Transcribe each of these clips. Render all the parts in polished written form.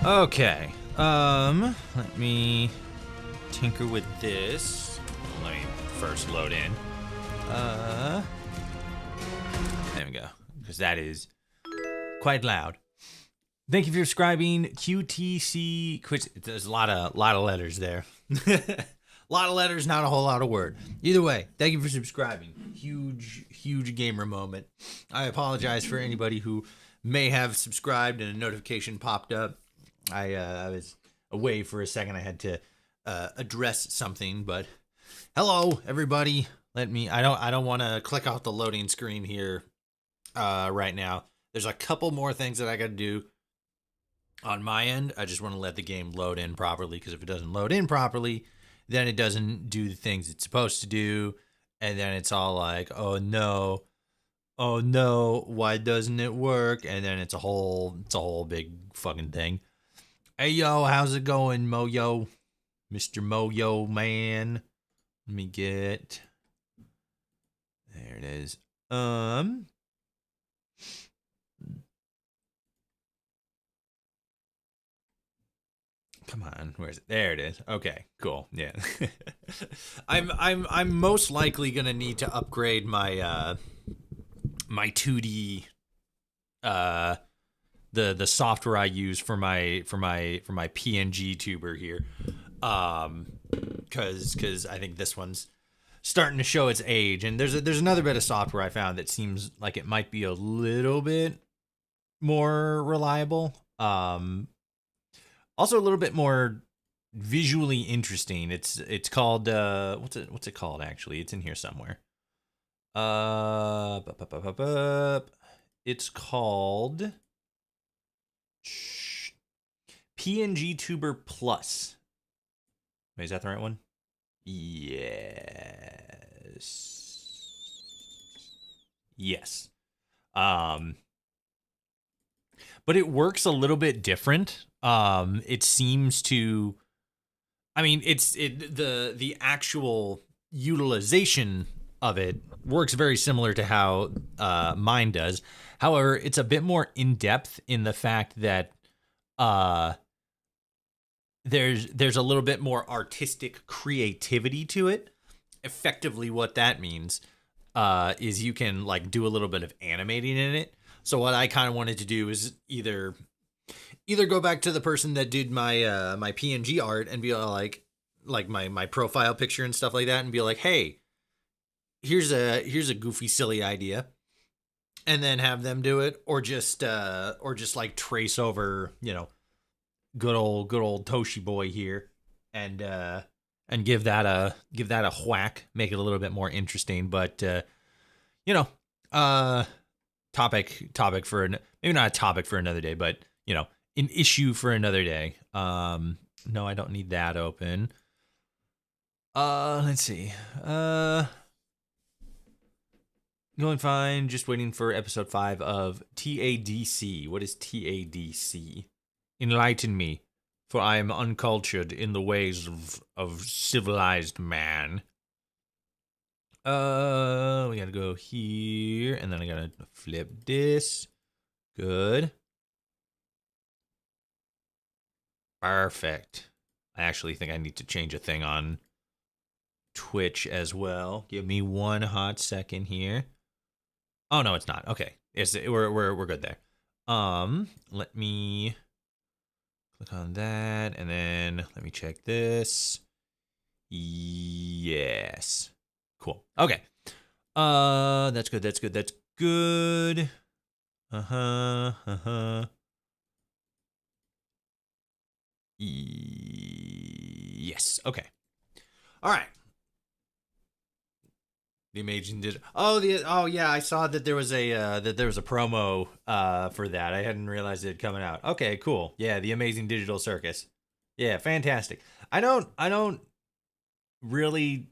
Okay, let me tinker with this. Let me first load in. There we go, because that is quite loud. Thank you for subscribing, QTC. There's a lot of letters there. A lot of letters, not a whole lot of word. Either way, thank you for subscribing. Huge gamer moment. I apologize for anybody who may have subscribed and a notification popped up. I was away for a second. I had to address something, but hello everybody. I don't want to click off the loading screen here right now. There's a couple more things that I got to do on my end. I just want to let the game load in properly, because if it doesn't load in properly, then it doesn't do the things it's supposed to do, and then it's all like, oh no, why doesn't it work? And then it's a whole big fucking thing. Hey yo, how's it going, Moyo? Mr. Moyo man. Let me get, there it is. Come on, where is it? There it is. Okay, cool. Yeah. I'm most likely gonna need to upgrade my my 2D the software I use for my PNG tuber here, because I think this one's starting to show its age. And there's another bit of software I found that seems like it might be a little bit more reliable, also a little bit more visually interesting. It's called what's it called actually? It's in here somewhere. It's called PNG Tuber Plus. Wait, is that the right one? Yes. But it works a little bit different. It seems to, I mean, the actual utilization of it works very similar to how mine does. However, it's a bit more in depth in the fact that there's a little bit more artistic creativity to it. Effectively, what that means is you can like do a little bit of animating in it. So what I kind of wanted to do is either go back to the person that did my my PNG art and be like my profile picture and stuff like that, and be like, hey, here's a goofy silly idea, and then have them do it, or just like trace over, you know, good old Toshi boy here, and give that a whack, make it a little bit more interesting. But you know, topic for maybe not a topic for another day, but you know, an issue for another day. No, I don't need that open. Let's see. Going fine. Just waiting for episode 5 of TADC. What is TADC? Enlighten me, for I am uncultured in the ways of civilized man. We gotta go here, and then I gotta flip this. Good. Perfect. I actually think I need to change a thing on Twitch as well. Give me one hot second here. Oh no, it's not. Okay, we're good there. Let me click on that, and then let me check this. Yes, cool. Okay, that's good. That's good. That's good. Yes. Okay. All right. The Amazing Digital. Oh yeah, I saw that there was a promo for that. I hadn't realized it had coming out. Okay, cool. Yeah, the Amazing Digital Circus. Yeah, fantastic. I don't really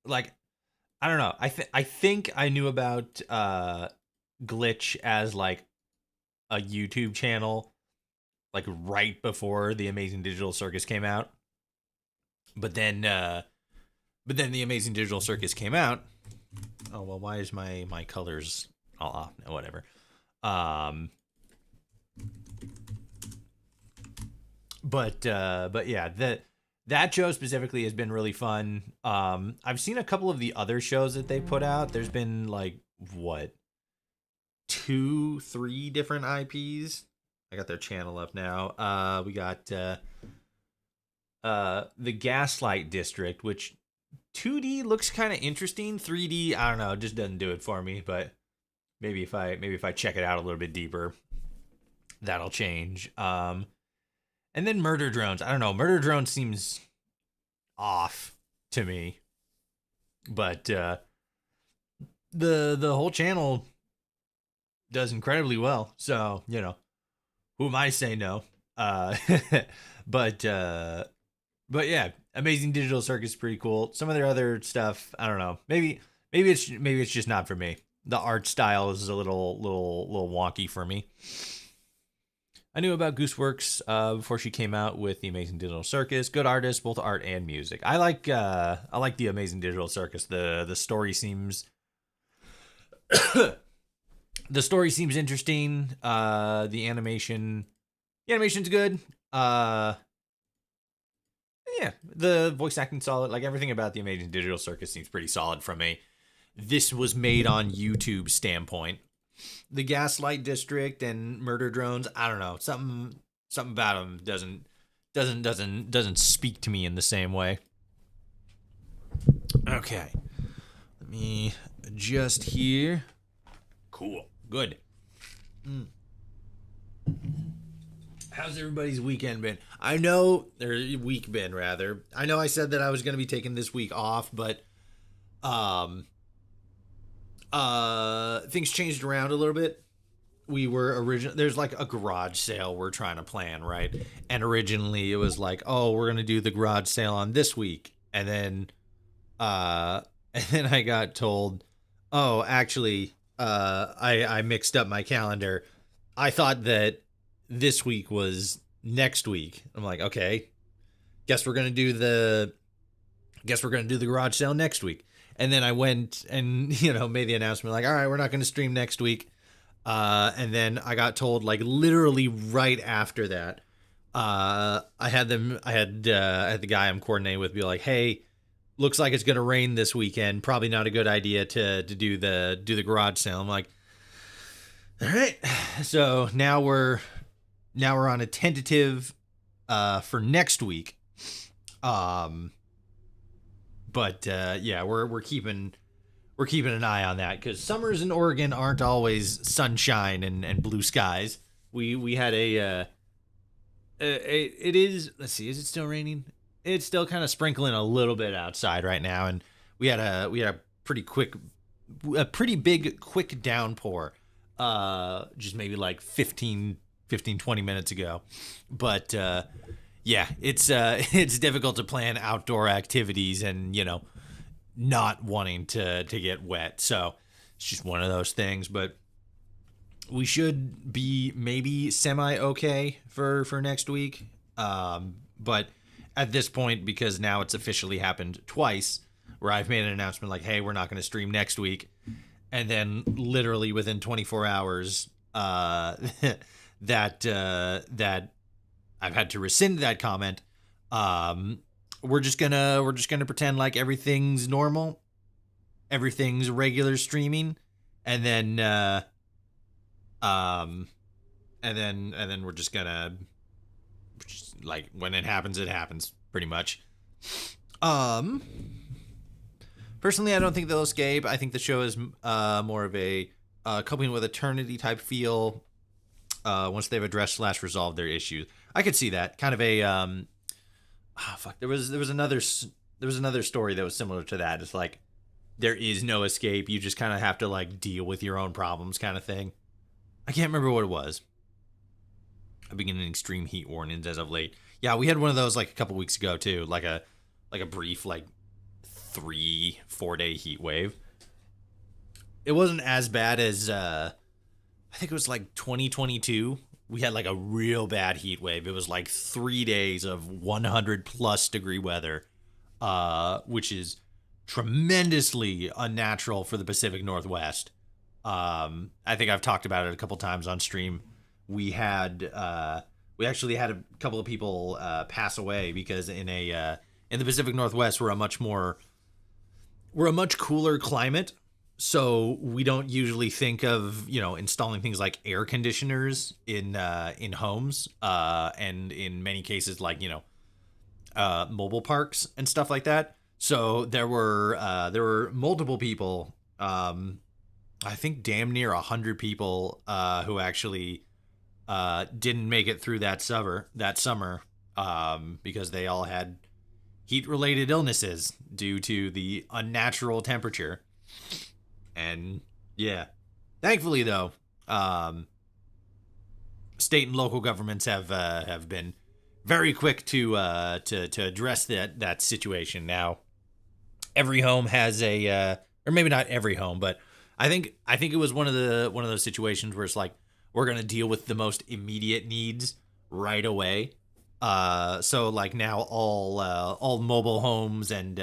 like. I don't know. I think I knew about Glitch as like a YouTube channel, like right before the Amazing Digital Circus came out. But then the Amazing Digital Circus came out. Oh well, why is my colors all off? No, whatever. But yeah, that show specifically has been really fun. I've seen a couple of the other shows that they put out. There's been like what, 2-3 different IPs. I got their channel up now. We got the Gaslight District, which 2D looks kind of interesting. 3D, I don't know, it just doesn't do it for me. But maybe if I check it out a little bit deeper, that'll change. And then Murder Drones. I don't know. Murder Drones seems off to me, but the whole channel does incredibly well. So who am I to say no? But yeah, Amazing Digital Circus is pretty cool. Some of their other stuff, I don't know. Maybe it's just not for me. The art style is a little wonky for me. I knew about Gooseworks before she came out with the Amazing Digital Circus. Good artist, both art and music. I like the Amazing Digital Circus. The story seems interesting. The animation's good. Yeah, the voice acting solid. Like everything about the Amazing Digital Circus seems pretty solid from a this was made on YouTube standpoint. The Gaslight District and Murder Drones, I don't know, something about them doesn't speak to me in the same way. Okay, let me adjust here. Cool, good. How's everybody's weekend been? I know, or week been rather. I know I said that I was going to be taking this week off, but things changed around a little bit. There's like a garage sale we're trying to plan, right? And originally it was like, oh, we're going to do the garage sale on this week. And then I got told, oh, actually, I mixed up my calendar. I thought that this week was next week. I'm like, okay, guess we're gonna do the garage sale next week. And then I went and made the announcement like, all right, we're not gonna stream next week. And then I got told like literally right after that, I had the guy I'm coordinating with be like, hey, looks like it's gonna rain this weekend. Probably not a good idea to do the garage sale. I'm like, all right. So now we're on a tentative for next week. But yeah, we're keeping an eye on that because summers in Oregon aren't always sunshine and blue skies. We had it is, let's see, is it still raining? It's still kind of sprinkling a little bit outside right now, and we had a pretty big quick downpour just maybe like 20 minutes ago. But yeah, it's difficult to plan outdoor activities and not wanting to get wet. So It's just one of those things, but we should be maybe semi-okay for next week. But at this point, because now it's officially happened twice, where I've made an announcement like, hey, we're not going to stream next week. And then literally within 24 hours, that I've had to rescind that comment. We're just gonna pretend like everything's normal, everything's regular streaming, and then we're just gonna like when it happens, pretty much. Personally, I don't think they'll escape. I think the show is more of a coping with eternity type feel. Once they've addressed / resolved their issues, I could see that kind of a fuck. There was another story that was similar to that. It's like there is no escape. You just kind of have to like deal with your own problems, kind of thing. I can't remember what it was. I've been getting extreme heat warnings as of late. Yeah, we had one of those like a couple weeks ago too, like a brief like 3-4 day heat wave. It wasn't as bad as I think it was like 2022. We had like a real bad heat wave. It was like 3 days of 100+ degree weather, which is tremendously unnatural for the Pacific Northwest. I think I've talked about it a couple times on stream. We actually had a couple of people pass away because in the Pacific Northwest we're a much cooler climate. So we don't usually think of, installing things like air conditioners in homes, and in many cases like, mobile parks and stuff like that. So there were multiple people, I think damn near 100 people who actually didn't make it through that summer because they all had heat-related illnesses due to the unnatural temperature. And yeah, thankfully though, state and local governments have been very quick to address that situation. Now, every home has or maybe not every home, but I think it was one of those situations where it's like we're gonna deal with the most immediate needs right away. So like now all mobile homes and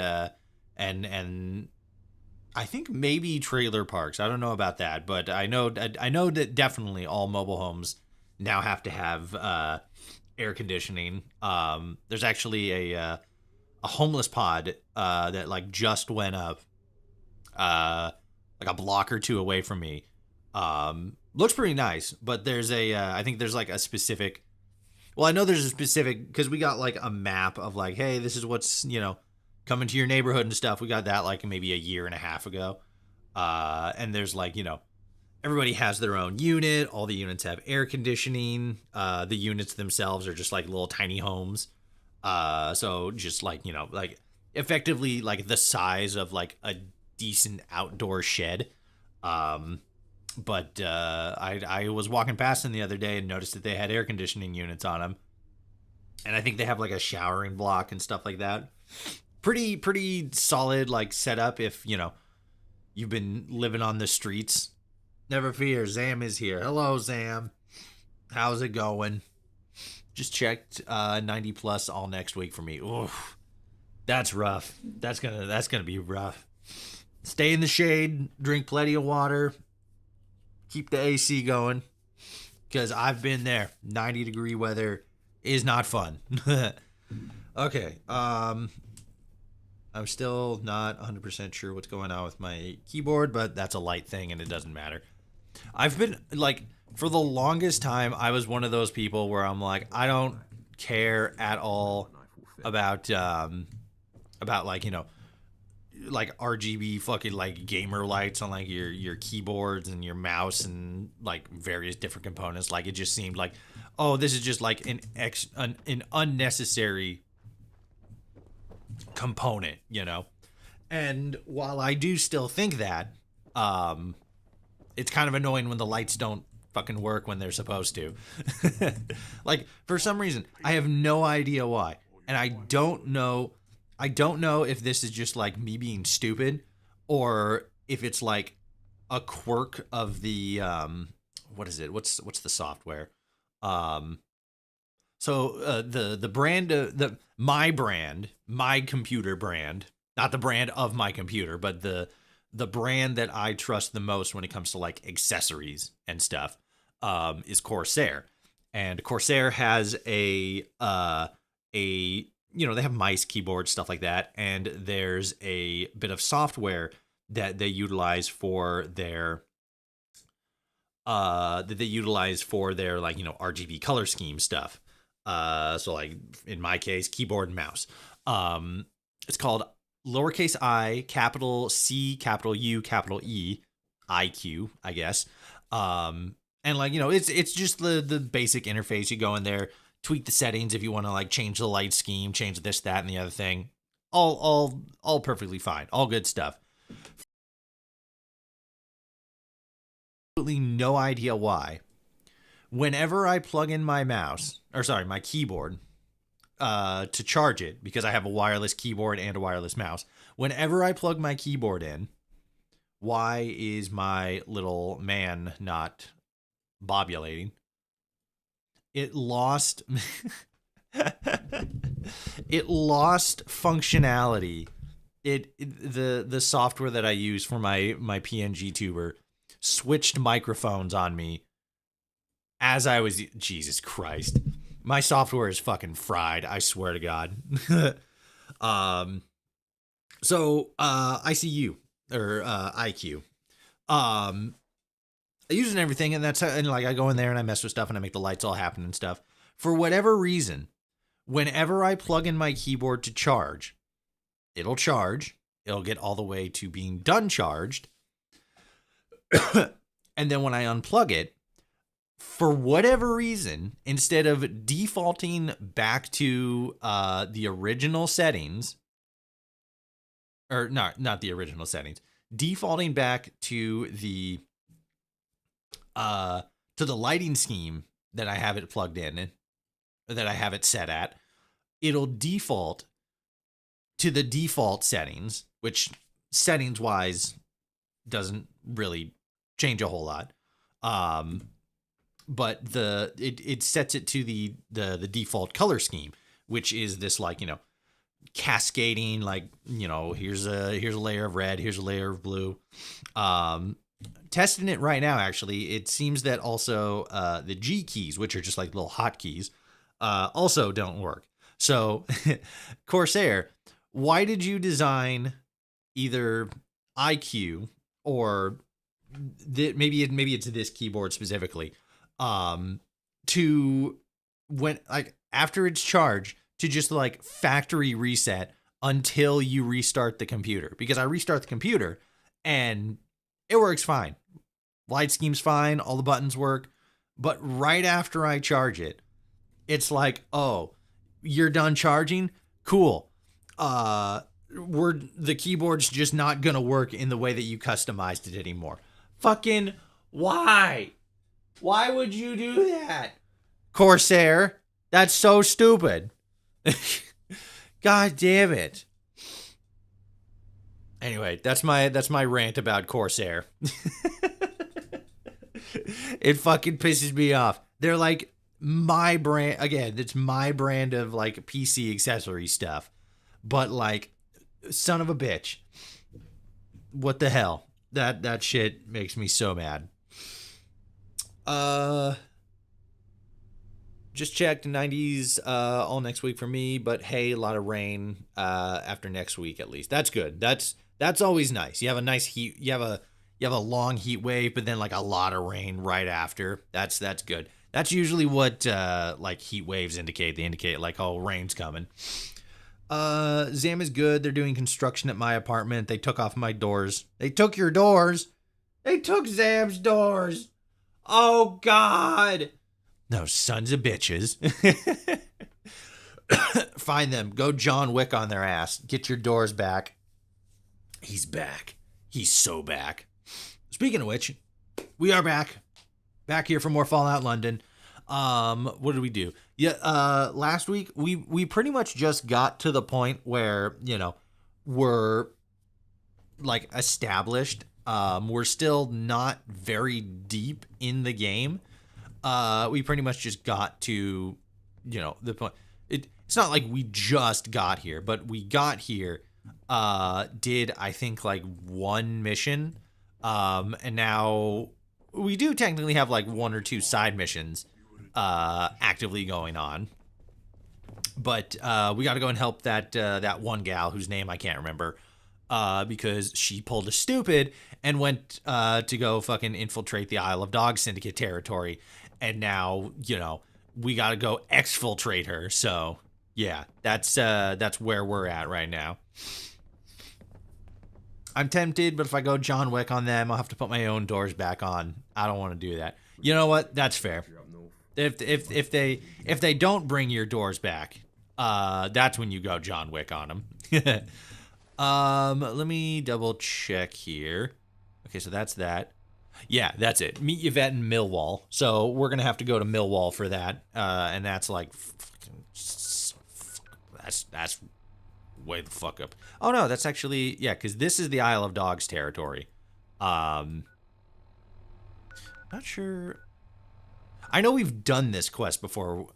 I think maybe trailer parks. I don't know about that, but I know that definitely all mobile homes now have to have air conditioning. There's actually a homeless pod that like just went up like a block or two away from me. Looks pretty nice, but there's I think there's like a specific. Well, I know there's a specific because we got like a map of like, hey, this is what's coming to your neighborhood and stuff. We got that like maybe a year and a half ago. And there's like, everybody has their own unit. All the units have air conditioning. The units themselves are just like little tiny homes. So just like, like effectively like the size of like a decent outdoor shed. But I was walking past them the other day and noticed that they had air conditioning units on them. And I think they have like a showering block and stuff like that. Pretty solid like setup if you've been living on the streets. Never fear, Zam is here. Hello, Zam. How's it going? Just checked 90+ all next week for me. Oof, that's rough. That's gonna be rough. Stay in the shade, drink plenty of water, keep the AC going, because I've been there. 90 degree weather is not fun. Okay, I'm still not 100% sure what's going on with my keyboard, but that's a light thing and it doesn't matter. I've been like, for the longest time, I was one of those people where I'm like, I don't care at all about like, like RGB fucking like gamer lights on like your keyboards and your mouse and like various different components. Like it just seemed like, oh, this is just like an unnecessary component, and while I do still think that it's kind of annoying when the lights don't fucking work when they're supposed to. Like for some reason I have no idea why, and I don't know if this is just like me being stupid or if it's like a quirk of the what is it? What's the software? Um, the brand my computer brand, not the brand of my computer, but the brand that I trust the most when it comes to like accessories and stuff, is Corsair. And Corsair has a they have mice, keyboards, stuff like that, and there's a bit of software that they utilize for their like, RGB color scheme stuff. So like in my case, keyboard and mouse. It's called lowercase I, capital C, capital U, capital E, IQ, I guess. And like, it's just the basic interface. You go in there, tweak the settings if you want to like change the light scheme, change this, that, and the other thing. All perfectly fine. All good stuff. Absolutely no idea why. Whenever I plug in my my keyboard, to charge it, because I have a wireless keyboard and a wireless mouse. Whenever I plug my keyboard in, why is my little man not bobulating? It lost it lost functionality. The software that I use for my PNG tuber switched microphones on me as I was, Jesus Christ. My software is fucking fried, I swear to God. ICU or IQ. I use it and everything, and like I go in there and I mess with stuff and I make the lights all happen and stuff. For whatever reason, whenever I plug in my keyboard to charge, it'll charge. It'll get all the way to being done charged. And then when I unplug it, for whatever reason, instead of defaulting back to the original settings, or not the original settings, defaulting back to the lighting scheme that I have it plugged in, that I have it set at, it'll default to the default settings, which settings wise doesn't really change a whole lot. But it sets it to the default color scheme, which is this like, cascading, like, here's a layer of red, here's a layer of blue. Testing it right now, actually, it seems that also the G keys, which are just like little hotkeys, also don't work. So Corsair, why did you design either IQ or maybe it's this keyboard specifically, to when like after it's charged to just like factory reset until you restart the computer? Because I restart the computer and it works fine. Light scheme's fine. All the buttons work. But right after I charge it, it's like, oh, you're done charging? Cool. The keyboard's just not going to work in the way that you customized it anymore. Fucking why? Why would you do that? Corsair, that's so stupid. God damn it. Anyway, that's my rant about Corsair. It fucking pisses me off. They're like my brand, again, it's my brand of like PC accessory stuff. But like, son of a bitch. What the hell? That shit makes me so mad. Just checked 90s all next week for me, but hey, a lot of rain after next week at least. That's good. That's always nice. You have a nice heat, you have a long heat wave, but then like a lot of rain right after. That's good. That's usually what like heat waves indicate. They indicate like, oh, rain's coming. Zam is good. They're doing construction at my apartment. They took off my doors. They took your doors. They took Zam's doors. Oh God. Those sons of bitches. Find them. Go John Wick on their ass. Get your doors back. He's back. He's so back. Speaking of which, we are back. Back here for more Fallout London. What did we do? Yeah, last week we pretty much just got to the point where, we're like established We're still not very deep in the game. We pretty much just got to, the point. It's not like we just got here, but we got here, did I think like one mission, and now we do technically have like one or two side missions, actively going on. But we got to go and help that one gal whose name I can't remember, because she pulled a stupid and went to go fucking infiltrate the Isle of Dogs Syndicate territory, and now we got to go exfiltrate her. So yeah, that's where we're at right now. I'm tempted, but if I go John Wick on them, I'll have to put my own doors back on. I don't want to do that. You know what? That's fair. If they don't bring your doors back, that's when you go John Wick on them. Let me double check here. Okay, so that's that. Yeah, that's it. Meet Yvette in Millwall. So we're gonna have to go to Millwall for that, and that's like, that's way the fuck up. Oh no, that's actually, yeah, because this is the Isle of Dogs territory. Not sure. I know we've done this quest before.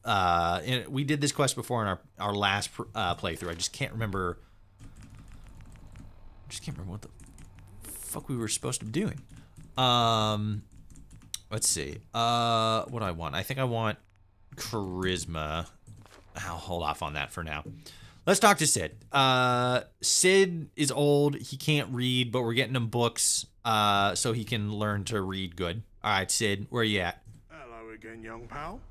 We did this quest before in our last playthrough. I just can't remember. What the fuck we were supposed to be doing. Let's see. What do I want? I think I want charisma. I'll hold off on that for now. Let's talk to Sid. Sid is old. He can't read, but we're getting him books so he can learn to read good. All right, Sid, where are you at? Hello again, young pal.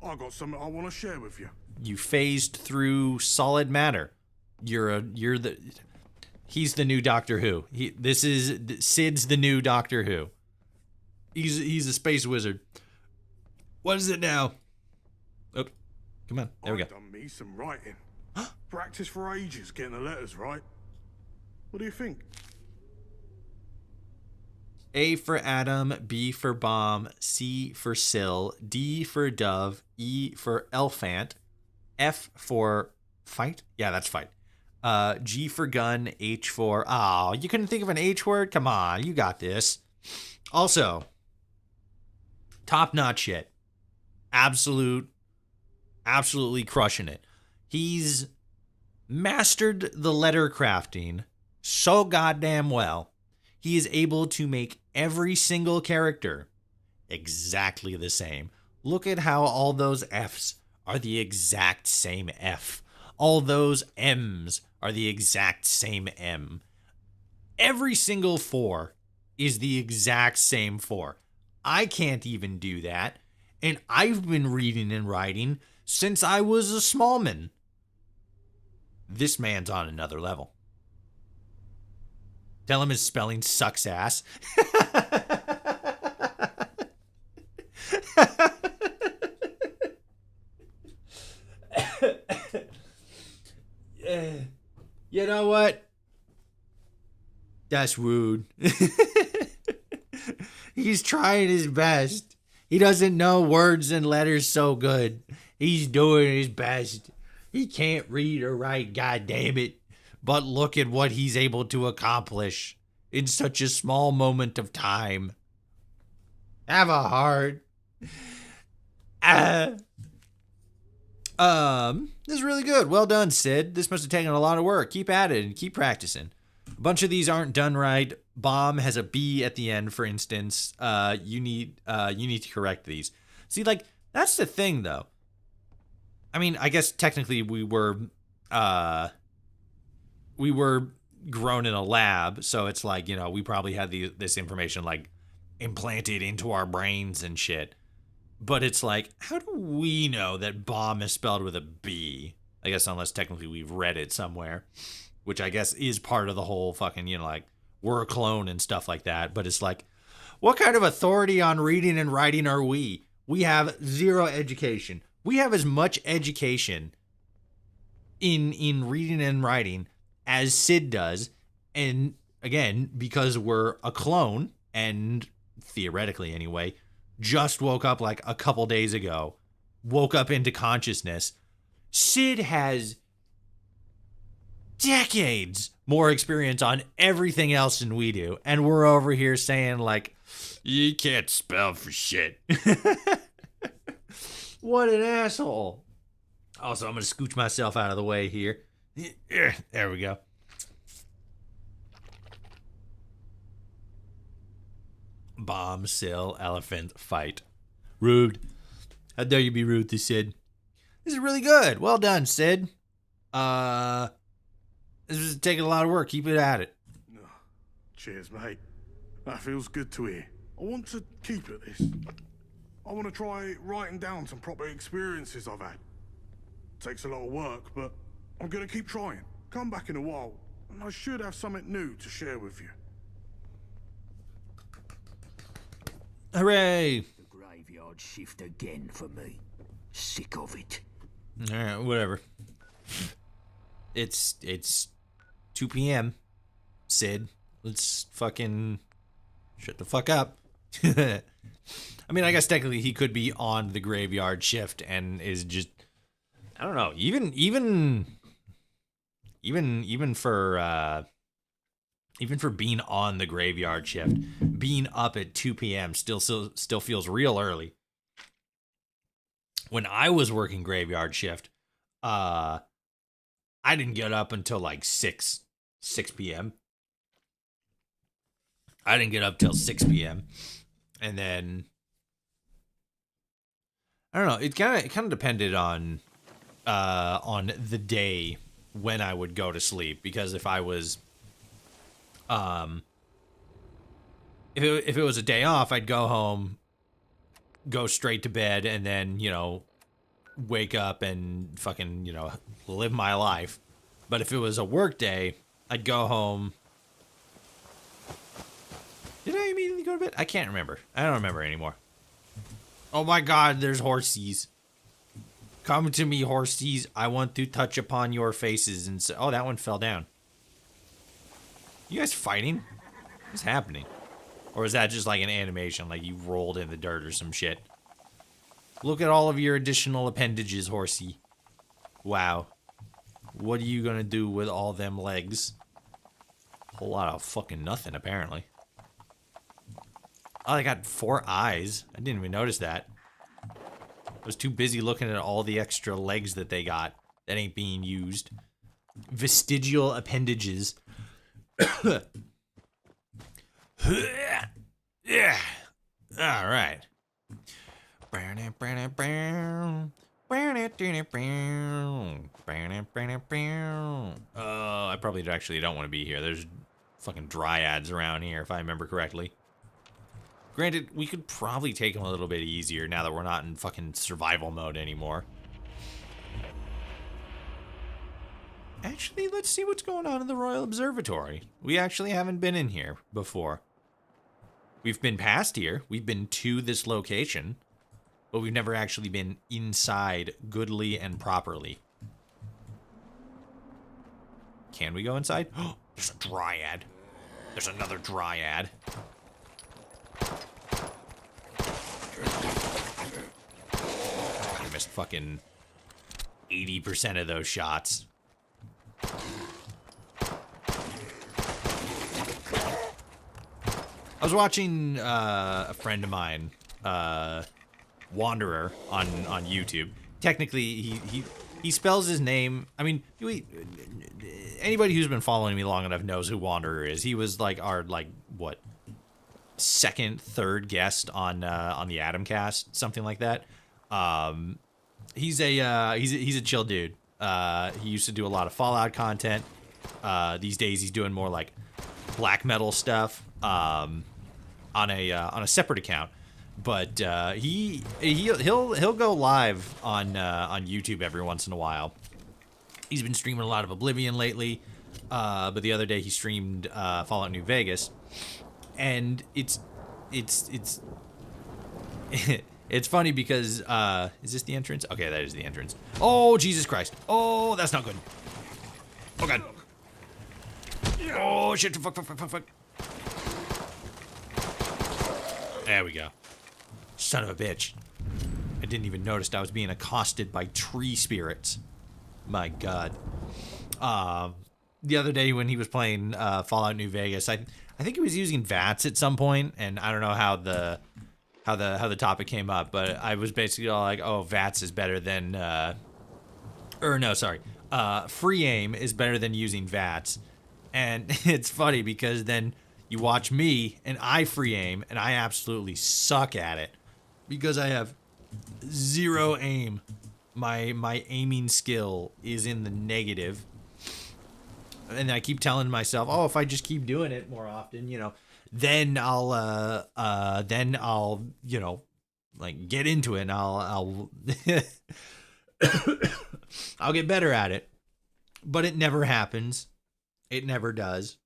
I got something I want to share with you. You phased through solid matter. He's the new Doctor Who. Sid's the new Doctor Who. He's a space wizard. What is it now? Oh, come on. There we go. I've done me some writing. Practice for ages getting the letters right. What do you think? A for Adam, B for bomb, C for sill, D for dove, E for elephant, F for fight? Yeah, that's fight. G for gun, H for... Oh, you couldn't think of an H word? Come on, you got this. Also, top-notch shit. Absolutely crushing it. He's mastered the letter crafting so goddamn well. He is able to make every single character exactly the same. Look at how all those F's are the exact same F. All those M's are the exact same M. Every single 4 is the exact same 4. I can't even do that. And I've been reading and writing since I was a small man. This man's on another level. Tell him his spelling sucks ass. You know what? That's rude. He's trying his best. He doesn't know words and letters so good. He's doing his best. He can't read or write, god damn it. But look at what he's able to accomplish in such a small moment of time. Have a heart. This is really good. Well done, Sid. This must have taken a lot of work. Keep at it and keep practicing. A bunch of these aren't done right. Bomb has a B at the end, for instance. You need to correct these. See, like, that's the thing, though. I mean, I guess technically we were grown in a lab, so it's like, we probably had this information like implanted into our brains and shit. But it's like, how do we know that bomb is spelled with a B? I guess unless technically we've read it somewhere, which I guess is part of the whole fucking, like, we're a clone and stuff like that. But it's like, what kind of authority on reading and writing are we? We have zero education. We have as much education in reading and writing as Sid does. And again, because we're a clone, and theoretically anyway, just woke up like a couple days ago, woke up into consciousness. Sid has decades more experience on everything else than we do. And we're over here saying, like, you can't spell for shit. What an asshole. Also, I'm going to scooch myself out of the way here. There we go. Bomb, sill, elephant, fight. Rude. How dare you be rude to Sid? This is really good. Well done, Sid. This is taking a lot of work. Keep it at it. Cheers, mate. That feels good to hear. I want to keep at this. I want to try writing down some proper experiences I've had. Takes a lot of work, but I'm going to keep trying. Come back in a while, and I should have something new to share with you. Hooray! The graveyard shift again for me. Sick of it. Alright, whatever. It's 2 p.m. Sid, let's fucking shut the fuck up. I mean, I guess technically he could be on the graveyard shift and is just, I don't know, even for being on the graveyard shift, being up at 2 p.m. still feels real early. When I was working graveyard shift, I didn't get up until like 6 p.m. I didn't get up till 6 p.m. And then I don't know, it kind of depended on the day when I would go to sleep, because if I was if it was a day off, I'd go home, go straight to bed, and then, you know, wake up and fucking, you know, live my life. But if it was a work day, I'd go home. Did I immediately go to bed? I can't remember. I don't remember anymore. Oh my god, there's horsies. Come to me, horsies. I want to touch upon your faces and say, oh, that one fell down. You guys fighting? What's happening? Or is that just like an animation, like you rolled in the dirt or some shit? Look at all of your additional appendages, horsey. Wow. What are you gonna do with all them legs? Whole lot of fucking nothing, apparently. Oh, they got 4 eyes. I didn't even notice that. I was too busy looking at all the extra legs that they got that ain't being used. Vestigial appendages. Yeah. All right. I probably actually don't want to be here. There's fucking dryads around here, if I remember correctly. Granted, we could probably take them a little bit easier now that we're not in fucking survival mode anymore. Actually, let's see what's going on in the Royal Observatory. We actually haven't been in here before. We've been past here. We've been to this location. But we've never actually been inside goodly and properly. Can we go inside? Oh, there's a dryad. There's another dryad. I missed fucking 80% of those shots. I was watching a friend of mine, Wanderer, on YouTube. Technically, he spells his name. I mean, anybody who's been following me long enough knows who Wanderer is. He was like our what, second, third guest on the Adamcast, something like that. He's a chill dude. He used to do a lot of Fallout content. These days he's doing more like black metal stuff on a separate account. But he'll go live on YouTube every once in a while. He's been streaming a lot of Oblivion lately, but the other day he streamed Fallout New Vegas, and it's it's funny because is this the entrance? Okay, that is the entrance. Oh, Jesus Christ! Oh, that's not good. Oh god. Oh shit! Fuck. There we go. Son of a bitch. I didn't even notice I was being accosted by tree spirits. My god. the other day when he was playing Fallout New Vegas. I think he was using VATS at some point, and I don't know how the topic came up, but I was basically all like, "Oh, VATS is better than," free aim is better than using VATS, and it's funny because then you watch me and I free aim, and I absolutely suck at it because I have zero aim. My aiming skill is in the negative. And I keep telling myself, oh, if I just keep doing it more often, then I'll like get into it and I'll I'll get better at it. But it never happens. It never does.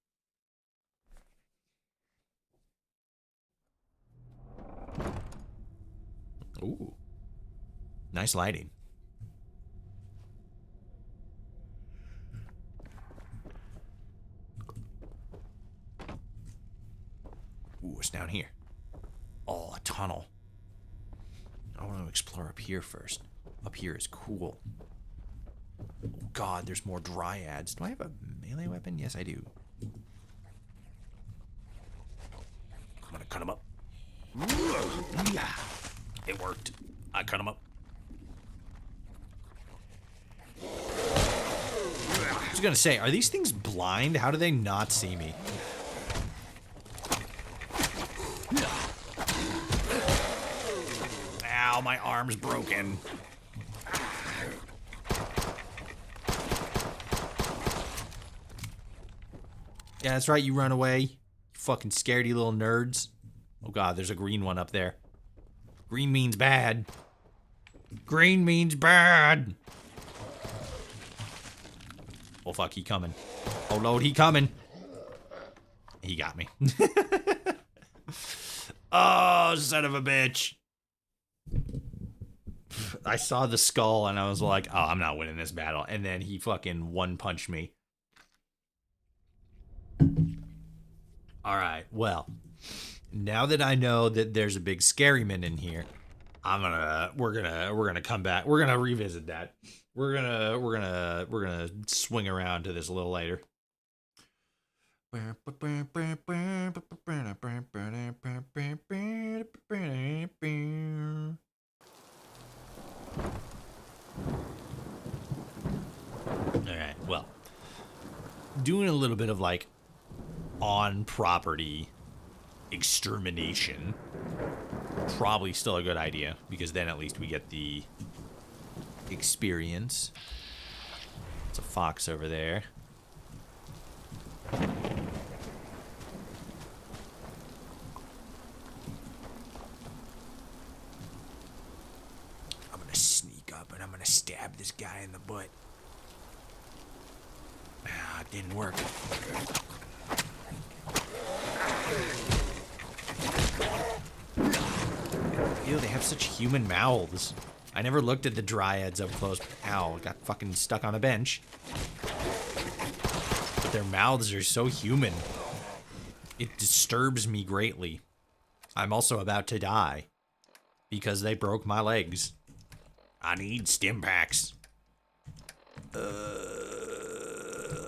Ooh. Nice lighting. Ooh, what's down here? Oh, a tunnel. I want to explore up here first. Up here is cool. Oh God, there's more dryads. Do I have a melee weapon? Yes, I do. I'm gonna cut him up. Yeah, it worked. I cut him up. I was gonna say, are these things blind? How do they not see me? Ow, my arm's broken. Yeah, that's right, you run away. You fucking scaredy little nerds. Oh God, there's a green one up there. Green means bad. Green means bad. Oh fuck, he coming. Oh Lord, he coming. He got me. Oh, son of a bitch. I saw the skull and I was like, oh, I'm not winning this battle. And then he fucking one-punched me. Alright, well. Now that I know that there's a big scaryman in here, we're gonna come back. We're gonna revisit that. We're gonna swing around to this a little later. Alright, well. Doing a little bit of like on property extermination. Probably still a good idea, because then at least we get the experience. It's a fox over there. I'm gonna sneak up and I'm gonna stab this guy in the butt. Ah, it didn't work. Ew, they have such human mouths. I never looked at the dryads up close. Ow, got fucking stuck on a bench. But their mouths are so human. It disturbs me greatly. I'm also about to die. Because they broke my legs. I need stim packs.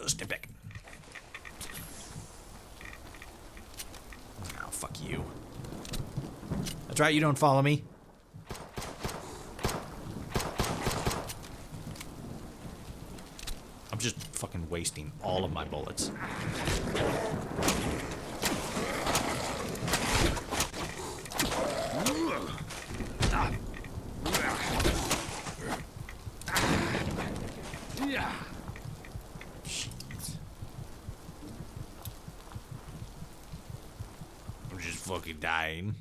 Stim pack. Oh, fuck you. That's right, you don't follow me. I'm just fucking wasting all of my bullets. I'm just fucking dying.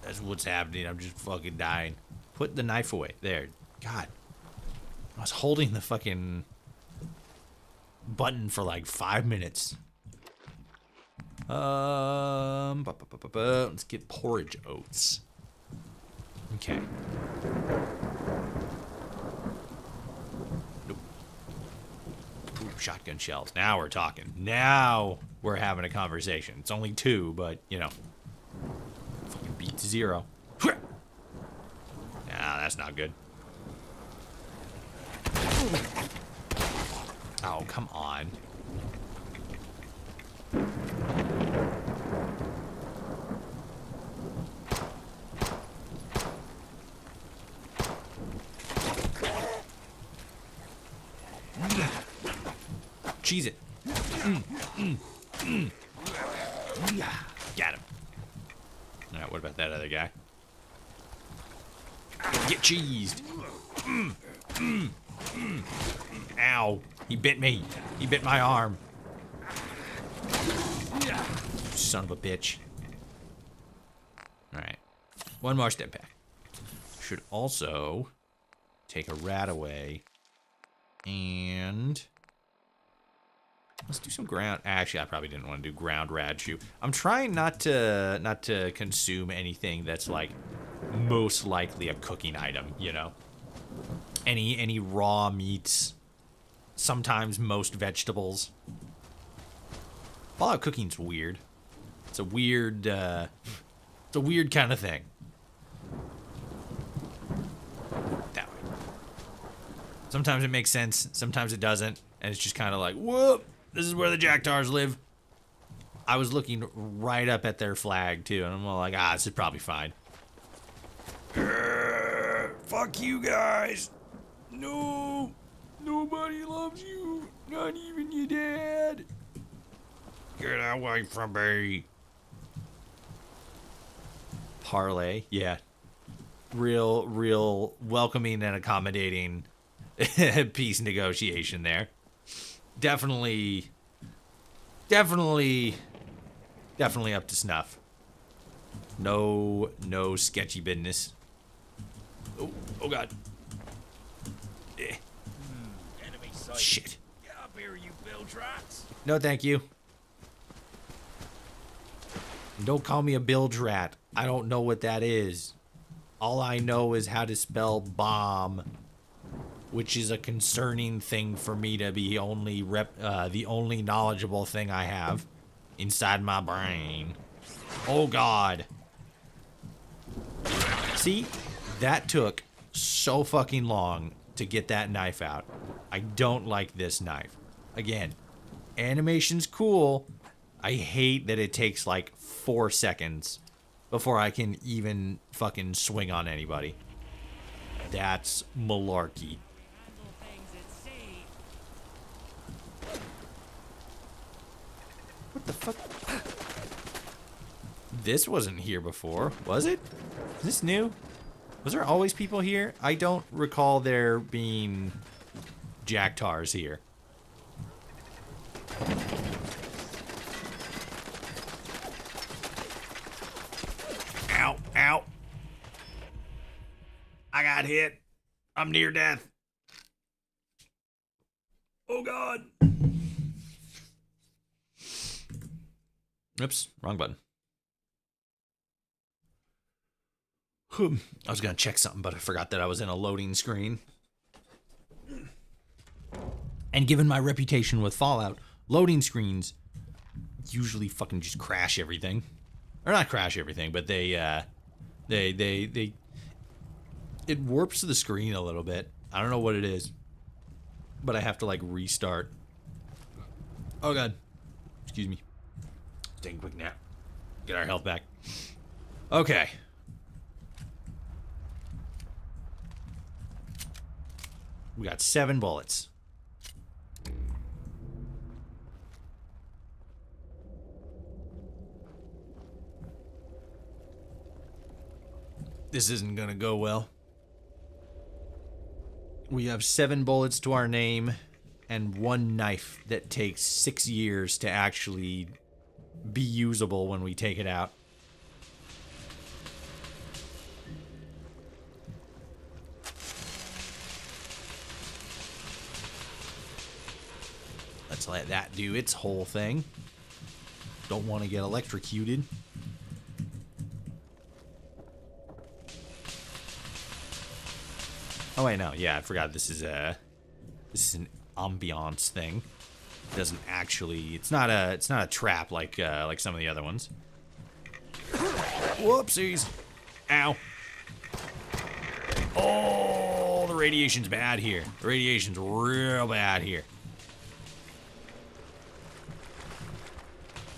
That's what's happening. I'm just fucking dying. Put the knife away. There. God. I was holding the fucking button for like 5 minutes. Let's get porridge oats. Okay. Nope. Ooh, shotgun shells. Now we're talking. Now we're having a conversation. It's only 2, but you know. Fucking beat 0. Nah, that's not good. Oh, come on. Cheese it. Got him. All right, what about that other guy? Get cheesed. Ow. He bit me. He bit my arm. Son of a bitch. All right. One more step back. Should also take a rat away. And let's do some ground. Actually, I probably didn't want to do ground rad shoe. I'm trying not to consume anything that's like most likely a cooking item, you know. Any raw meats. Sometimes most vegetables. Fallout cooking's weird. It's a weird kind of thing. That way. Sometimes it makes sense, sometimes it doesn't, and it's just kind of like, whoop, this is where the Jacktars live. I was looking right up at their flag too, and I'm like, this is probably fine. Fuck you guys. No. Nobody loves you. Not even your dad. Get away from me. Parlay. Yeah. Real welcoming and accommodating peace negotiation there. Definitely up to snuff. No sketchy business. Oh God. Shit. Get up here, you bilge rats. No, thank you. Don't call me a bilge rat. I don't know what that is. All I know is how to spell bomb, which is a concerning thing for me to be the only knowledgeable thing I have inside my brain. Oh God. See, that took so fucking long to get that knife out. I don't like this knife. Again, animation's cool. I hate that it takes like 4 seconds before I can even fucking swing on anybody. That's malarkey. What the fuck? This wasn't here before, was it? Is this new? Was there always people here? I don't recall there being Jacktars here. Ow, ow. I got hit. I'm near death. Oh God. Oops, wrong button. I was gonna check something, but I forgot that I was in a loading screen. And given my reputation with Fallout, loading screens usually fucking just crash everything. Or not crash everything, but it warps the screen a little bit. I don't know what it is, but I have to like restart. Oh God. Excuse me. Take a quick nap. Get our health back. Okay. We got 7 bullets. This isn't gonna go well. We have 7 bullets to our name and 1 knife that takes 6 years to actually be usable when we take it out. Let's let that do its whole thing. Don't want to get electrocuted. Oh wait, no, yeah, I forgot this is an ambiance thing. It doesn't actually, it's not a trap like some of the other ones. Whoopsies. Ow. Oh, the radiation's bad here. The radiation's real bad here.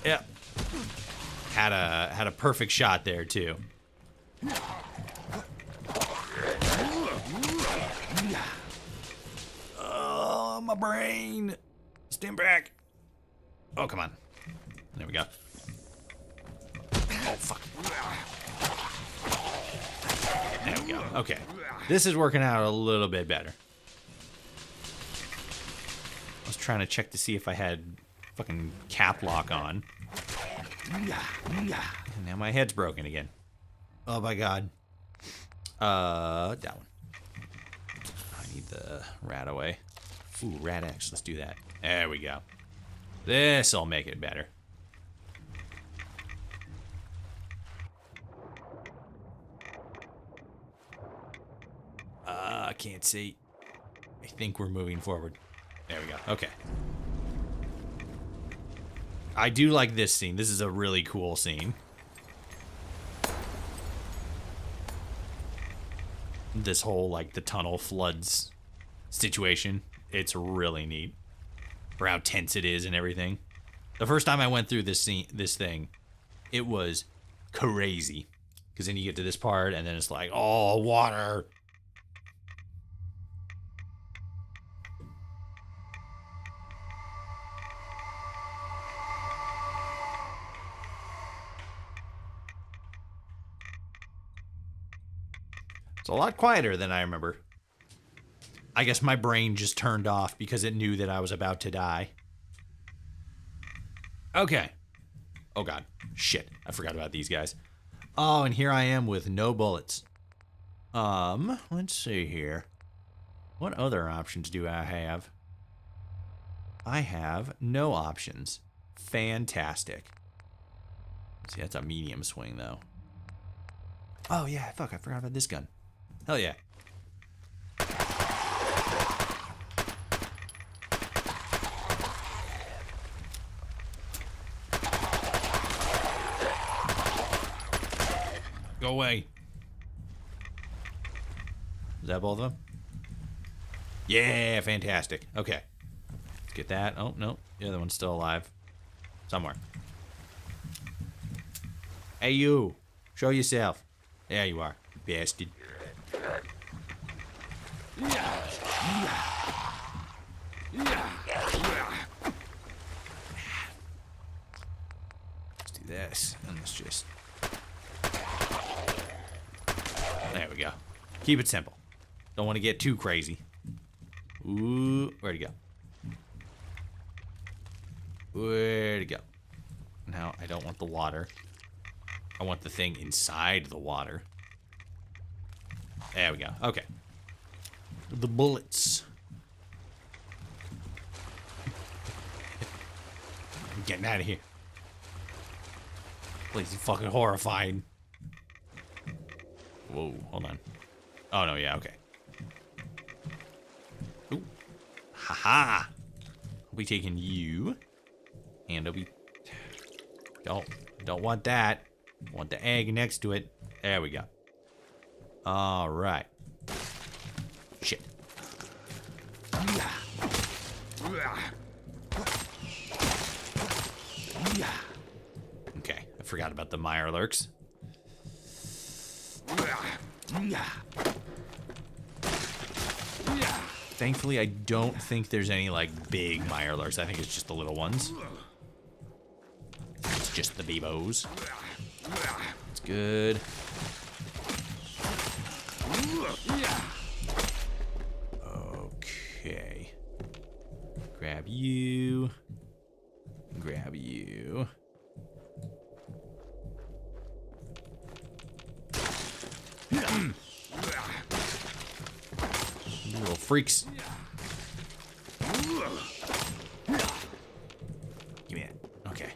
Yeah. Had a perfect shot there too. Oh, my brain. Stand back. Oh, come on. There we go. Oh, fuck. There we go. Okay. This is working out a little bit better. I was trying to check to see if I had fucking cap lock on. And now my head's broken again. Oh my god. That one. I need the rat away. Ooh, rat X. Let's do that. There we go. This'll make it better. I can't see. I think we're moving forward. There we go. Okay. I do like this scene. This is a really cool scene. This whole, like, the tunnel floods situation. It's really neat. For how tense it is and everything. The first time I went through this thing, it was crazy. Because then you get to this part, and then it's like, oh, water. It's a lot quieter than I remember. I guess my brain just turned off because it knew that I was about to die. Okay. Oh god. Shit. I forgot about these guys. Oh, and here I am with no bullets. Let's see here. What other options do I have? I have no options. Fantastic. See, that's a medium swing though. Oh yeah, fuck, I forgot about this gun. Hell yeah. Go away. Is that both of them? Yeah, fantastic. Okay. Let's get that. Oh, no. The other one's still alive. Somewhere. Hey, you. Show yourself. There you are, you bastard. Let's do this, and let's just... There we go. Keep it simple. Don't want to get too crazy. Ooh, where'd he go? Where'd he go? Now, I don't want the water. I want the thing inside the water. There we go. Okay. The bullets. I'm getting out of here. Place is fucking horrifying. Whoa, hold on. Oh, no, yeah, okay. Ooh. Haha. I'll be taking you. And I'll be... Don't want that. Want the egg next to it. There we go. All right. Shit. Okay, I forgot about the Mirelurks. Thankfully, I don't think there's any, like, big Mirelurks. I think it's just the little ones. It's just the Beebos. It's good. Okay. Grab you. Grab you. You little freaks. Give me that. Okay.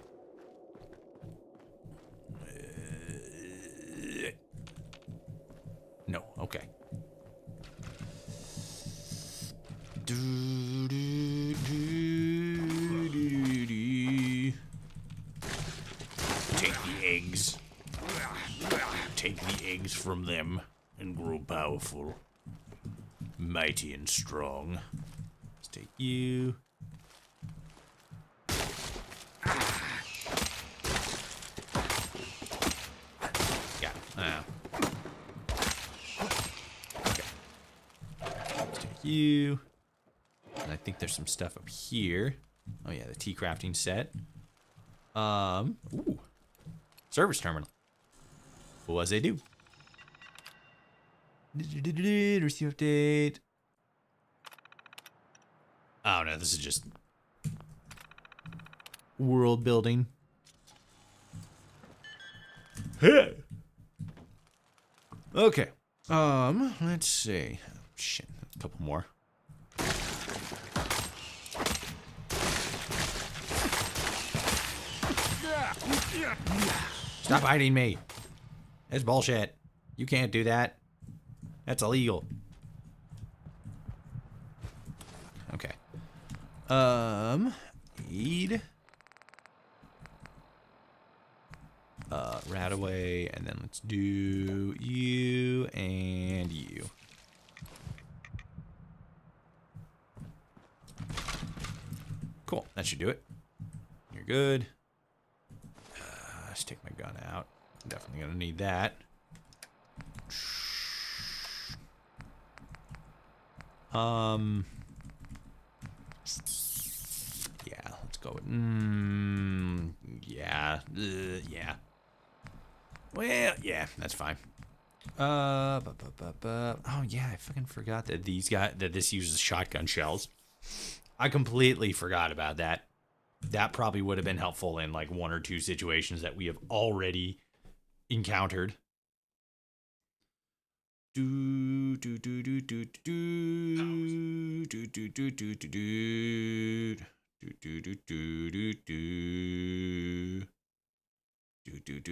No, okay. Take the eggs. Take the eggs from them and grow powerful. Mighty and strong. Let's take you. you. And I think there's some stuff up here. Oh yeah, the tea crafting set. Ooh. Service terminal. What does they do? Receive update. Oh no, this is just world building. Hey. Okay. Let's see. Shit, a couple more. Stop hiding me. That's bullshit. You can't do that. That's illegal. Okay. Need rat away, and then let's do you and you. Cool, that should do it. You're good. Let's take my gun out. Definitely gonna need that. Yeah, let's go with, yeah, yeah. Well, yeah, that's fine. Oh yeah, I fucking forgot that this uses shotgun shells. I completely forgot about that. That probably would have been helpful in like 1 or 2 situations that we have already encountered. Do do do do do do do do do do do do do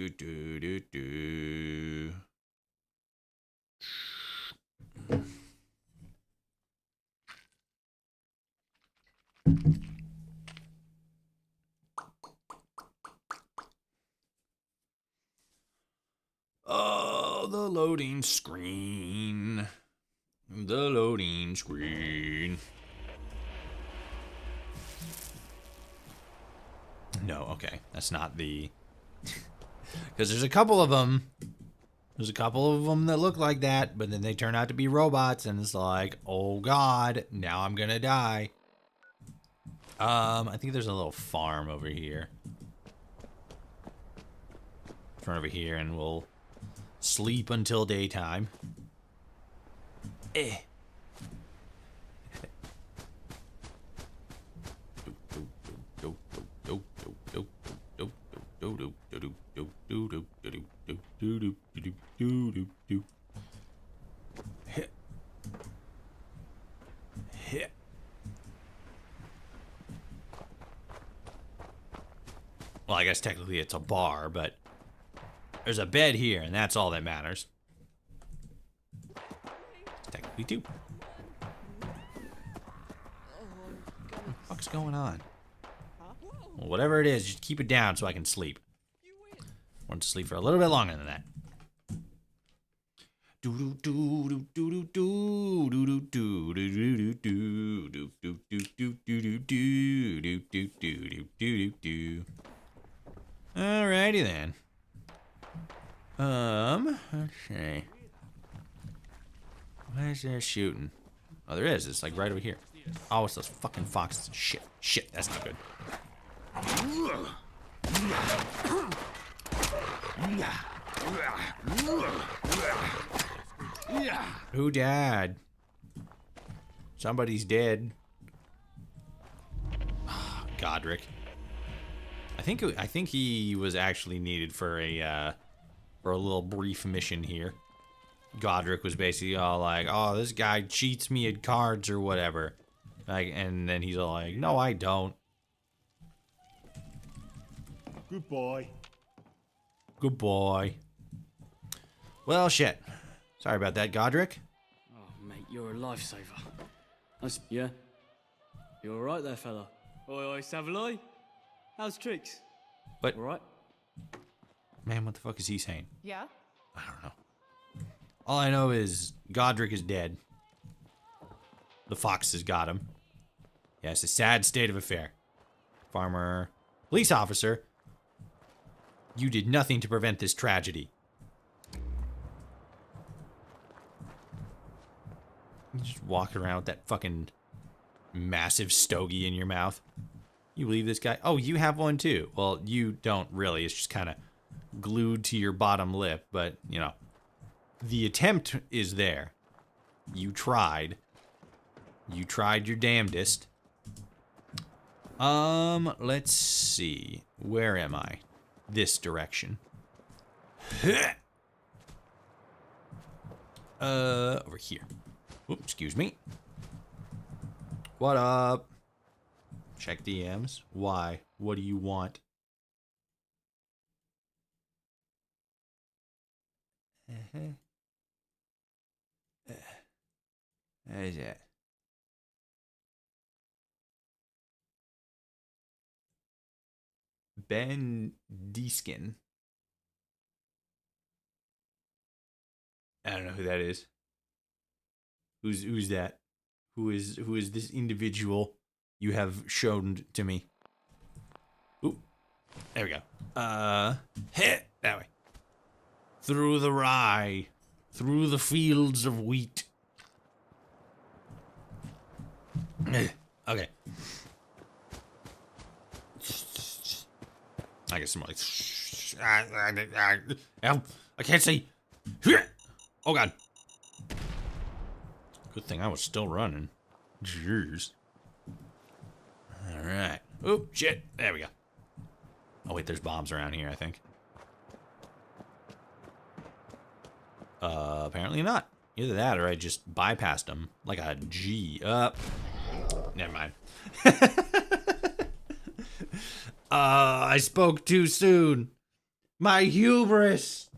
do do do. Oh, the loading screen. The loading screen. No, okay. That's not the... Because there's a couple of them. There's a couple of them that look like that, but then they turn out to be robots, and it's like, oh god, now I'm gonna die. I think there's a little farm over here. Turn over here, and we'll sleep until daytime. Eh. Well, I guess technically it's a bar, but there's a bed here, and that's all that matters. Technically, too. What the fuck's going on? Well, whatever it is, just keep it down so I can sleep. I want to sleep for a little bit longer than that. Alrighty then. Let's see. Where's there shooting? Oh, there is. It's like right over here. Oh, it's those fucking foxes. Shit. Shit, that's not good. Who died? Somebody's dead. Godric. I think he was actually needed for a little brief mission here. Godric was basically all like, "Oh, this guy cheats me at cards or whatever," like, and then he's all like, "No, I don't." Goodbye. Goodbye. Well, shit. Sorry about that, Godric. Oh, mate, you're a lifesaver. Yeah? You alright there, fella? Oi, Savaloi? How's tricks? What? Alright? Man, what the fuck is he saying? Yeah? I don't know. All I know is Godric is dead. The foxes got him. Yeah, it's a sad state of affair. Farmer, police officer, you did nothing to prevent this tragedy. You just walking around with that fucking massive stogie in your mouth. You believe this guy? Oh, you have one too. Well, you don't really. It's just kind of glued to your bottom lip, but, you know, the attempt is there. You tried. You tried your damnedest. Let's see. Where am I? This direction. Over here. Oops, excuse me. What up? Check DMs. Why? What do you want? What is that? Ben Deeskin. I don't know who that is. Who's that? Who is this individual you have shown to me? Ooh, there we go. Hit that way. Through the rye, through the fields of wheat. Okay. I get some like. Help! I can't see. Oh god. Good thing I was still running. Jeez. All right. Oh shit! There we go. Oh wait, there's bombs around here. I think. Apparently not. Either that or I just bypassed them like a G. Never mind. I spoke too soon. My hubris.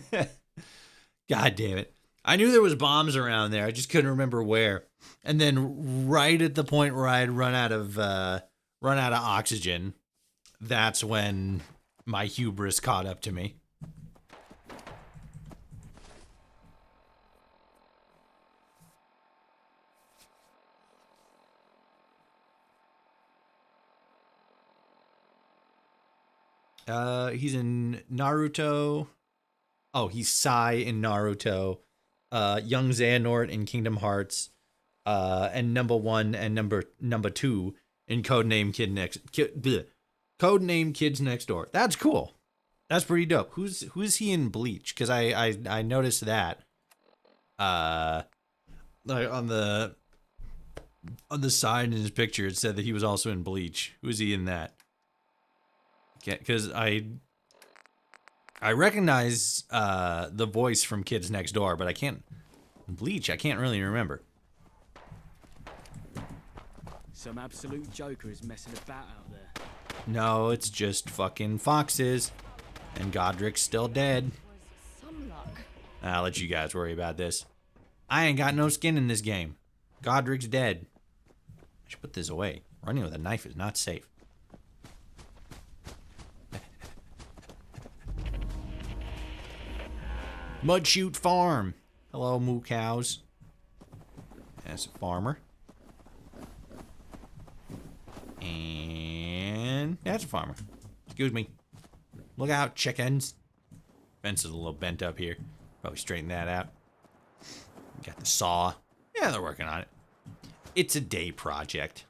God damn it. I knew there was bombs around there. I just couldn't remember where. And then right at the point where I had run out of oxygen, that's when my hubris caught up to me. He's in Naruto. Oh, he's Sai in Naruto. Young Xehanort in Kingdom Hearts. And number 1 and number 2 in Codename Kids Next Door. That's cool. That's pretty dope. Who's he in Bleach? Because I noticed that. Like on the side in his picture, it said that he was also in Bleach. Who's he in that? Because I recognize the voice from Kids Next Door, but I can't. Bleach, I can't really remember. Some absolute joker is messing about out there. No, it's just fucking foxes. And Godric's still dead. Some luck. I'll let you guys worry about this. I ain't got no skin in this game. Godric's dead. I should put this away. Running with a knife is not safe. Mudshoot Farm. Hello, moo cows. That's a farmer. And that's a farmer. Excuse me. Look out, chickens. Fence is a little bent up here. Probably straighten that out. Got the saw. Yeah, they're working on it. It's a day project.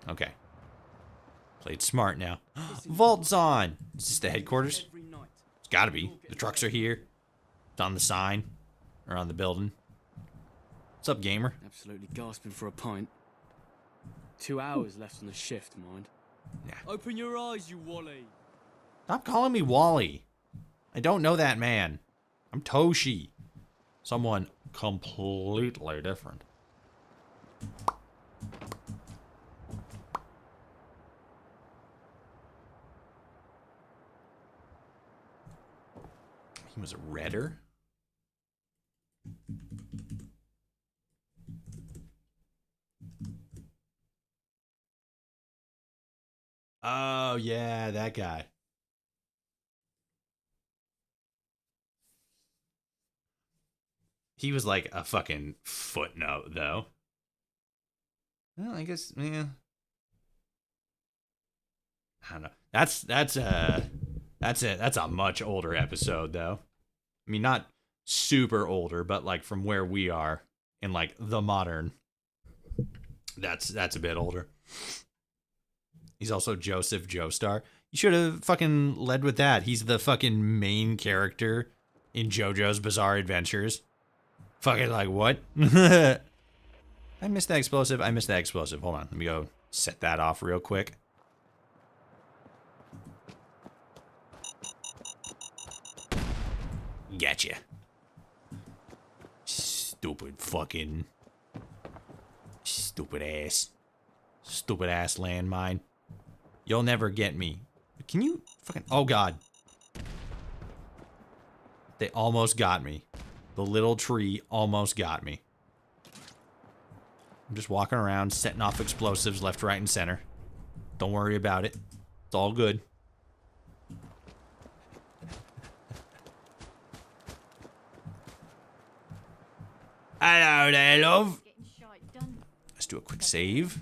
Okay. Played smart now. Vault's on. Is this the headquarters? It's gotta be. The trucks are here. It's on the sign. Or on the building. What's up, gamer? Absolutely gasping for a pint. 2 hours left on the shift, mind. Nah. Open your eyes, you Wally. Stop calling me Wally. I don't know that man. I'm Toshi. Someone completely different. He was a redder? Oh, yeah, that guy. He was like a fucking footnote, though. Well, I guess, yeah. I don't know. That's That's it. That's a much older episode, though. I mean, not super older, but like from where we are in like the modern. That's a bit older. He's also Joseph Joestar. You should have fucking led with that. He's the fucking main character in JoJo's Bizarre Adventures. Fucking like, what? I missed that explosive. I missed that explosive. Hold on. Let me go set that off real quick. Gotcha. Stupid fucking... Stupid ass landmine. You'll never get me. Can you fucking... Oh, God. They almost got me. The little tree almost got me. I'm just walking around, setting off explosives left, right, and center. Don't worry about it. It's all good. Hello there, love. Let's do a quick save.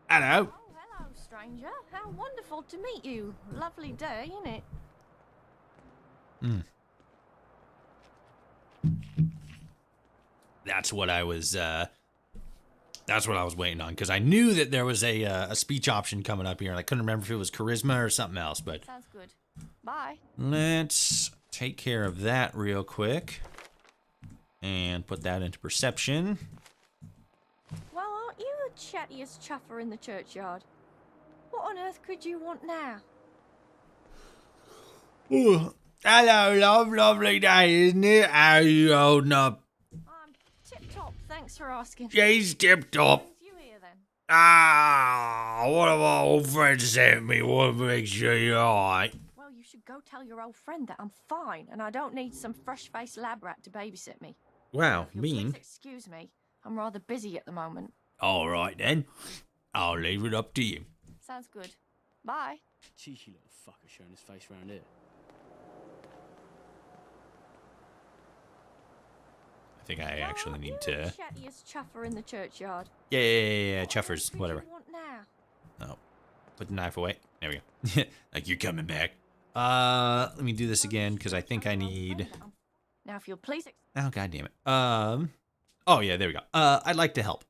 Hello. Oh, hello, stranger. How wonderful to meet you. Lovely day, isn't it? That's what I was waiting on, because I knew that there was a speech option coming up here, and I couldn't remember if it was charisma or something else, but Sounds good. Bye. let's take care of that real quick and put that into perception. Well, aren't you the chattiest chuffer in the churchyard? What on earth could you want now? Ooh. Hello, love. Lovely day, isn't it? How are you holding up? I'm tip-top, thanks for asking. She's tip-top. Brings you here, then? Ah, what have our old friends sent me? What makes sure you're alright? Well, you should go tell your old friend that I'm fine, and I don't need some fresh-faced lab rat to babysit me. Wow, If you'll mean. please excuse me. I'm rather busy at the moment. Alright then. I'll leave it up to you. Sounds good. Bye. Cheeky little fucker showing his face round here. I think I actually Aren't need you to... the chattiest chuffer in the churchyard? Yeah, What on chuffers, earth could whatever. you want now? Oh, put the knife away. There we go. Like, you're coming back. Let me do this again, because I think I need... Now, if you'll please Oh, god damn it. Oh, yeah, there we go. I'd like to help.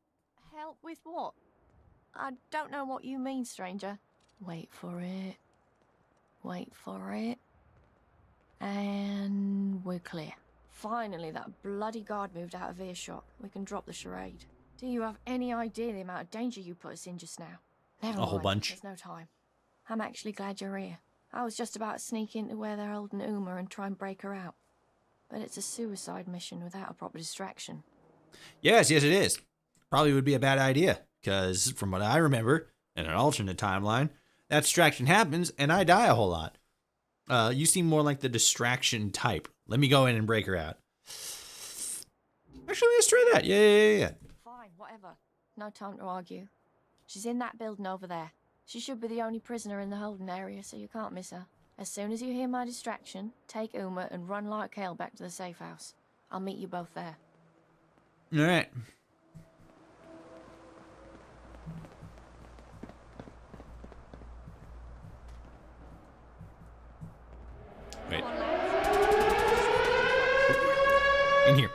help with what? I don't know what you mean, stranger. Wait for it. Wait for it. And we're clear. Finally, that bloody guard moved out of earshot. We can drop the charade. Do you have any idea the amount of danger you put us in just now? Never A whole mind, bunch. There's no time. I'm actually glad you're here. I was just about to sneak into where they're holding Uma and try and break her out. But it's a suicide mission without a proper distraction. Yes, it is. Probably would be a bad idea, because from what I remember, in an alternate timeline, that distraction happens, and I die a whole lot. You seem more like the distraction type. Let me go in and break her out. Actually, let's try that. Yeah. Fine, whatever. No time to argue. She's in that building over there. She should be the only prisoner in the holding area, so you can't miss her. As soon as you hear my distraction, take Uma and run like hell back to the safe house. I'll meet you both there. All right. Wait. In here.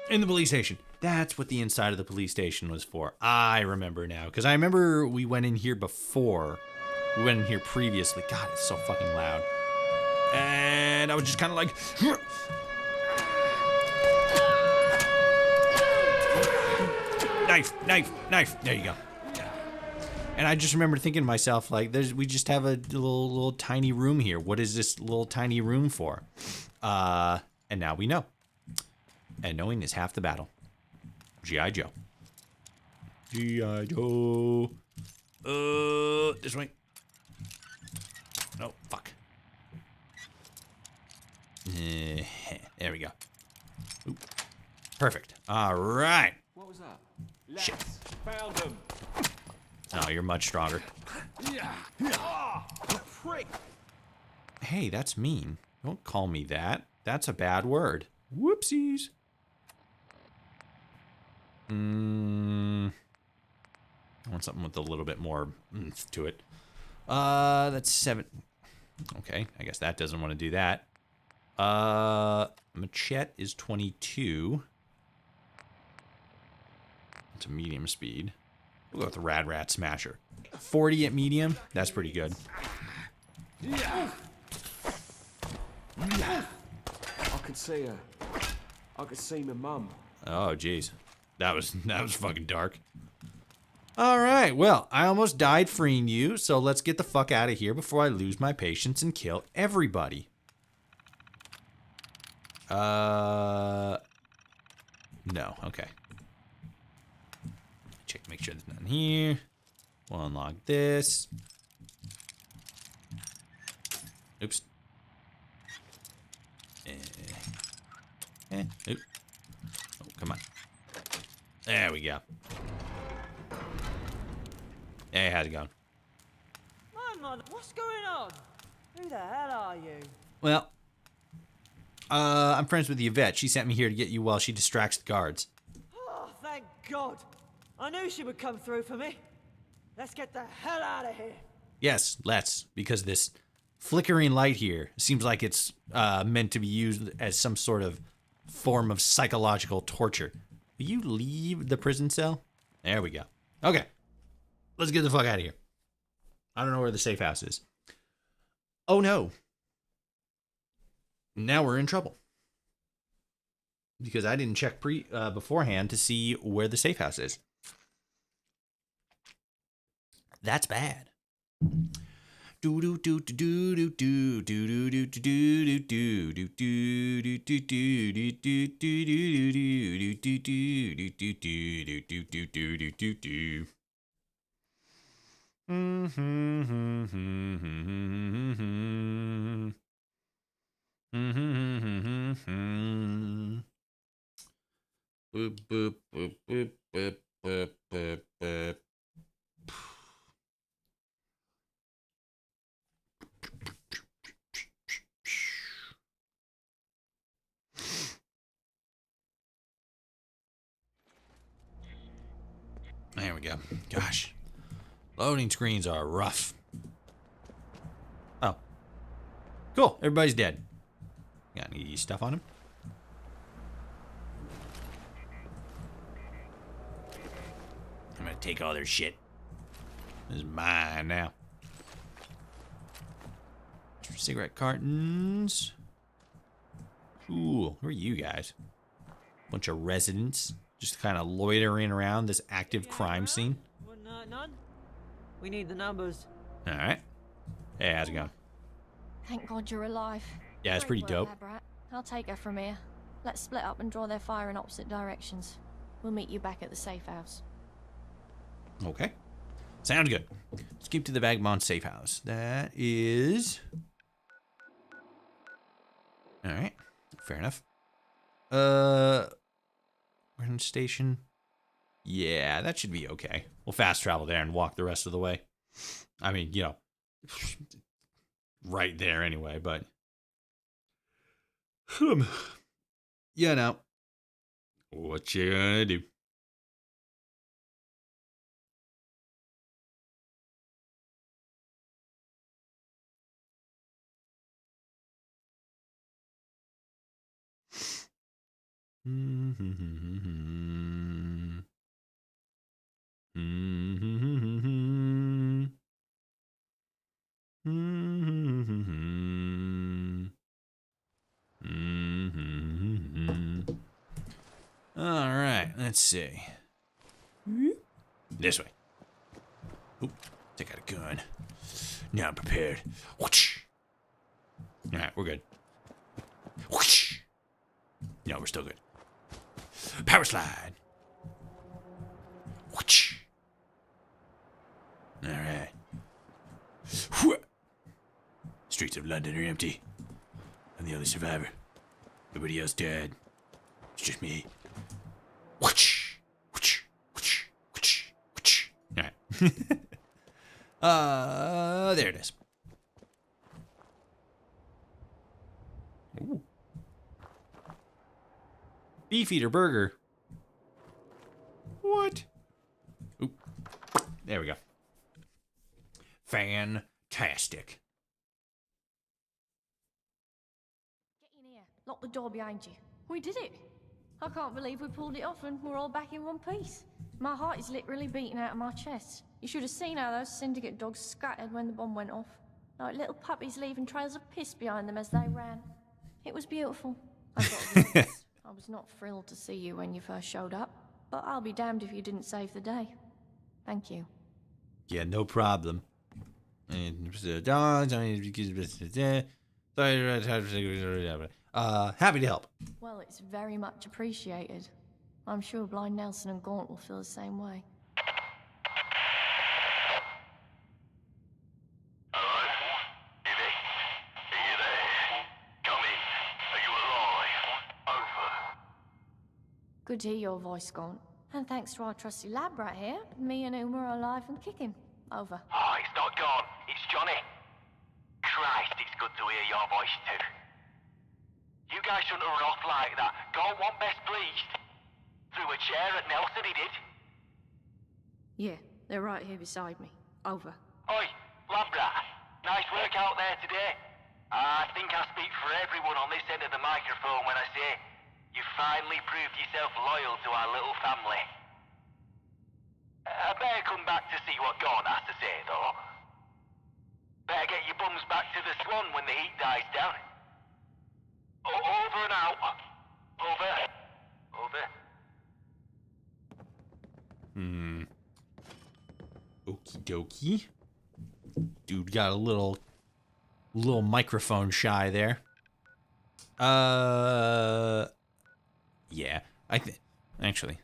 In the police station. That's what the inside of the police station was for. I remember now. Because I remember we went in here before. We went in here previously. God, it's so fucking loud. And I was just kind of like... Knife. There you go. And I just remember thinking to myself, like, we just have a little tiny room here. What is this little tiny room for? And now we know. And knowing is half the battle. G.I. Joe. G.I. Joe. This way. No, fuck. There we go. Oop. Perfect. All right. What was that? Shit. Found them. Oh, you're much stronger. Prick. Hey, that's mean. Don't call me that. That's a bad word. Whoopsies. I want something with a little bit more oomph to it. That's 7. Okay, I guess that doesn't want to do that. Machete is 22. It's a medium speed. We'll go with the Rad Rat Smasher. 40 at medium. That's pretty good. I could see her. I could see my mum. Oh, jeez. That was fucking dark. All right, well, I almost died freeing you, so let's get the fuck out of here before I lose my patience and kill everybody. No, okay. Check, make sure there's nothing here. We'll unlock this. Oops. Oop. Oh, come on. There we go. Hey, how's it going? What's going on? Who the hell are you? Well, I'm friends with Yvette. She sent me here to get you while she distracts the guards. Oh, thank God. I knew she would come through for me. Let's get the hell out of here. Yes, let's, because this flickering light here seems like it's meant to be used as some sort of form of psychological torture. Will you leave the prison cell? There we go. Okay, let's get the fuck out of here. I don't know where the safe house is. Oh no. Now we're in trouble. Because I didn't check beforehand to see where the safe house is. That's bad. Boop, boop, boop, boop, boop, boop, boop, boop. There we go. Gosh. Loading screens are rough. Oh. Cool. Everybody's dead. Got any stuff on him? I'm gonna take all their shit. This is mine now. Cigarette cartons. Cool. Who are you guys? Bunch of residents just kind of loitering around this active crime scene. None? We need the numbers. All right. Hey, how's it going? Thank God you're alive. Yeah, it's pretty Great work, dope. lab rat. I'll take her from here. Let's split up and draw their fire in opposite directions. We'll meet you back at the safe house. Okay. Sounds good. Let's keep to the Vagabond safe house. That is... All right. Fair enough. We're in station. Yeah, that should be okay. We'll fast travel there and walk the rest of the way. I mean, you know, right there anyway, but... You know. What you gonna do? All right, let's see. This way. Oop, take out a gun. Now I'm prepared. Whoosh. All right, we're good. Whoosh. No, we're still good. Power slide. Whoosh. All right. Whoo. Streets of London are empty. I'm the only survivor. Everybody else dead. It's just me. Whoosh. Whoosh. Whoosh. Whoosh. Whoosh. All right. There it is. Ooh. Beefeater burger. What? Oop. There we go. Fantastic. Lock the door behind you. We did it. I can't believe we pulled it off and we're all back in one piece. My heart is literally beating out of my chest. You should have seen how those syndicate dogs scattered when the bomb went off. Like little puppies leaving trails of piss behind them as they ran. It was beautiful. I've got to be honest, I was not thrilled to see you when you first showed up, but I'll be damned if you didn't save the day. Thank you. Yeah, no problem. Happy to help. Well, it's very much appreciated. I'm sure Blind Nelson and Gaunt will feel the same way. Hello? Ivy? Are you there? Come in. Are you alive? Over. Good to hear your voice, Gaunt. And thanks to our trusty lab rat here, me and Uma are alive and kicking. Over. Oh, it's not gone. It's Johnny. Christ, it's good to hear your voice too. You guys shouldn't have run off like that. Gaunt won't best pleased. Threw a chair at Nelson, he did. Yeah, they're right here beside me. Over. Oi, lab rat. Nice work out there today. I think I speak for everyone on this end of the microphone when I say you finally proved yourself loyal to our little family. I better come back to see what Gaunt has to say, though. Better get your bums back to the Swan when the heat dies down. Over and out. Over. Over. Okie dokie. Dude got a little microphone shy there. Yeah. Actually,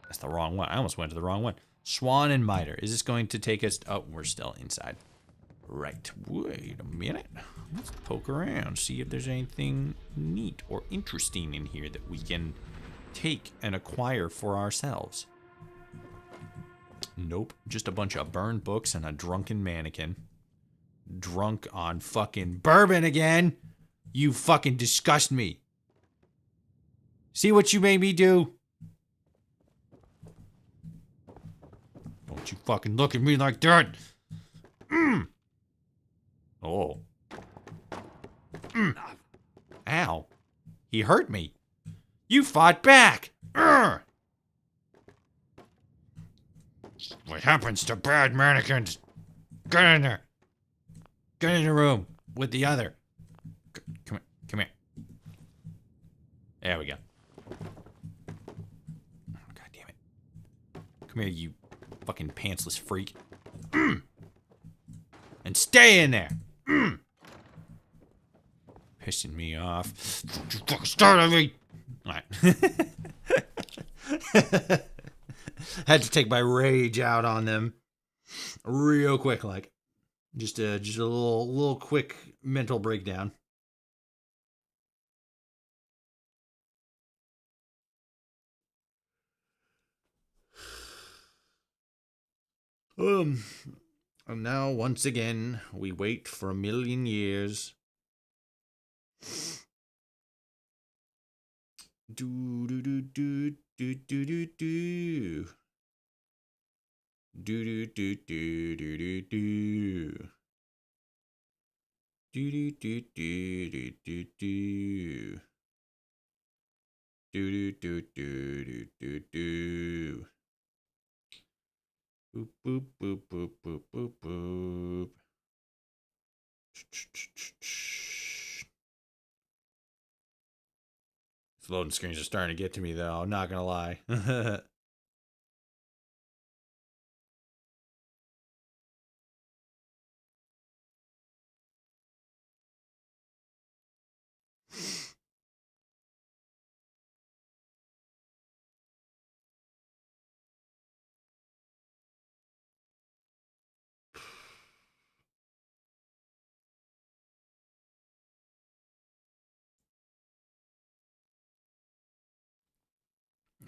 that's the wrong one. I almost went to the wrong one. Swan and Miter. Is this going to take us? Oh, we're still inside. Right. Wait a minute. Let's poke around, see if there's anything neat or interesting in here that we can take and acquire for ourselves. Nope. Just a bunch of burned books and a drunken mannequin. Drunk on fucking bourbon again. You fucking disgust me. See what you made me do? Don't you fucking look at me like that. Oh. Ow. He hurt me. You fought back. What happens to bad mannequins? Get in there. Get in the room with the other. Come here. There we go. Oh, God damn it. Come here, you fucking pantsless freak. And stay in there. Pissing me off. You fucking start on me. All right. Had to take my rage out on them real quick, like just a little quick mental breakdown. And now once again we wait for 1,000,000 years. Do do do do do do do do. Do do do do do do do. Do do do do do do do. Do do do do do do do. Boop boop boop boop boop boop boop. These loading screens are starting to get to me, though. I'm not gonna lie.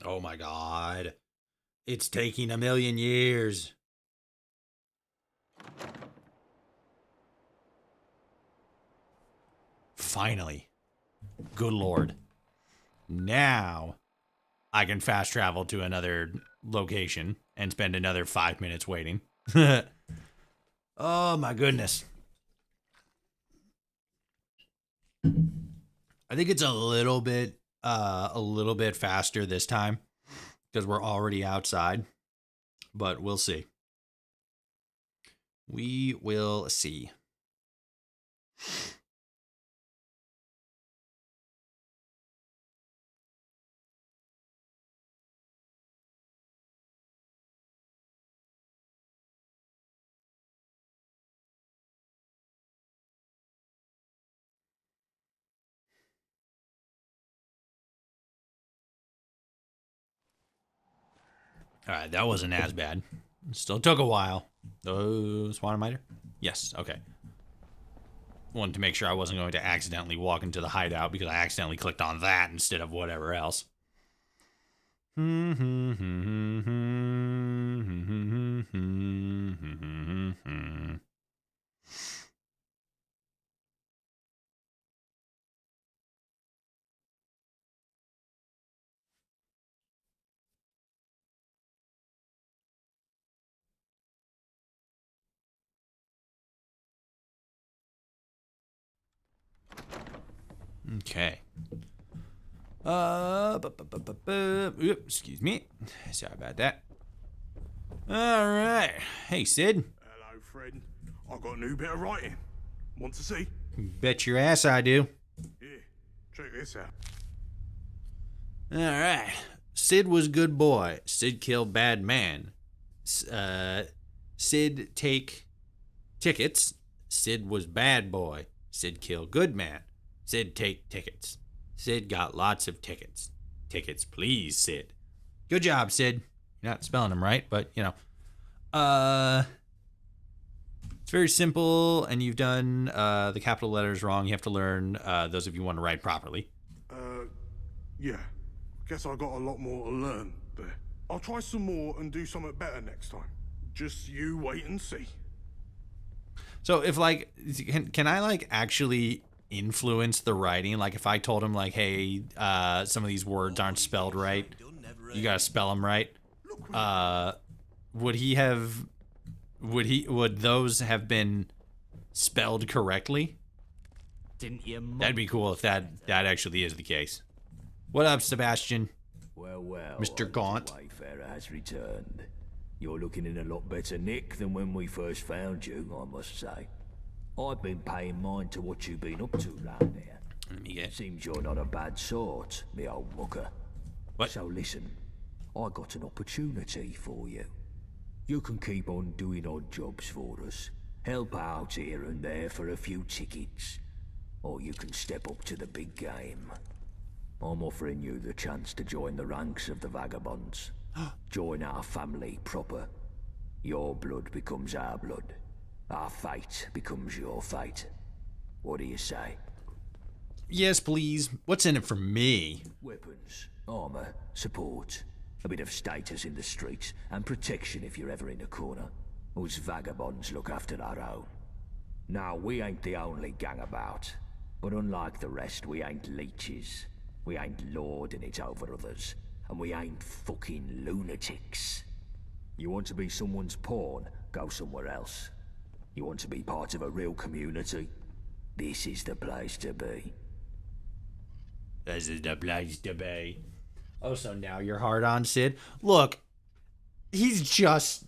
Oh my God. It's taking 1,000,000 years. Finally. Good Lord. Now I can fast travel to another location and spend another 5 minutes waiting. Oh my goodness. I think it's a little bit faster this time because we're already outside, but we'll see. We will see. All right, that wasn't as bad. Still took a while. Swan miter? Yes, okay. Wanted to make sure I wasn't going to accidentally walk into the hideout because I accidentally clicked on that instead of whatever else. Okay. Excuse me. Sorry about that. All right. Hey, Sid. Hello, friend. I've got a new bit of writing. Want to see? Bet your ass I do. Here, check this out. All right. Sid was good boy. Sid killed bad man. Sid take tickets. Sid was bad boy. Sid kill good man. Sid take tickets. Sid got lots of tickets. Tickets, please, Sid. Good job, Sid. You're not spelling them right, but, you know. It's very simple, and you've done the capital letters wrong. You have to learn those if you want to write properly. Yeah. Guess I got a lot more to learn there. I'll try some more and do something better next time. Just you wait and see. So if, like, can I, like, actually influence the writing? Like, if I told him, like, hey, some of these words aren't spelled right, you gotta spell them right, would those have been spelled correctly? That'd be cool if that actually is the case. What up, Sebastian? Well, Mr. Gaunt. Wayfarer has returned. You're looking in a lot better nick than when we first found you, I must say. I've been paying mind to what you've been up to round here. Let me get... Seems you're not a bad sort, me old mucker. What? So listen, I got an opportunity for you. You can keep on doing odd jobs for us, help out here and there for a few tickets, or you can step up to the big game. I'm offering you the chance to join the ranks of the vagabonds. Join our family proper. Your blood becomes our blood. Our fate becomes your fate. What do you say? Yes, please. What's in it for me? Weapons, armor, support, a bit of status in the streets, and protection if you're ever in a corner. Us vagabonds look after our own. Now, we ain't the only gang about, but unlike the rest, we ain't leeches. We ain't lording it over others, and we ain't fucking lunatics. You want to be someone's pawn, go somewhere else. You want to be part of a real community? This is the place to be. This is the place to be. Oh, so now you're hard on Sid? Look, he's just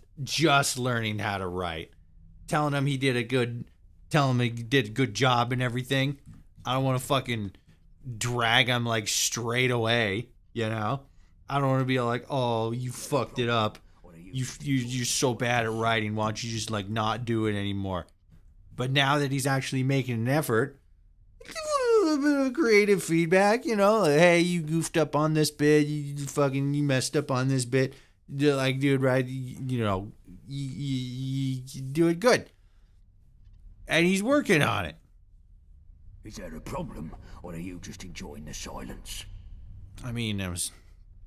learning how to write. Telling him he did a good job and everything. I don't want to fucking drag him like straight away, you know? I don't want to be like, oh, you fucked it up. You're so bad at writing. Why don't you just like not do it anymore? But now that he's actually making an effort, give a little bit of creative feedback, you know? Like, hey, you goofed up on this bit. You messed up on this bit. Like, dude, right? You know, you do it good. And he's working on it. Is there a problem, or are you just enjoying the silence? I mean, I was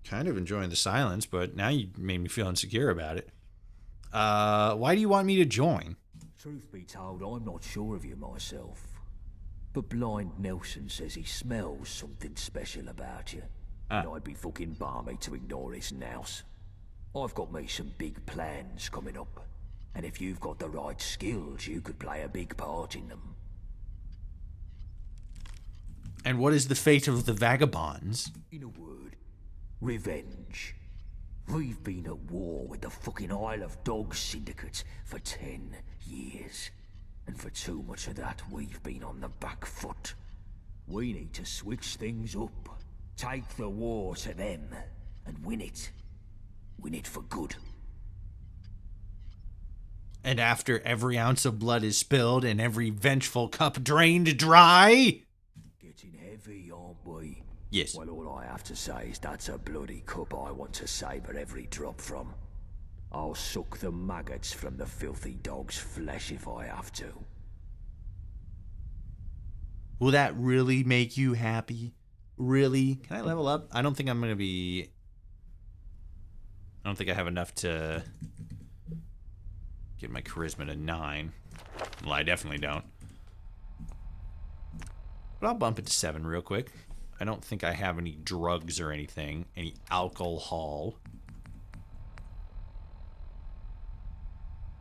kind of enjoying the silence, but now you made me feel insecure about it. Why do you want me to join? Truth be told, I'm not sure of you myself. But Blind Nelson says he smells something special about you. And I'd be fucking balmy to ignore his nous. I've got me some big plans coming up. And if you've got the right skills, you could play a big part in them. And what is the fate of the vagabonds? In a word, revenge. We've been at war with the fucking Isle of Dogs syndicate for 10 years. And for too much of that, we've been on the back foot. We need to switch things up. Take the war to them and win it. Win it for good. And after every ounce of blood is spilled and every vengeful cup drained dry? Getting heavy, aren't we? Yes. Well, all I have to say is that's a bloody cup I want to savor every drop from. I'll suck the maggots from the filthy dog's flesh if I have to. Will that really make you happy? Really? Can I level up? I don't think I'm going to be... I don't think I have enough to get my charisma to 9. Well, I definitely don't. But I'll bump it to 7 real quick. I don't think I have any drugs or anything. Any alcohol.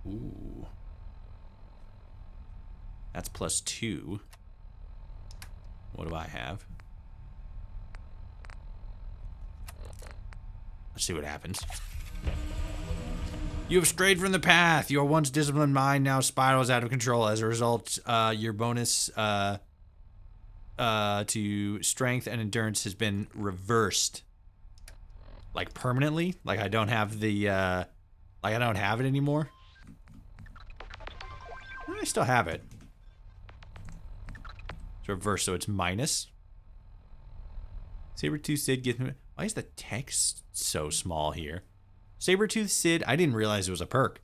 Ooh. That's +2. What do I have? Let's see what happens. You have strayed from the path. Your once disciplined mind now spirals out of control. As a result, your bonus to strength and endurance has been reversed. Like permanently? Like I don't have the like I don't have it anymore? I still have it. It's reversed, so it's minus. Sabertooth Sid gets me. Why is the text so small here? Sabertooth Sid, I didn't realize it was a perk.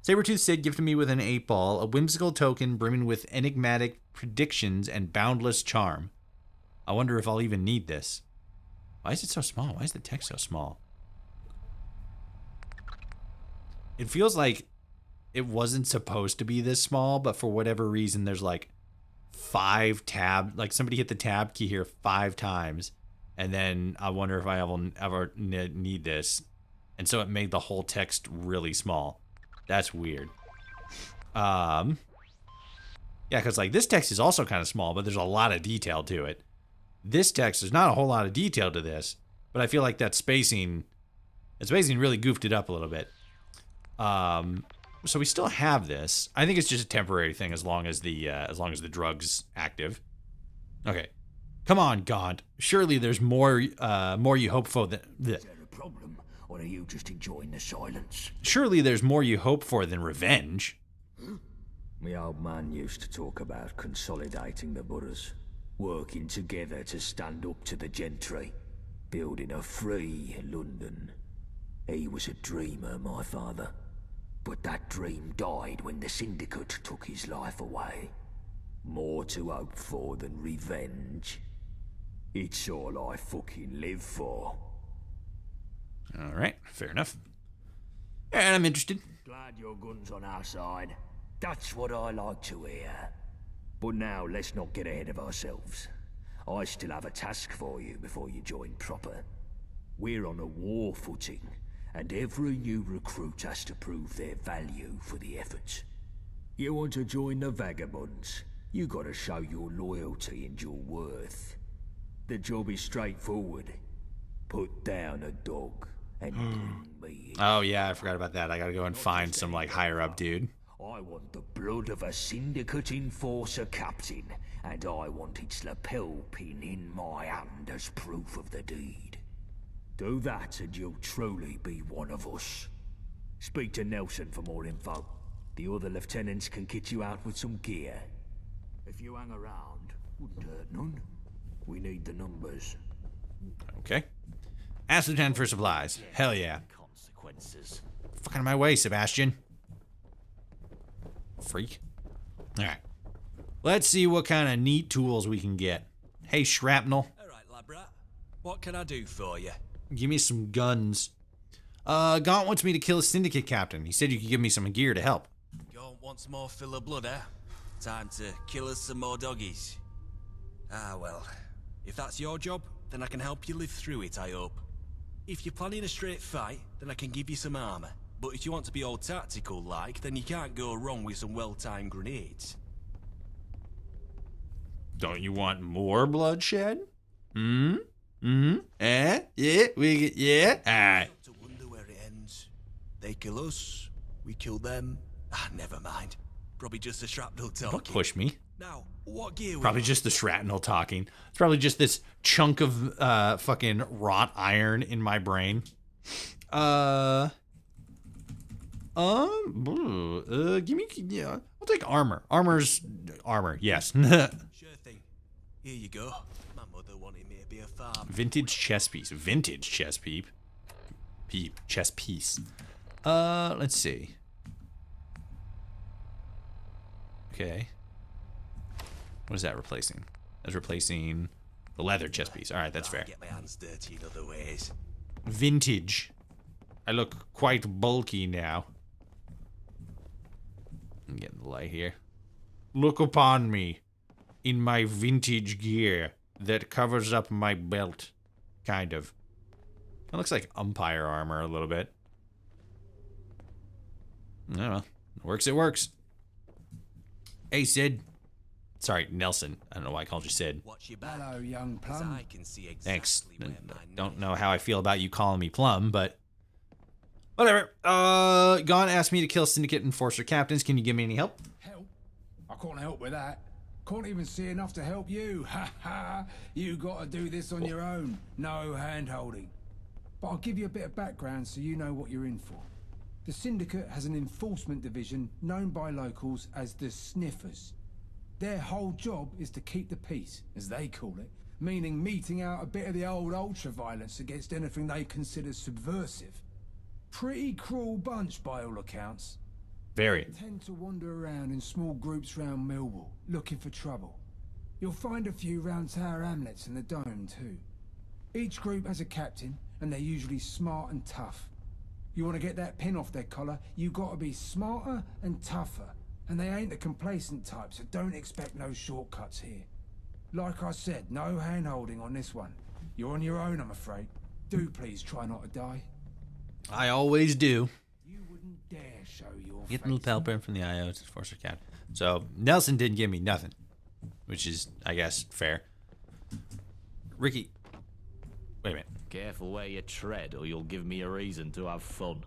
Sabertooth Sid gifted me with an 8-ball, a whimsical token brimming with enigmatic predictions and boundless charm. I wonder if I'll even need this. Why is it so small? Why is the text so small? It feels like it wasn't supposed to be this small, but for whatever reason, there's like 5 tab, like somebody hit the tab key here 5 times, and then I wonder if I ever need this, and so it made the whole text really small. That's weird. Yeah, because like this text is also kind of small, but there's a lot of detail to it. This text, there's not a whole lot of detail to this, but I feel like that spacing really goofed it up a little bit. So we still have this. I think it's just a temporary thing as long as the drug's active. Okay. Come on, Gaunt. Surely there's more you hope for than... Is there a problem, or are you just enjoying the silence? Surely there's more you hope for than revenge. My old man used to talk about consolidating the boroughs, working together to stand up to the gentry, building a free London. He was a dreamer, my father. But that dream died when the Syndicate took his life away. More to hope for than revenge. It's all I fucking live for. Alright, fair enough. And I'm interested. Glad your gun's on our side. That's what I like to hear. But now, let's not get ahead of ourselves. I still have a task for you before you join proper. We're on a war footing, and every new recruit has to prove their value for the effort. You want to join the Vagabonds, you gotta show your loyalty and your worth. The job is straightforward. Put down a dog and bring me in. Oh yeah, I forgot about that. I gotta go and find some like higher up dude. I want the blood of a Syndicate enforcer captain, and I want its lapel pin in my hand as proof of the deed. Do that and you'll truly be one of us. Speak to Nelson for more info. The other lieutenants can kit you out with some gear. If you hang around, wouldn't hurt none. We need the numbers. Okay. Ask Lieutenant for supplies. Hell yeah. Consequences. Fuck out of my way, Sebastian. Freak. Alright. Let's see what kind of neat tools we can get. Hey, Shrapnel. Alright, Labrat. What can I do for you? Give me some guns. Gaunt wants me to kill a syndicate captain. He said you could give me some gear to help. Gaunt wants more filler blood, eh? Time to kill us some more doggies. Ah, well. If that's your job, then I can help you live through it, I hope. If you're planning a straight fight, then I can give you some armor. But if you want to be all tactical-like, then you can't go wrong with some well-timed grenades. Don't you want more bloodshed? Yeah, yeah. Alright. To wonder where it ends. They kill us, we kill them. Ah, never mind. Probably just a shrapnel talking. Don't push me. Now, what gear? Probably just the shrapnel talking. It's probably just this chunk of fucking wrought iron in my brain. Give me, yeah, I'll take armor. Armor, yes. Sure thing. Here you go. My mother wanted me to be a farmer. Vintage chess piece. Vintage chess piece. Chess piece. Let's see. Okay. What is that replacing? That's replacing the leather chess piece. All right, that's fair. Get my hands dirty in other ways. Vintage. I look quite bulky now. I'm getting the light here. Look upon me in my vintage gear that covers up my belt. Kind of. It looks like umpire armor a little bit. I don't know. It works, it works. Hey, Sid. Sorry, Nelson. I don't know why I called you Sid. Watch your back. Hello, young plum. I can see exactly Thanks. where my Don't knife know how I feel about you calling me Plum, but whatever. Gon asked me to kill Syndicate Enforcer captains. Can you give me any help? Help? I can't help with that. Can't even see enough to help you. Ha ha! You gotta do this on your own. No hand-holding. But I'll give you a bit of background so you know what you're in for. The Syndicate has an enforcement division known by locals as the Sniffers. Their whole job is to keep the peace, as they call it, meaning meting out a bit of the old ultra-violence against anything they consider subversive. Pretty cruel bunch by all accounts. Very. Tend to wander around in small groups round Millwall, looking for trouble. You'll find a few round Tower Hamlets and the Dome too. Each group has a captain, and they're usually smart and tough. You want to get that pin off their collar, you gotta be smarter and tougher. And they ain't the complacent type, so don't expect no shortcuts here. Like I said, no hand-holding on this one. You're on your own, I'm afraid. Do please try not to die. I always do. You wouldn't dare show your Get the face. lapel pin from the IO to Enforcer Cap. So Nelson didn't give me nothing, which is, I guess, fair. Ricky, wait a minute. Careful where you tread, or you'll give me a reason to have fun.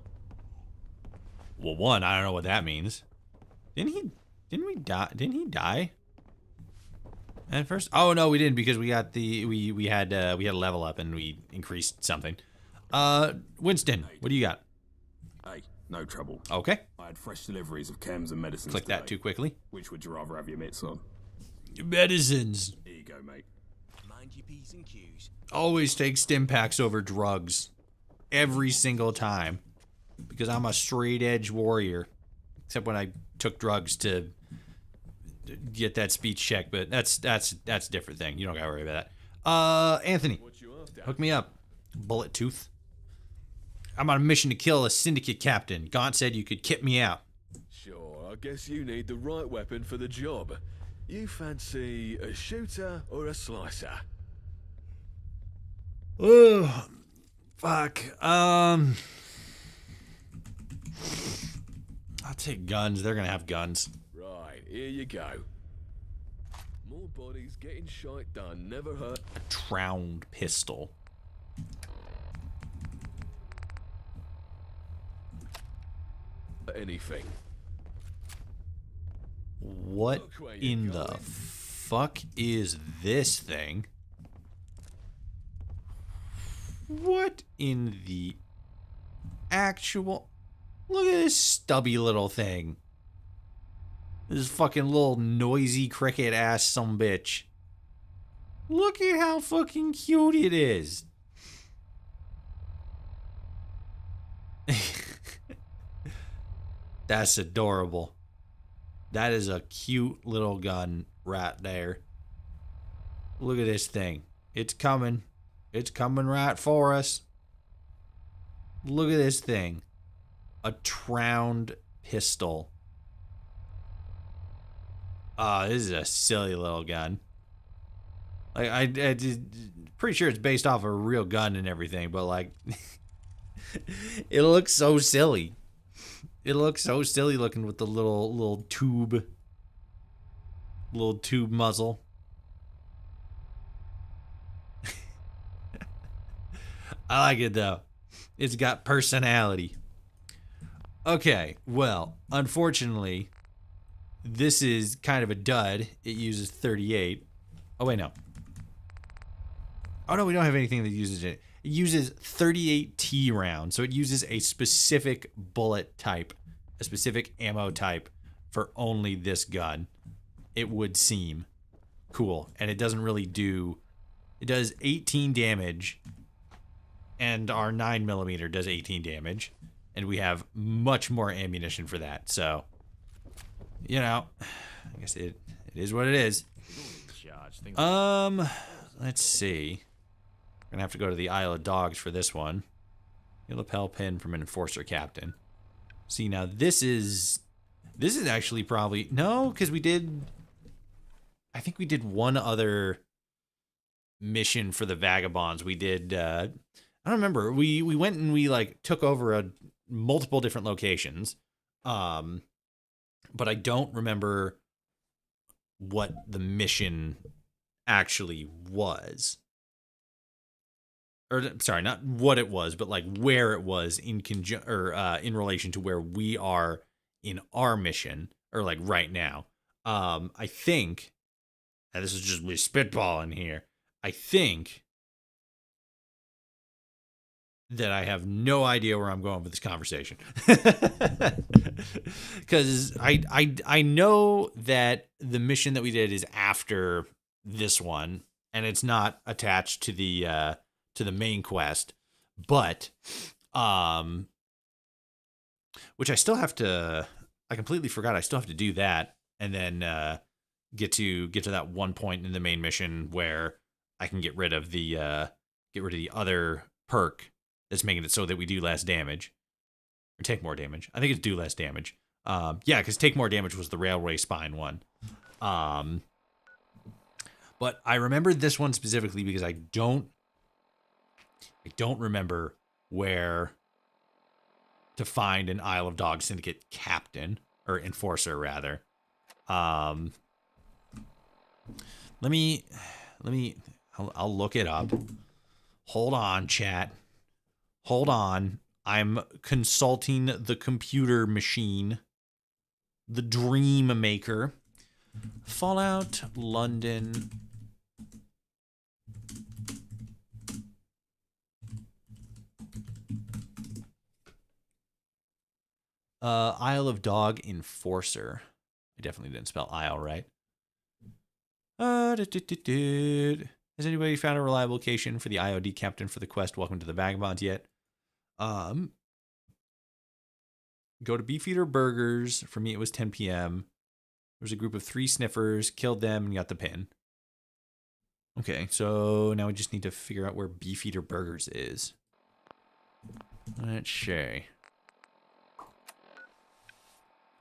Well, one, I don't know what that means. Didn't we die? Didn't he die? At first? Oh no, we didn't, because we got the we had a level up and we increased something. Winston, what do you got? Hey, no trouble. Okay. I had fresh deliveries of chems and medicines. Click that today. too quickly. Which would you rather have your mitts on? Medicines. Here you go, mate. Mind your P's and Q's. Always take stim packs over drugs. Every single time. Because I'm a straight edge warrior. Except when I took drugs to get that speech check, but that's a different thing. You don't gotta worry about that. Anthony, hook me up. Bullet tooth. I'm on a mission to kill a syndicate captain. Gaunt said you could kit me out. Sure, I guess you need the right weapon for the job. You fancy a shooter or a slicer? Oh, fuck. I'll take guns. They're gonna have guns. Right, here you go. More bodies getting shite done never hurt. A tround pistol. Anything. What in the fuck is this thing? What in the actual... Look at this stubby little thing. This fucking little noisy cricket ass sumbitch. Look at how fucking cute it is. That's adorable. That is a cute little gun right there. Look at this thing. It's coming. It's coming right for us. Look at this thing. A tround pistol. This is a silly little gun. Like I pretty sure it's based off a real gun and everything, but like, it looks so silly. It looks so silly looking with the little tube muzzle. I like it though. It's got personality. Okay, well, unfortunately, this is kind of a dud. It uses 38. Oh, wait, no. Oh, no, we don't have anything that uses it. It uses 38 T rounds, so it uses a specific bullet type, a specific ammo type for only this gun. It would seem cool, and it doesn't really do... It does 18 damage, and our 9mm does 18 damage, and we have much more ammunition for that, so... You know, I guess it is what it is. Let's see. We're gonna have to go to the Isle of Dogs for this one. Your lapel pin from an enforcer captain. See, now this is actually probably no, because we did. I think we did one other mission for the vagabonds. We did. I don't remember. We went and we like took over multiple different locations. But I don't remember what the mission actually was. Or sorry, not what it was, but like where it was in in relation to where we are in our mission, or like right now. I think, and this is just me spitballing here, I think that I have no idea where I'm going with this conversation. Because I know that the mission that we did is after this one, and it's not attached to the main quest, but which I still have to. I completely forgot. I still have to do that, and then get to that one point in the main mission where I can get rid of the other perk that's making it so that we do less damage. Or take more damage. I think it's do less damage. Yeah, because take more damage was the railway spine one. But I remember this one specifically because I don't remember where to find an Isle of Dogs Syndicate captain, or enforcer rather. I'll look it up. Hold on, chat. Hold on. I'm consulting the computer machine. The Dream Maker. Fallout London. Isle of Dog Enforcer. I definitely didn't spell Isle right. Has anybody found a reliable location for the IOD captain for the quest Welcome to the Vagabonds yet? Go to Beefeater Burgers. For me, it was 10 p.m. There was a group of 3 sniffers, killed them, and got the pin. Okay, so now we just need to figure out where Beefeater Burgers is. Let's see.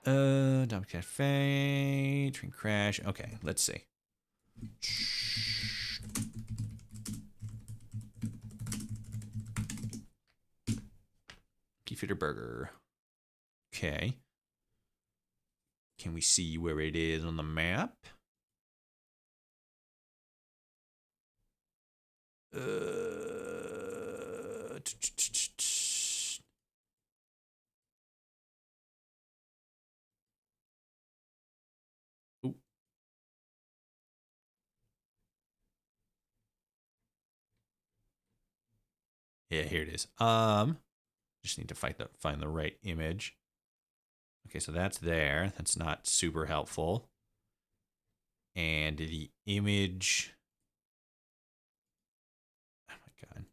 Dump Cafe, train crash. Okay, let's see. Beefeater Burger. Okay. Can we see where it is on the map? Ooh. Yeah, here it is. Just need to find the right image. Okay, so that's there. That's not super helpful. And the image. Oh my god.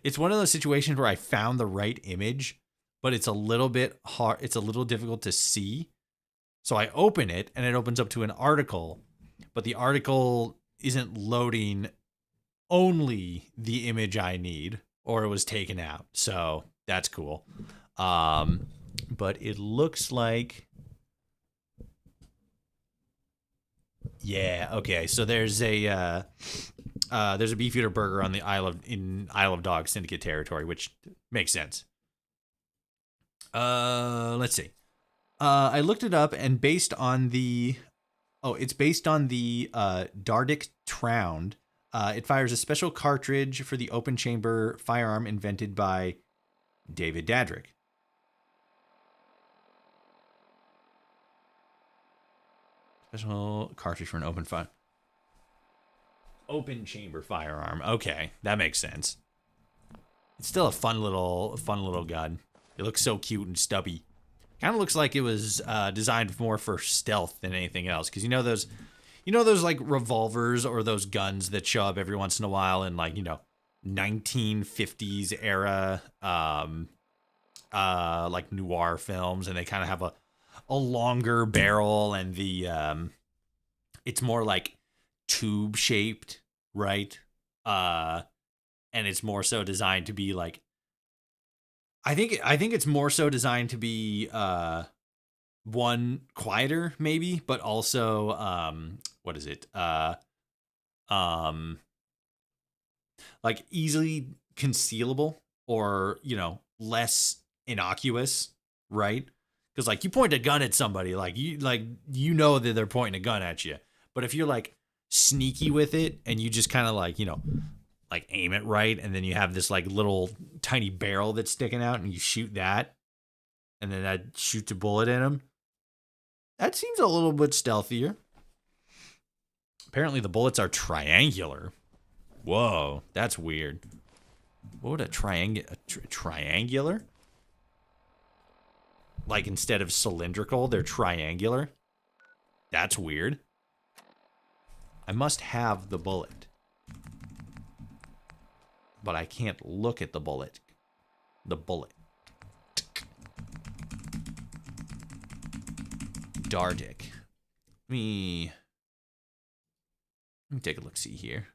It's one of those situations where I found the right image, but it's a little bit hard. It's a little difficult to see. So I open it and it opens up to an article, but the article isn't loading only the image I need, or it was taken out. So that's cool. But it looks like, yeah, okay. So there's a Beefeater Burger on the Isle of Dogs Syndicate territory, which makes sense. Let's see. I looked it up, and it's based on the Dardic Tround. It fires a special cartridge for the open chamber firearm invented by David Dadrick. Special cartridge for an open chamber firearm. Okay, that makes sense. It's still a fun little gun. It looks so cute and stubby. Kind of looks like it was designed more for stealth than anything else. Because you know those like revolvers or those guns that show up every once in a while in like 1950s era like noir films, and they kind of have a longer barrel, and the it's more like tube shaped, right? And it's more so designed to be like, I think it's more so designed to be one, quieter maybe, but also what is it? Like easily concealable, or less innocuous, right? Because like you point a gun at somebody, like you know that they're pointing a gun at you. But if you're like sneaky with it and you just kind of like like aim it right, and then you have this like little tiny barrel that's sticking out, and you shoot that, and then that shoots a bullet in them. That seems a little bit stealthier. Apparently the bullets are triangular. Whoa, that's weird. What would a triangular? Like instead of cylindrical, they're triangular? That's weird. I must have the bullet. But I can't look at the bullet. The bullet. Dardick. Let me take a look-see here.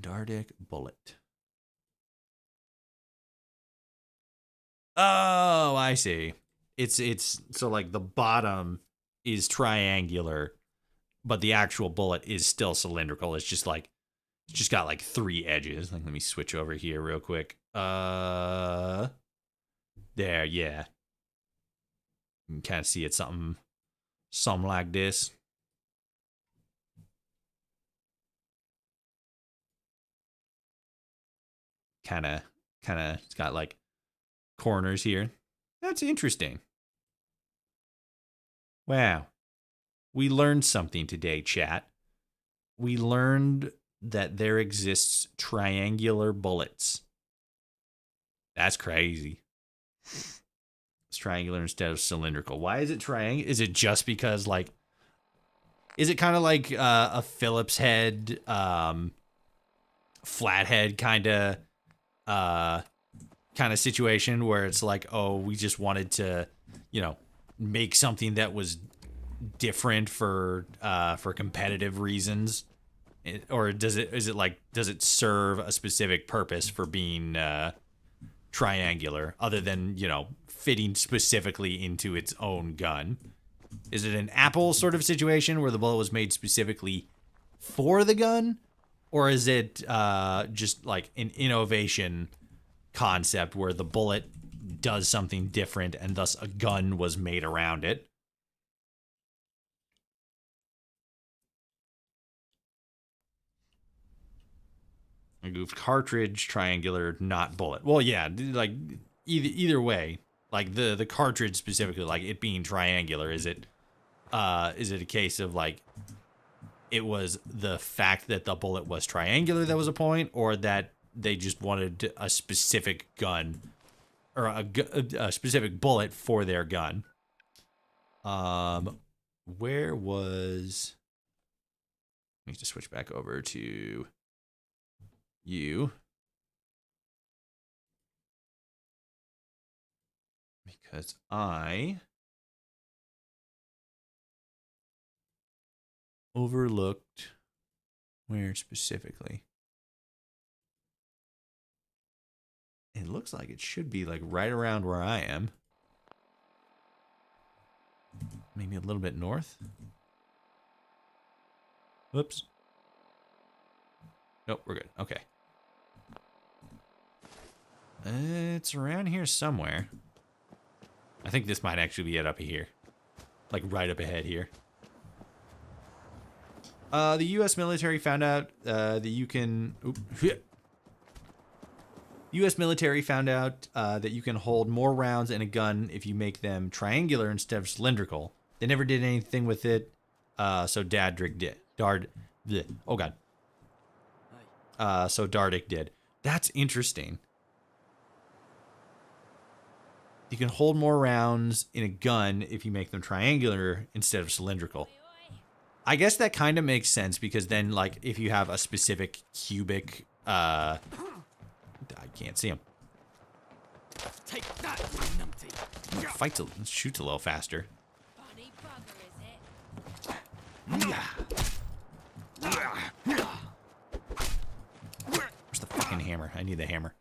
Dardick bullet. Oh, I see. It's so like the bottom is triangular, but the actual bullet is still cylindrical. It's just got like 3 edges. Like, let me switch over here real quick. There, yeah. You can kind of see it's something like this. Kind of, it's got like corners here. That's interesting. Wow. We learned something today, chat. We learned that there exists triangular bullets. That's crazy. It's triangular instead of cylindrical. Why is it triangular? Is it just because, like, is it kind of like a Phillips head, flathead kind of situation where it's like, oh, we just wanted to, make something that was different for competitive reasons, or does it serve a specific purpose for being triangular, other than fitting specifically into its own gun? Is it an Apple sort of situation where the bullet was made specifically for the gun, or is it just like an innovation concept where the bullet does something different and thus a gun was made around it? A goofed cartridge, triangular, not bullet. Well, yeah, like either way, like the cartridge specifically, like it being triangular, is it a case of like it was the fact that the bullet was triangular that was a point, or that they just wanted a specific gun or a specific bullet for their gun? Where was? Let me just switch back over to you, because I overlooked where specifically. It looks like it should be like right around where I am. Maybe a little bit north. Whoops. Nope, we're good. Okay. It's around here somewhere. I think this might actually be it up here. like right up ahead here. The U.S. military found out that you can. U.S. military found out that you can hold more rounds in a gun if you make them triangular instead of cylindrical. They never did anything with it, so Dadrick did. Oh god. So Dardick did. That's interesting. You can hold more rounds in a gun if you make them triangular instead of cylindrical. I guess that kind of makes sense because then, like, if you have a specific cubic, I can't see him. Take that, numpty. Shoots a little faster. Funny bugger, is it? Where's the fucking hammer? I need the hammer.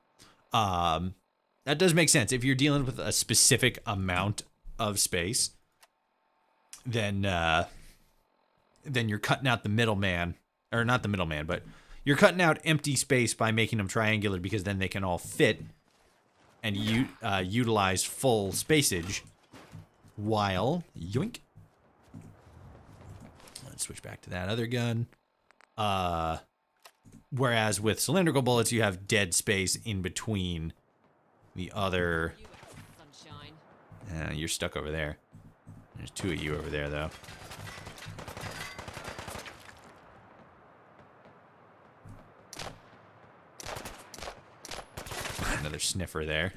That does make sense. If you're dealing with a specific amount of space, then you're cutting out the middleman, or not the middleman, but you're cutting out empty space by making them triangular because then they can all fit and utilize full spacage. While yoink. Let's switch back to that other gun. Whereas with cylindrical bullets, you have dead space in between the other. You're stuck over there. There's two of you over there, though. Another sniffer there.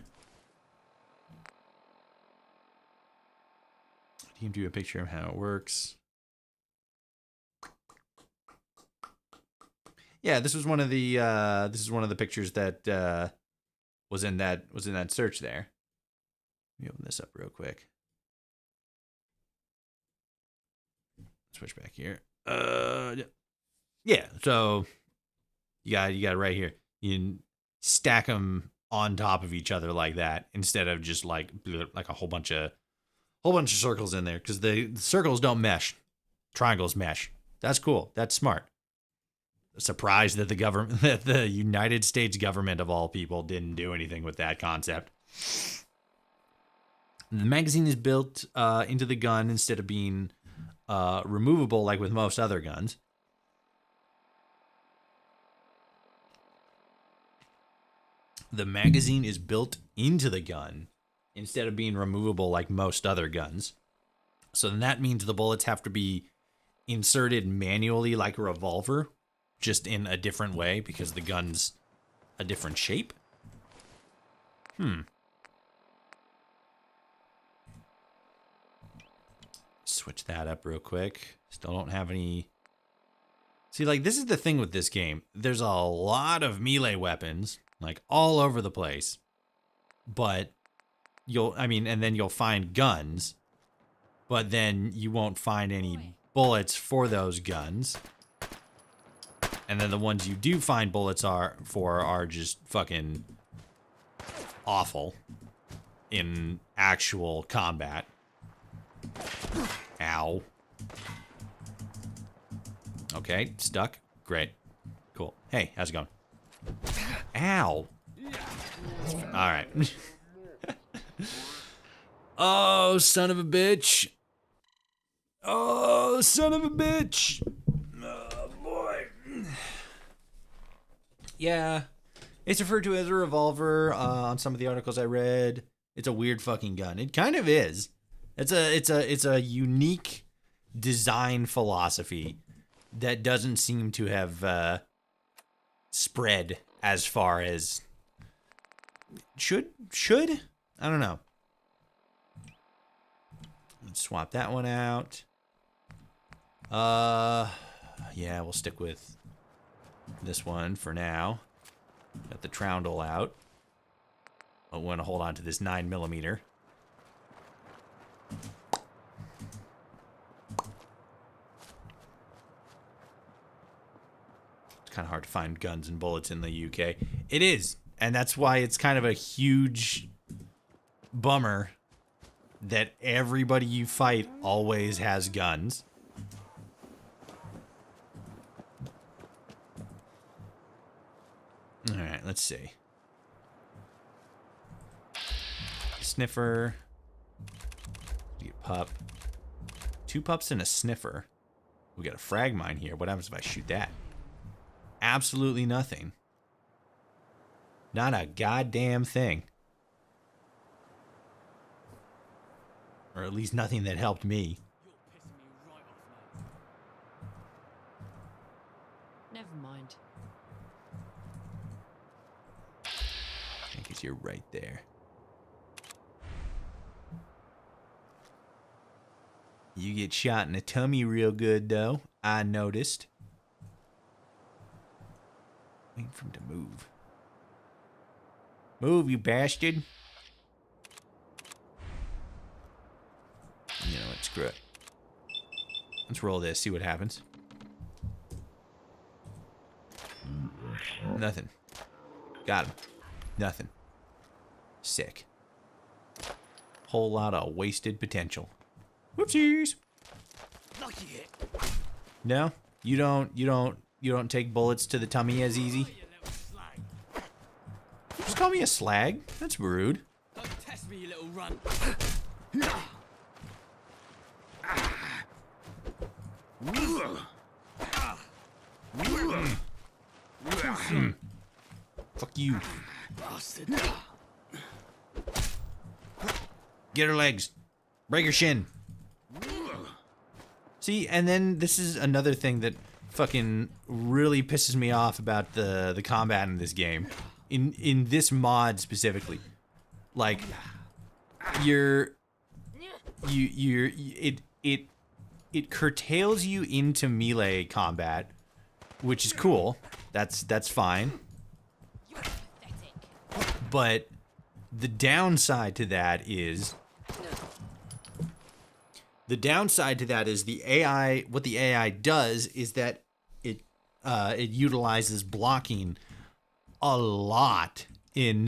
Team do a picture of how it works. Yeah, this was one of the pictures that was in that search there. Let me open this up real quick. Switch back here. Yeah. So you got it right here. You stack them on top of each other like that instead of just like a whole bunch of circles in there, because the circles don't mesh. Triangles mesh. That's cool. That's smart. Surprised that the United States government of all people didn't do anything with that concept. The magazine is built into the gun instead of being removable like with most other guns. The magazine is built into the gun instead of being removable like most other guns. So then that means the bullets have to be inserted manually like a revolver, just in a different way because the gun's a different shape. Switch that up real quick. Still don't have any. See, like, this is the thing with this game. There's a lot of melee weapons, like, all over the place. But and then you'll find guns, but then you won't find any bullets for those guns. And then the ones you do find bullets are just fucking awful in actual combat. Ow. Okay, stuck. Great. Cool. Hey, how's it going? Ow. Alright. Oh, son of a bitch. Oh, son of a bitch. Oh, boy. Yeah. It's referred to as a revolver on some of the articles I read. It's a weird fucking gun. It kind of is. It's a unique design philosophy that doesn't seem to have spread as far as should. I don't know. Let's swap that one out. Yeah, we'll stick with this one for now. Got the Troundle out. I want to hold on to this 9mm. It's kind of hard to find guns and bullets in the UK. It is, and that's why it's kind of a huge bummer that everybody you fight always has guns. All right, let's see. Sniffer. Get pup. 2 pups and a sniffer. We got a frag mine here. What happens if I shoot that? Absolutely nothing. Not a goddamn thing. Or at least nothing that helped me. Never mind. I guess you're right there. You get shot in the tummy real good, though. I noticed. Waiting for him to move. Move, you bastard. You know what? Screw it. Let's roll this, see what happens. Nothing. Got him. Nothing. Sick. Whole lot of wasted potential. Whoopsies. Lucky hit. No? You don't take bullets to the tummy as easy? Just call me a slag? That's rude. Don't test me, you little runt. Fuck you. Bastard. Get her legs. Break her shin. See, and then this is another thing that fucking really pisses me off about the combat in this game. In this mod specifically. Like it curtails you into melee combat, which is cool. That's fine. But the downside to that is the AI. What the AI does is that it utilizes blocking a lot in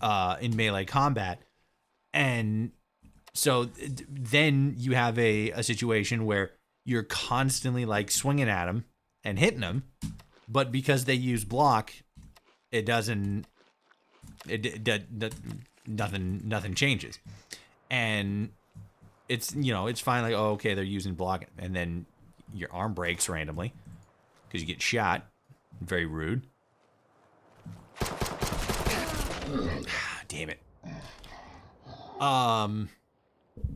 melee combat, and so then you have a situation where you're constantly like swinging at them and hitting them, but because they use block, nothing changes, and it's it's fine, like, oh, okay, they're using block, and then your arm breaks randomly because you get shot. Very rude. Damn it.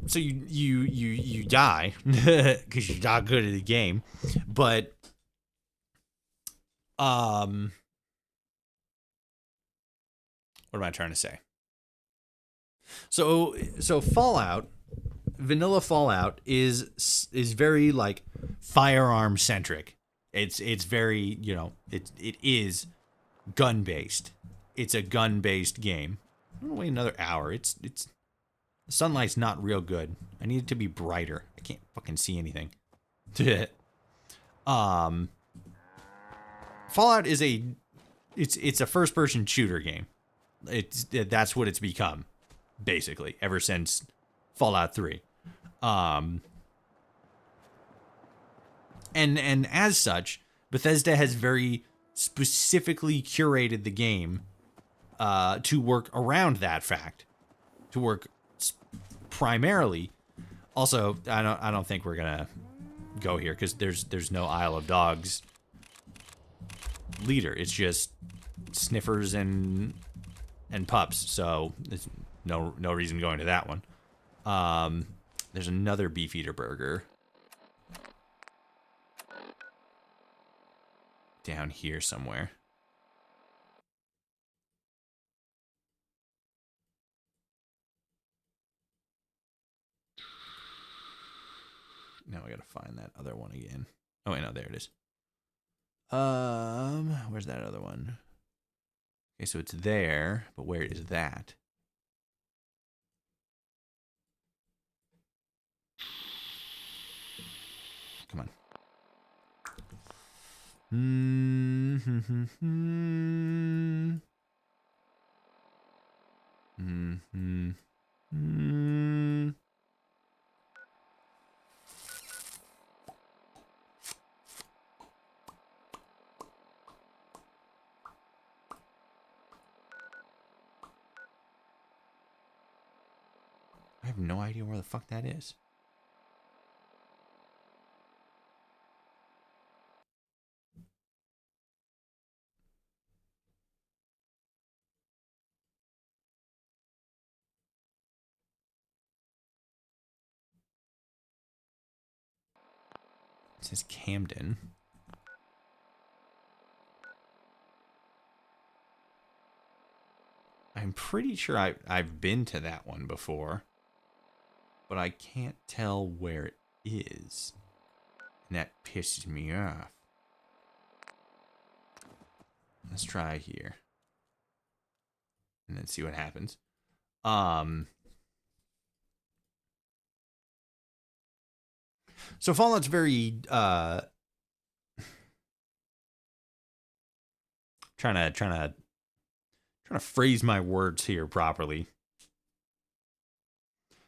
So you die because you're not good at the game, but what am I trying to say? So Fallout, vanilla Fallout is very like firearm centric. It's very, it is gun based. It's a gun based game. I'm gonna wait another hour. It's the sunlight's not real good. I need it to be brighter. I can't fucking see anything. Fallout is it's a first person shooter game. That's what it's become, basically, ever since Fallout 3. And as such, Bethesda has very specifically curated the game to work around that fact, to work primarily. Also, I don't think we're gonna go here because there's no Isle of Dogs leader. It's just sniffers and pups. So there's no reason going to that one. There's another Beefeater burger down here somewhere. Now I gotta find that other one again. Oh wait, no, there it is. Where's that other one? Okay, so it's there, but where is that? Come on. I have no idea where the fuck that is. It says Camden. I'm pretty sure I've been to that one before, but I can't tell where it is. And that pisses me off. Let's try here. And then see what happens. So Fallout's very trying to phrase my words here properly.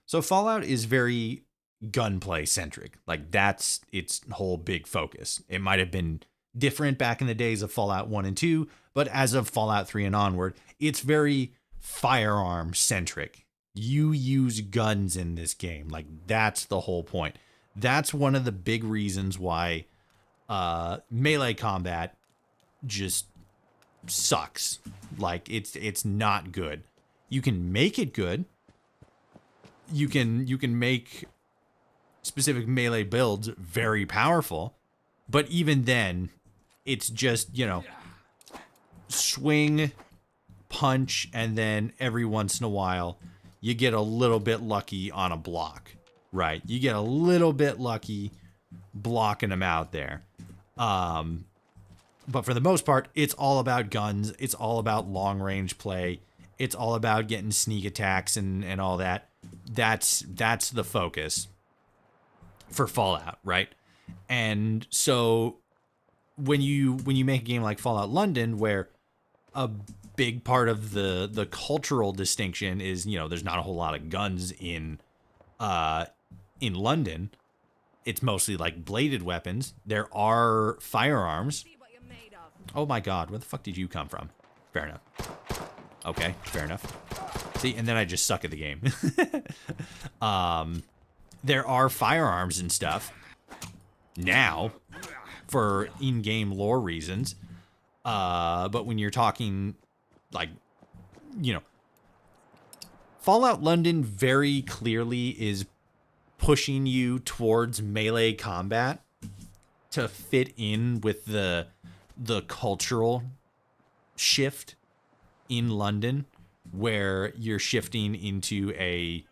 So Fallout is very gunplay centric. Like, that's its whole big focus. It might have been different back in the days of Fallout 1 and 2, but as of Fallout 3 and onward, it's very firearm centric. You use guns in this game. Like, that's the whole point. That's one of the big reasons why melee combat just sucks. Like, it's not good. You can make it good. You can make specific melee builds very powerful, but even then, it's just, you know, swing, punch, and then every once in a while, you get a little bit lucky on a block, right? You get a little bit lucky blocking them out there. But for the most part, it's all about guns. It's all about long range play. It's all about getting sneak attacks and all that. That's the focus for Fallout, right? And so when you make a game like Fallout London, where a big part of the cultural distinction is, you know, there's not a whole lot of guns in London. It's mostly like bladed weapons. There are firearms. Oh my god, where the fuck did you come from? Fair enough. Okay, fair enough. See, and then I just suck at the game. There are firearms and stuff now for in-game lore reasons. But when you're talking, like, you know, Fallout London very clearly is pushing you towards melee combat to fit in with the cultural shift in London, where you're shifting into a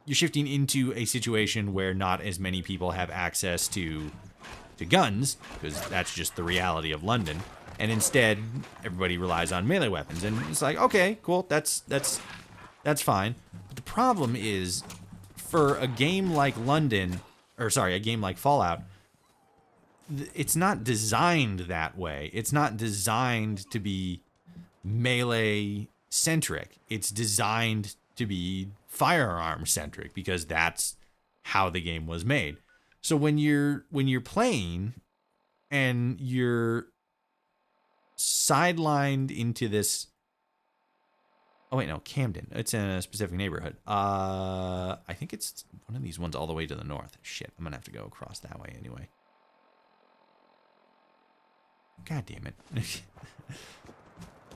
situation where not as many people have access to guns, because that's just the reality of London, and instead everybody relies on melee weapons. And it's like, okay, cool, that's fine. But the problem is, for a game like a game like Fallout, it's not designed that way. It's not designed to be melee centric. It's designed to be firearm centric, because that's how the game was made. So when you're playing and you're sidelined into this, oh wait, no, Camden. It's in a specific neighborhood. I think it's one of these ones all the way to the north. Shit, I'm gonna have to go across that way anyway. God damn it.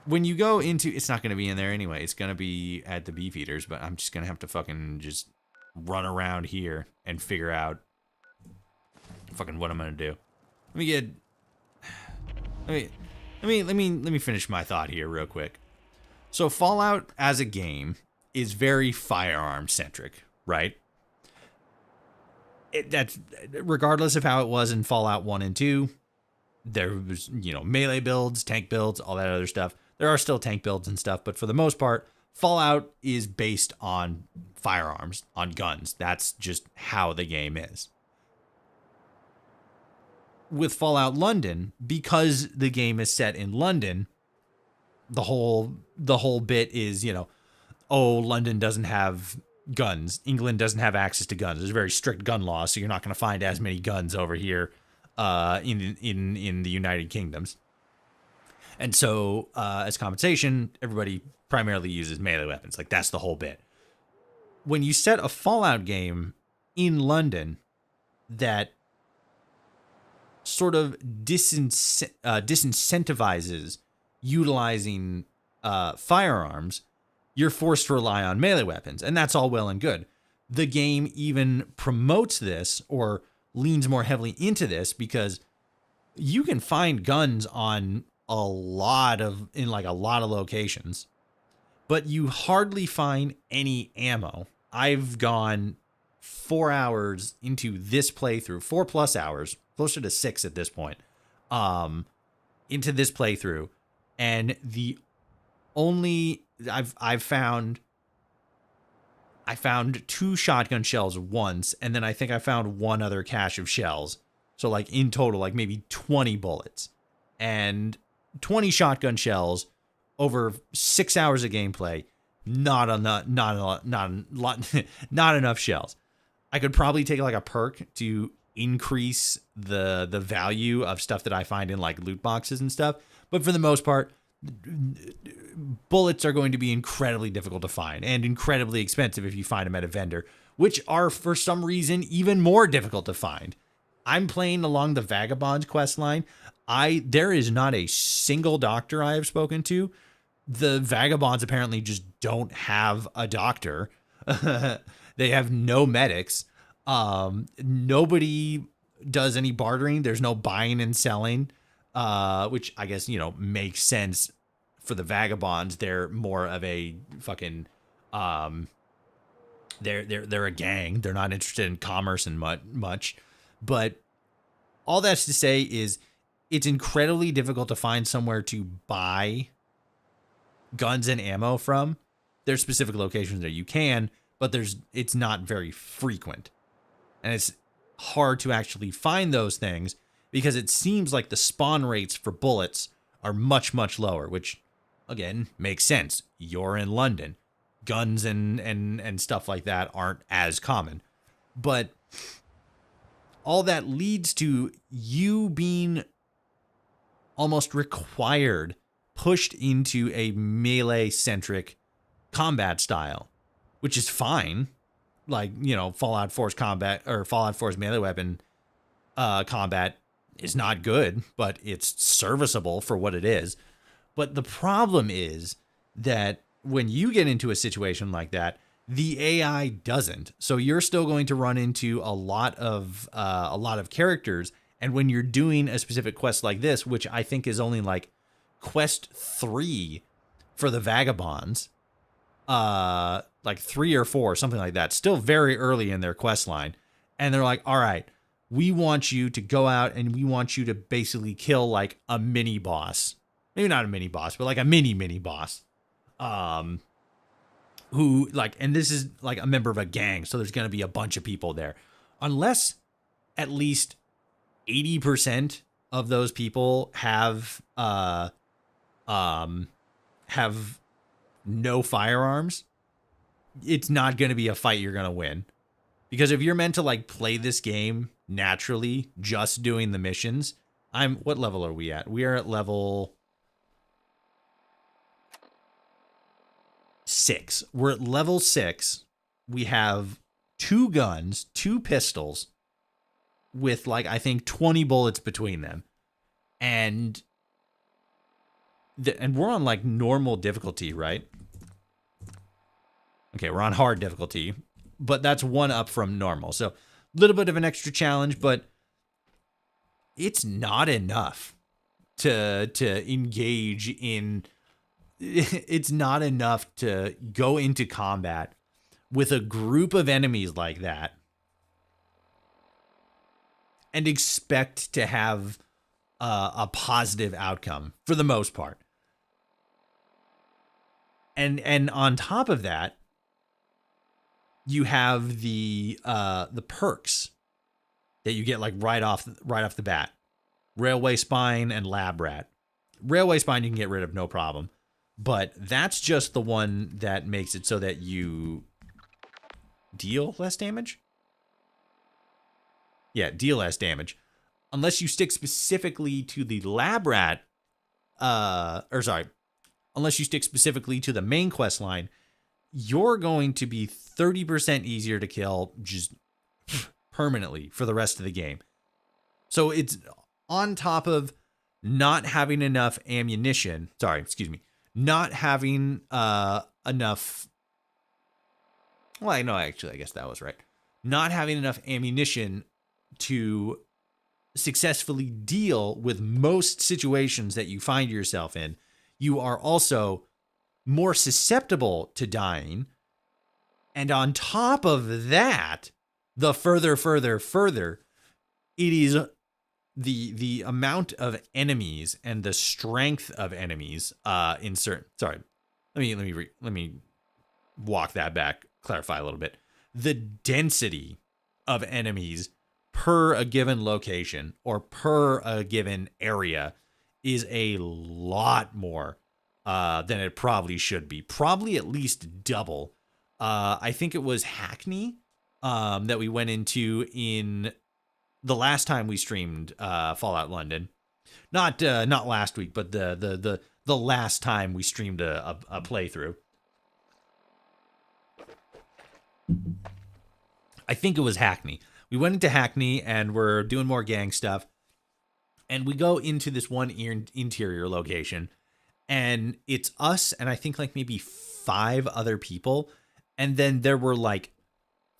When you go into, it's not going to be in there anyway. It's going to be at the Beefeaters, but I'm just going to have to fucking just run around here and figure out fucking what I'm going to do. Let me finish my thought here real quick. So Fallout as a game is very firearm centric, right? That's regardless of how it was in Fallout 1 and 2. There was, you know, melee builds, tank builds, all that other stuff. There are still tank builds and stuff, but for the most part, Fallout is based on firearms, on guns. That's just how the game is. With Fallout London, because the game is set in London, the whole bit is, you know, oh, London doesn't have guns. England doesn't have access to guns. There's very strict gun laws, so you're not going to find as many guns over here in the United Kingdoms. And so, as compensation, everybody primarily uses melee weapons. Like, that's the whole bit. When you set a Fallout game in London that sort of disincentivizes utilizing firearms, you're forced to rely on melee weapons. And that's all well and good. The game even promotes this, or leans more heavily into this because you can find guns in a lot of locations, but you hardly find any ammo. I've gone 4 hours into this playthrough, 4+ hours, closer to 6 at this point, into this playthrough, and the only I found 2 shotgun shells once, and then I think I found 1 other cache of shells. So like in total, like maybe 20 bullets and 20 shotgun shells over 6 hours of gameplay. Not enough shells. I could probably take like a perk to increase the value of stuff that I find in like loot boxes and stuff. But for the most part, bullets are going to be incredibly difficult to find and incredibly expensive if you find them at a vendor, which are for some reason even more difficult to find. I'm playing along the Vagabonds quest line. There is not a single doctor I have spoken to. The Vagabonds apparently just don't have a doctor. They have no medics. Nobody does any bartering. There's no buying and selling, which I guess, makes sense for the Vagabonds. They're more of a fucking, they're a gang. They're not interested in commerce and much. But all that's to say is it's incredibly difficult to find somewhere to buy guns and ammo from. There's specific locations that you can, but it's not very frequent. And it's hard to actually find those things because it seems like the spawn rates for bullets are much, much lower, which again makes sense. You're in London. Guns and stuff like that aren't as common. But all that leads to you being almost required, pushed into a melee-centric combat style, which is fine. Like, Fallout 4's combat or Fallout 4's melee weapon combat is not good, but it's serviceable for what it is. But the problem is that when you get into a situation like that, the AI doesn't. So you're still going to run into a lot of characters. And when you're doing a specific quest like this, which I think is only like quest 3 for the Vagabonds, like 3 or 4, something like that, still very early in their quest line. And they're like, all right, we want you to go out and we want you to basically kill like a mini boss. Maybe not a mini boss, but like a mini boss. Who like, and this is like a member of a gang, so there's going to be a bunch of people there. Unless at least 80% of those people have no firearms, it's not going to be a fight you're going to win. Because if you're meant to like play this game naturally, just doing the missions, what level are we at? We are at level 6. We're at level 6. We have 2 guns, 2 pistols with like, I think 20 bullets between them. And we're on like normal difficulty, right? Okay, we're on hard difficulty, but that's 1 up from normal. So a little bit of an extra challenge, but it's not enough to engage in. It's not enough to go into combat with a group of enemies like that and expect to have a positive outcome for the most part. And on top of that, you have the perks that you get like right off the bat. Railway Spine and Lab Rat. Railway Spine you can get rid of no problem. But that's just the one that makes it so that you deal less damage? Yeah, deal less damage. Unless you stick specifically to the Lab Rat, unless you stick specifically to the main quest line, you're going to be 30% easier to kill just permanently for the rest of the game. So it's on top of not having enough ammunition. Not having enough. Well, no, actually, I guess that was right. Not having enough ammunition to successfully deal with most situations that you find yourself in, you are also more susceptible to dying. And on top of that, the further, it is the amount of enemies and the strength of enemies in certain. Sorry, let me walk that back, clarify a little bit. The density of enemies per a given location or per a given area is a lot more than it probably should be. Probably at least double. I think it was Hackney that we went into in the last time we streamed Fallout London. Not last week, but the last time we streamed a playthrough. I think it was Hackney. We went into Hackney and we're doing more gang stuff. And we go into this one interior location. And it's us and I think like maybe 5 other people. And then there were like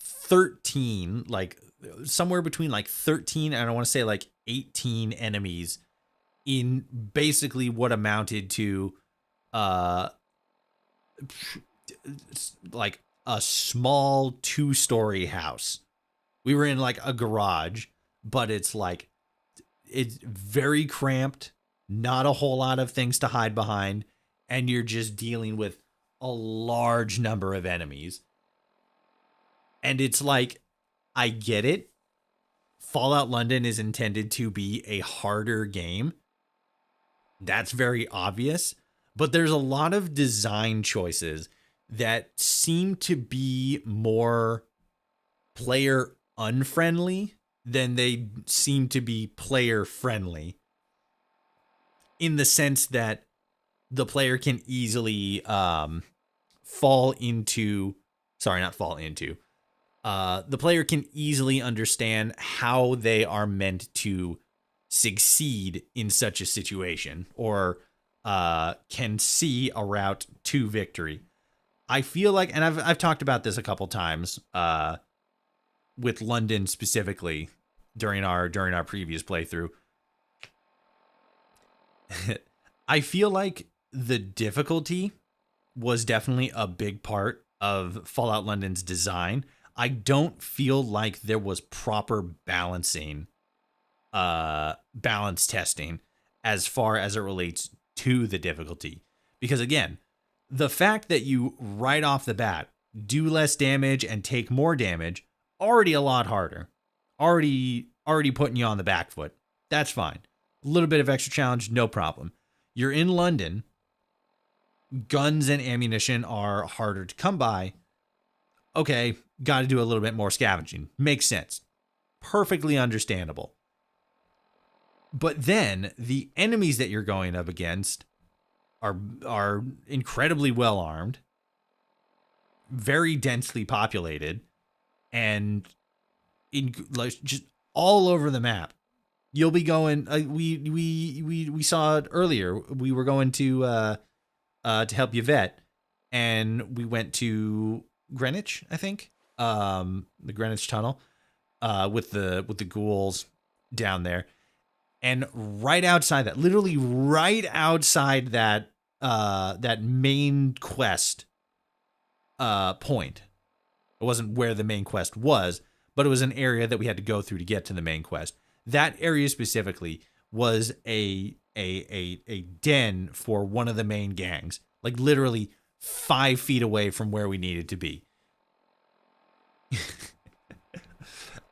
13, like somewhere between like 13 and I want to say like 18 enemies in basically what amounted to like a small 2-story house. We were in like a garage, but it's very cramped, not a whole lot of things to hide behind, and you're just dealing with a large number of enemies. And it's like, I get it. Fallout London is intended to be a harder game. That's very obvious, but there's a lot of design choices that seem to be more player unfriendly than they seem to be player friendly, in the sense that the player can easily the player can easily understand how they are meant to succeed in such a situation, or can see a route to victory. I feel like, and I've talked about this a couple times with London specifically during our previous playthrough. I feel like the difficulty was definitely a big part of Fallout London's design. I don't feel like there was proper balance testing as far as it relates to the difficulty. Because again, the fact that you right off the bat do less damage and take more damage, already a lot harder. Already putting you on the back foot. That's fine. A little bit of extra challenge, no problem. You're in London. Guns and ammunition are harder to come by. Okay, got to do a little bit more scavenging. Makes sense. Perfectly understandable. But then the enemies that you're going up against are incredibly well armed, very densely populated, and just all over the map. You'll be going. We saw it earlier. We were going to help you vet, and we went to Greenwich, I think, the Greenwich Tunnel, with the ghouls down there, and right outside that, literally right outside that main quest point. It wasn't where the main quest was, but it was an area that we had to go through to get to the main quest. That area specifically was a den for one of the main gangs, like literally 5 feet away from where we needed to be.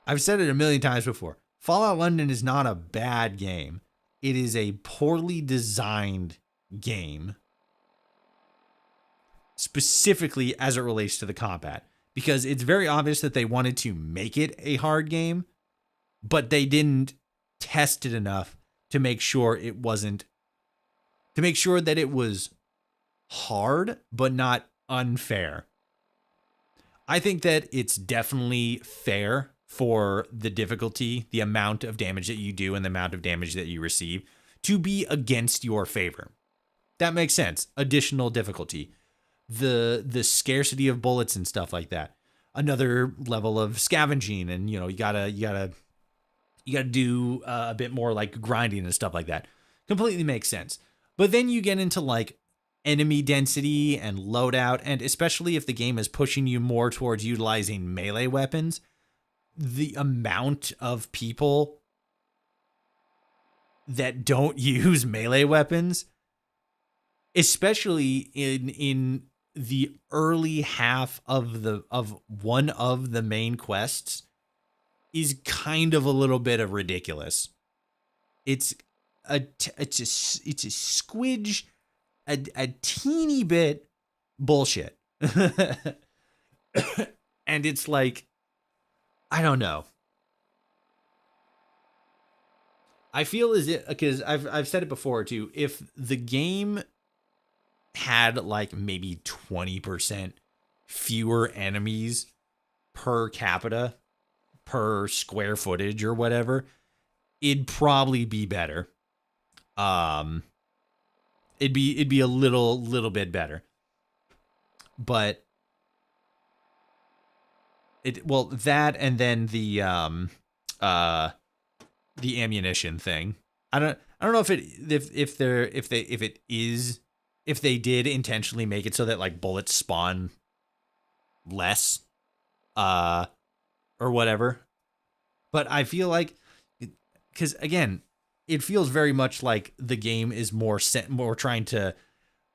I've said it a million times before. Fallout London is not a bad game. It is a poorly designed game, specifically as it relates to the combat, because it's very obvious that they wanted to make it a hard game, but they didn't test it enough to make sure it wasn't, to make sure that it was hard, but not unfair. I think that it's definitely fair for the difficulty, the amount of damage that you do and the amount of damage that you receive, to be against your favor. That makes sense. Additional difficulty. The scarcity of bullets and stuff like that. Another level of scavenging, and you gotta You got to do a bit more like grinding and stuff like that. Completely makes sense. But then you get into like enemy density and loadout, and especially if the game is pushing you more towards utilizing melee weapons, the amount of people that don't use melee weapons, especially in the early half of one of the main quests, is kind of a little bit of ridiculous. It's a squidge, a teeny bit bullshit. And it's like, I don't know. I feel as if, because I've said it before too, if the game had like maybe 20% fewer enemies per capita, per square footage or whatever, it'd probably be better. It'd be a little bit better. But that, and then the ammunition thing. I don't know if they did intentionally make it so that like bullets spawn less or whatever. But I feel like, because again, it feels very much like the game is more trying to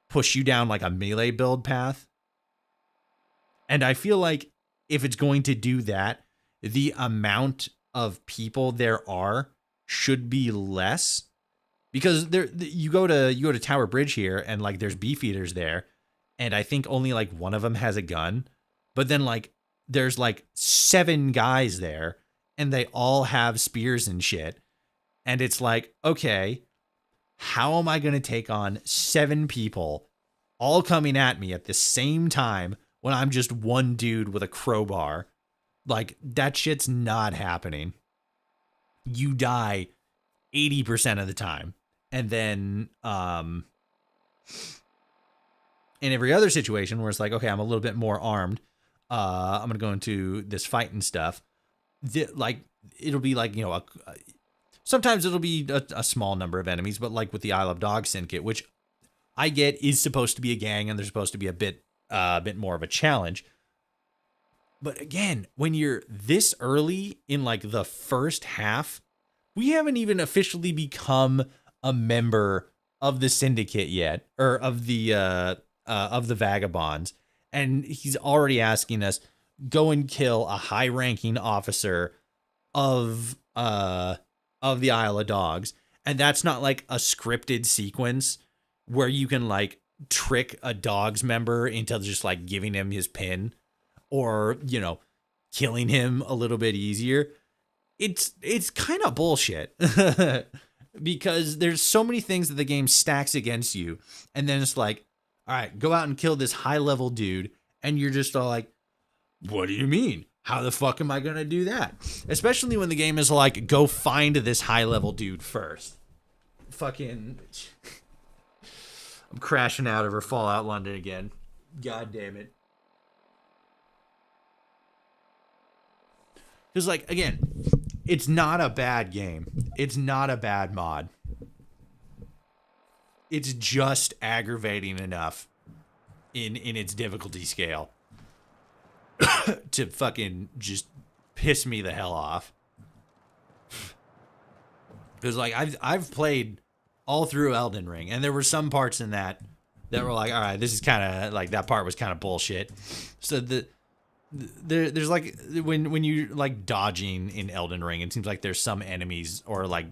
push you down like a melee build path. And I feel like if it's going to do that, the amount of people there are should be less, because you go to Tower Bridge here and like there's beefeaters there, and I think only like one of them has a gun, but then like there's like 7 guys there and they all have spears and shit. And it's like, okay, how am I going to take on 7 people all coming at me at the same time when I'm just one dude with a crowbar? Like, that shit's not happening. You die 80% of the time. And then in every other situation where it's like, okay, I'm a little bit more armed, I'm going to go into this fight and stuff. Like, it'll be like, you know, sometimes it'll be a small number of enemies, but like with the Isle of Dogs syndicate, which I get is supposed to be a gang and they're supposed to be a bit more of a challenge. But again, when you're this early in like the first half, we haven't even officially become a member of the syndicate yet, or of the vagabonds, and he's already asking us go and kill a high-ranking officer of the Isle of Dogs, and that's not like a scripted sequence where you can like trick a Dogs member into just like giving him his pin, or, you know, killing him a little bit easier. It's kind of bullshit. Because there's so many things that the game stacks against you, and then it's like, all right, go out and kill this high-level dude, and you're just all like, what do you mean? How the fuck am I going to do that? Especially when the game is like, go find this high-level dude first. Fucking... I'm crashing out over Fallout London again. God damn it. Because, like, again, it's not a bad game. It's not a bad mod. It's just aggravating enough in its difficulty scale to fucking just piss me the hell off. Because, like, I've played all through Elden Ring, and there were some parts in that were like, all right, this is kind of, like, that part was kind of bullshit. So there's like, when you like dodging in Elden Ring, it seems like there's some enemies, or like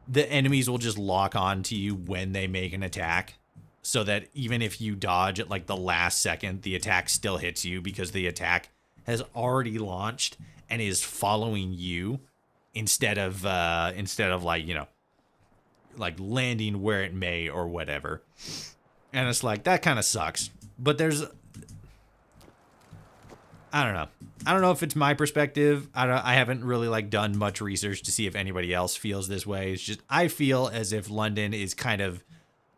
the enemies will just lock on to you when they make an attack, so that even if you dodge at like the last second, the attack still hits you because the attack has already launched and is following you instead of like, you know, like landing where it may or whatever. And it's like, that kind of sucks. But there's, I don't know. I don't know if it's my perspective. I haven't really like done much research to see if anybody else feels this way. It's just, I feel as if London is kind of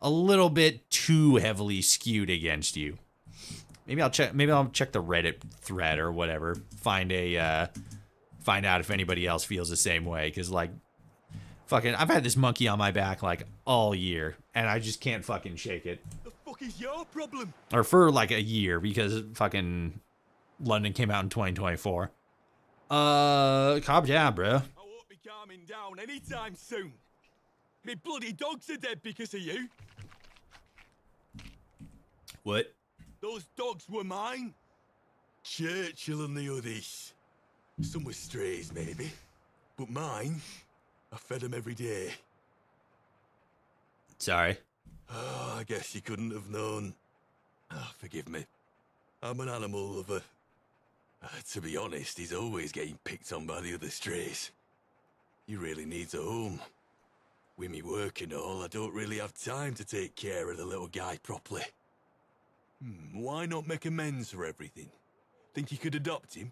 a little bit too heavily skewed against you. Maybe I'll check the Reddit thread or whatever. Find a find out if anybody else feels the same way. Because, like, fucking, I've had this monkey on my back, like, all year. And I just can't fucking shake it. The fuck is your problem? Or for, like, a year. Because fucking London came out in 2024. Calm down, bro. I won't be calming down anytime soon. Me bloody dogs are dead because of you. What? Those dogs were mine. Churchill and the others. Some were strays, maybe. But mine, I fed them every day. Sorry. Oh, I guess you couldn't have known. Oh, forgive me. I'm an animal lover. To be honest, he's always getting picked on by the other strays. He really needs a home. With me work and all, I don't really have time to take care of the little guy properly. Why not make amends for everything? Think you could adopt him?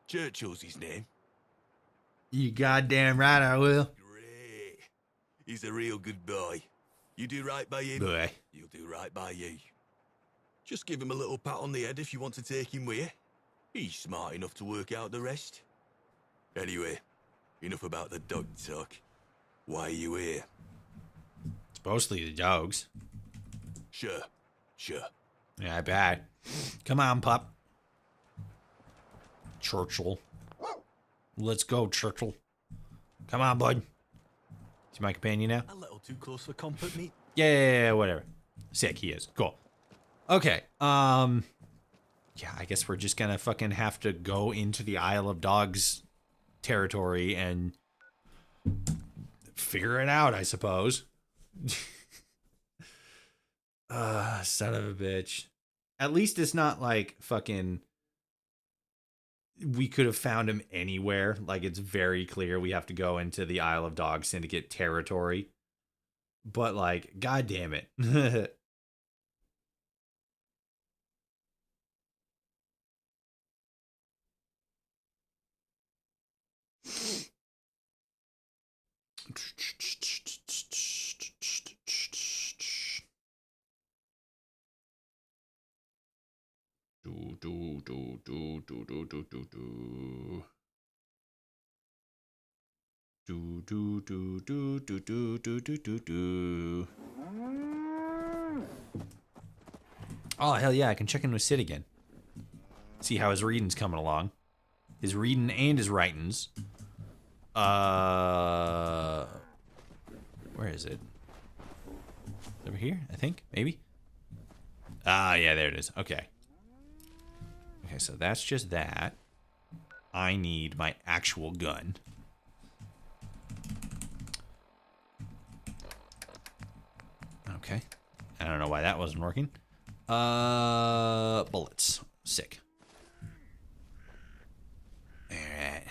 Churchill's his name. You goddamn right I will. Great. He's a real good boy. You do right by him, Boy. He'll do right by you. Just give him a little pat on the head if you want to take him with you. He's smart enough to work out the rest. Anyway, enough about the dog talk. Why are you here? It's mostly the dogs. Sure. Yeah, I bet. Come on, pup. Churchill. Let's go, Churchill. Come on, bud. Is he my companion now? A little too close for comfort, mate. Yeah, whatever. Sick, he is. Cool. Okay, yeah, I guess we're just gonna fucking have to go into the Isle of Dogs territory and figure it out, I suppose. Son of a bitch. At least it's not like fucking we could have found him anywhere. Like, it's very clear we have to go into the Isle of Dogs Syndicate territory. But, like, god damn it. Oh, hell yeah, I can check in with Sid again. See how his reading's coming along. His reading and his writings. Where is it? Over here, I think, maybe? Ah, yeah, there it is. Okay. Okay, so that's just that. I need my actual gun. Okay. I don't know why that wasn't working. Bullets. Sick. Alright.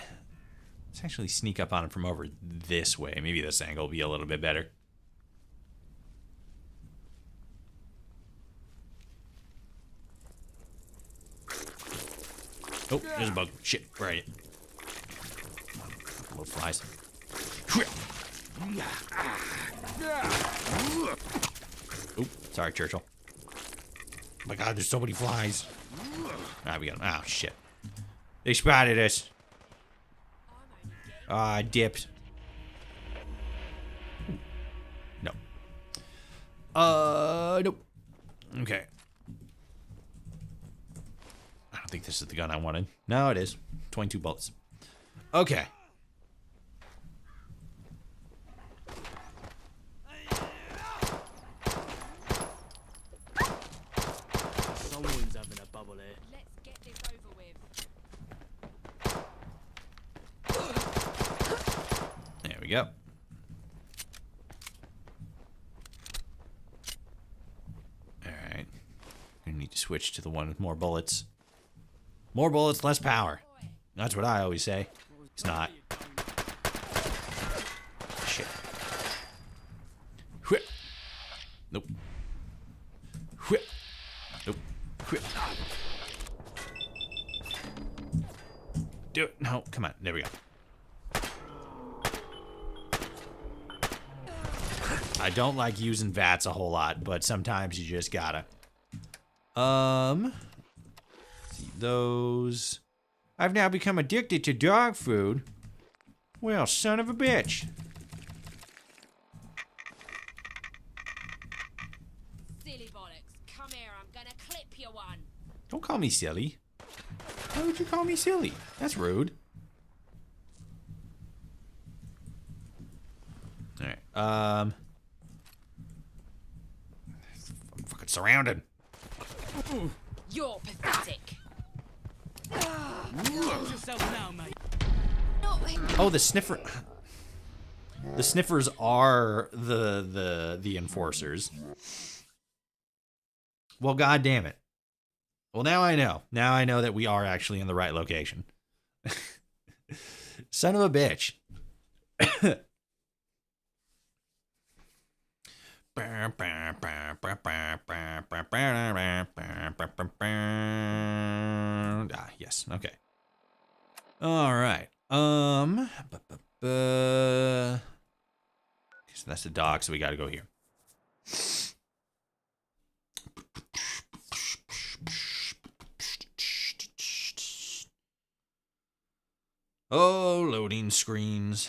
Let's actually sneak up on him from over this way. Maybe this angle will be a little bit better. Oh, there's a bug. Shit, where are you? Little flies. Oh, sorry, Churchill. Oh my god, there's so many flies. Ah, we got them. Oh, shit. They spotted us. Ah, I dipped. No. Nope. Okay. I don't think this is the gun I wanted. No, it is. 22 bullets. Okay. Someone's having a bubble here. Let's get this over with. There we go. Alright. We need to switch to the one with more bullets. More bullets, less power. That's what I always say. It's not. Shit. Whip. Nope. Whip. Nope. Whip. Do it. No, come on. There we go. I don't like using VATS a whole lot, but sometimes you just gotta. See those. I've now become addicted to dog food. Well, son of a bitch. Silly bollocks. Come here, I'm gonna clip you one. Don't call me silly. Why would you call me silly? That's rude. Alright, I'm fucking surrounded. You're pathetic. Watch yourself now, mate. Oh, the sniffer. The sniffers are the enforcers. Well, god damn it. Well, now I know. Now I know that we are actually in the right location. Son of a bitch. Ah, yes. Okay. All right. So that's the dog, so we got to go here. Oh, loading screens.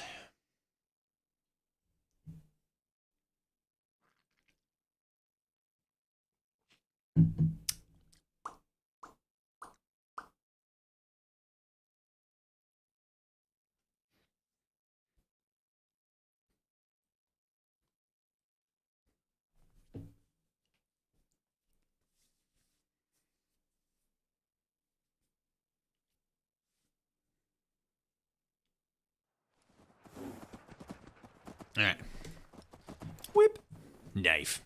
All right. Whip. Knife.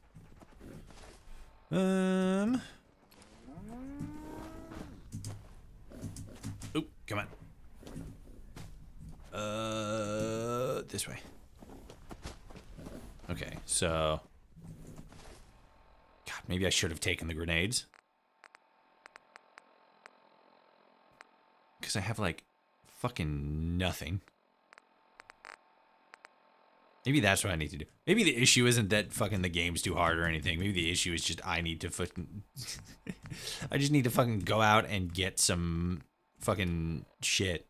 Oop, come on. This way. Okay, so. God, maybe I should have taken the grenades. Because I have, like, fucking nothing. Maybe that's what I need to do. Maybe the issue isn't that fucking the game's too hard or anything. Maybe the issue is just I need to fucking... I just need to fucking go out and get some fucking shit.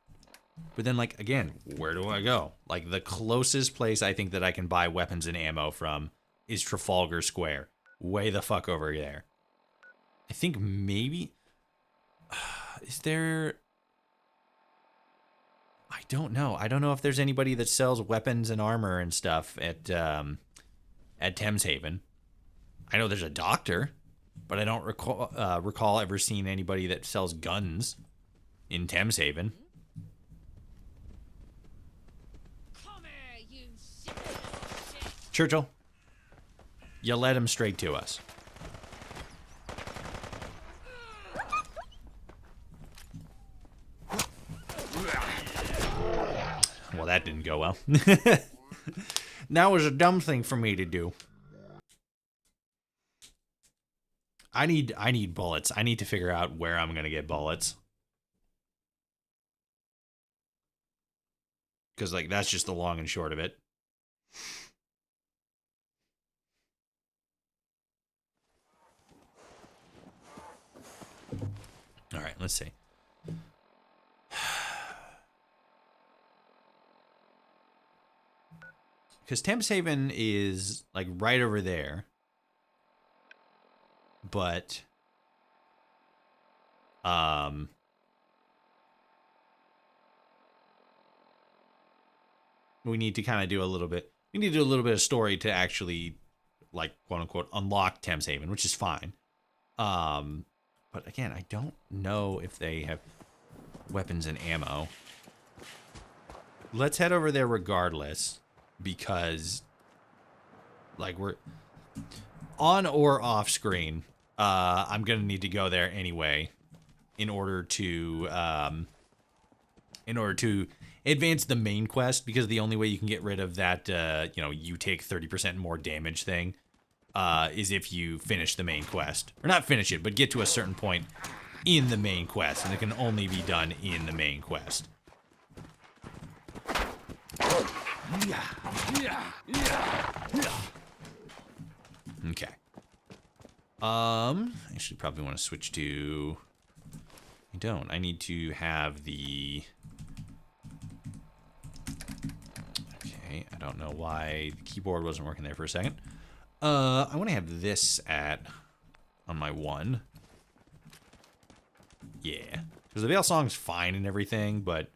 But then, like, again, where do I go? Like, the closest place I think that I can buy weapons and ammo from is Trafalgar Square. Way the fuck over there. I think maybe... Is there... I don't know. I don't know if there's anybody that sells weapons and armor and stuff at Thames Haven. I know there's a doctor, but I don't recall ever seeing anybody that sells guns in Thames Haven. Come here, you sick shit. Churchill, you led him straight to us. Well, that didn't go well. That was a dumb thing for me to do. I need bullets. I need to figure out where I'm gonna get bullets. Because, like, that's just the long and short of it. All right, let's see. Because Thames Haven is, like, right over there. But, we need to kind of do a little bit, we need to do a little bit of story to actually, like, quote unquote, unlock Thames Haven, which is fine. But again, I don't know if they have weapons and ammo. Let's head over there regardless, because, like, we're on or off screen. I'm gonna need to go there anyway in order to advance the main quest, because the only way you can get rid of that you know, you take 30% more damage thing is if you finish the main quest, or not finish it, but get to a certain point in the main quest, and it can only be done in the main quest. Okay. Actually probably want to switch to I don't. I need to have the... Okay, I don't know why the keyboard wasn't working there for a second. I want to have this on my 1. Yeah. Because the Veil Song's fine and everything, but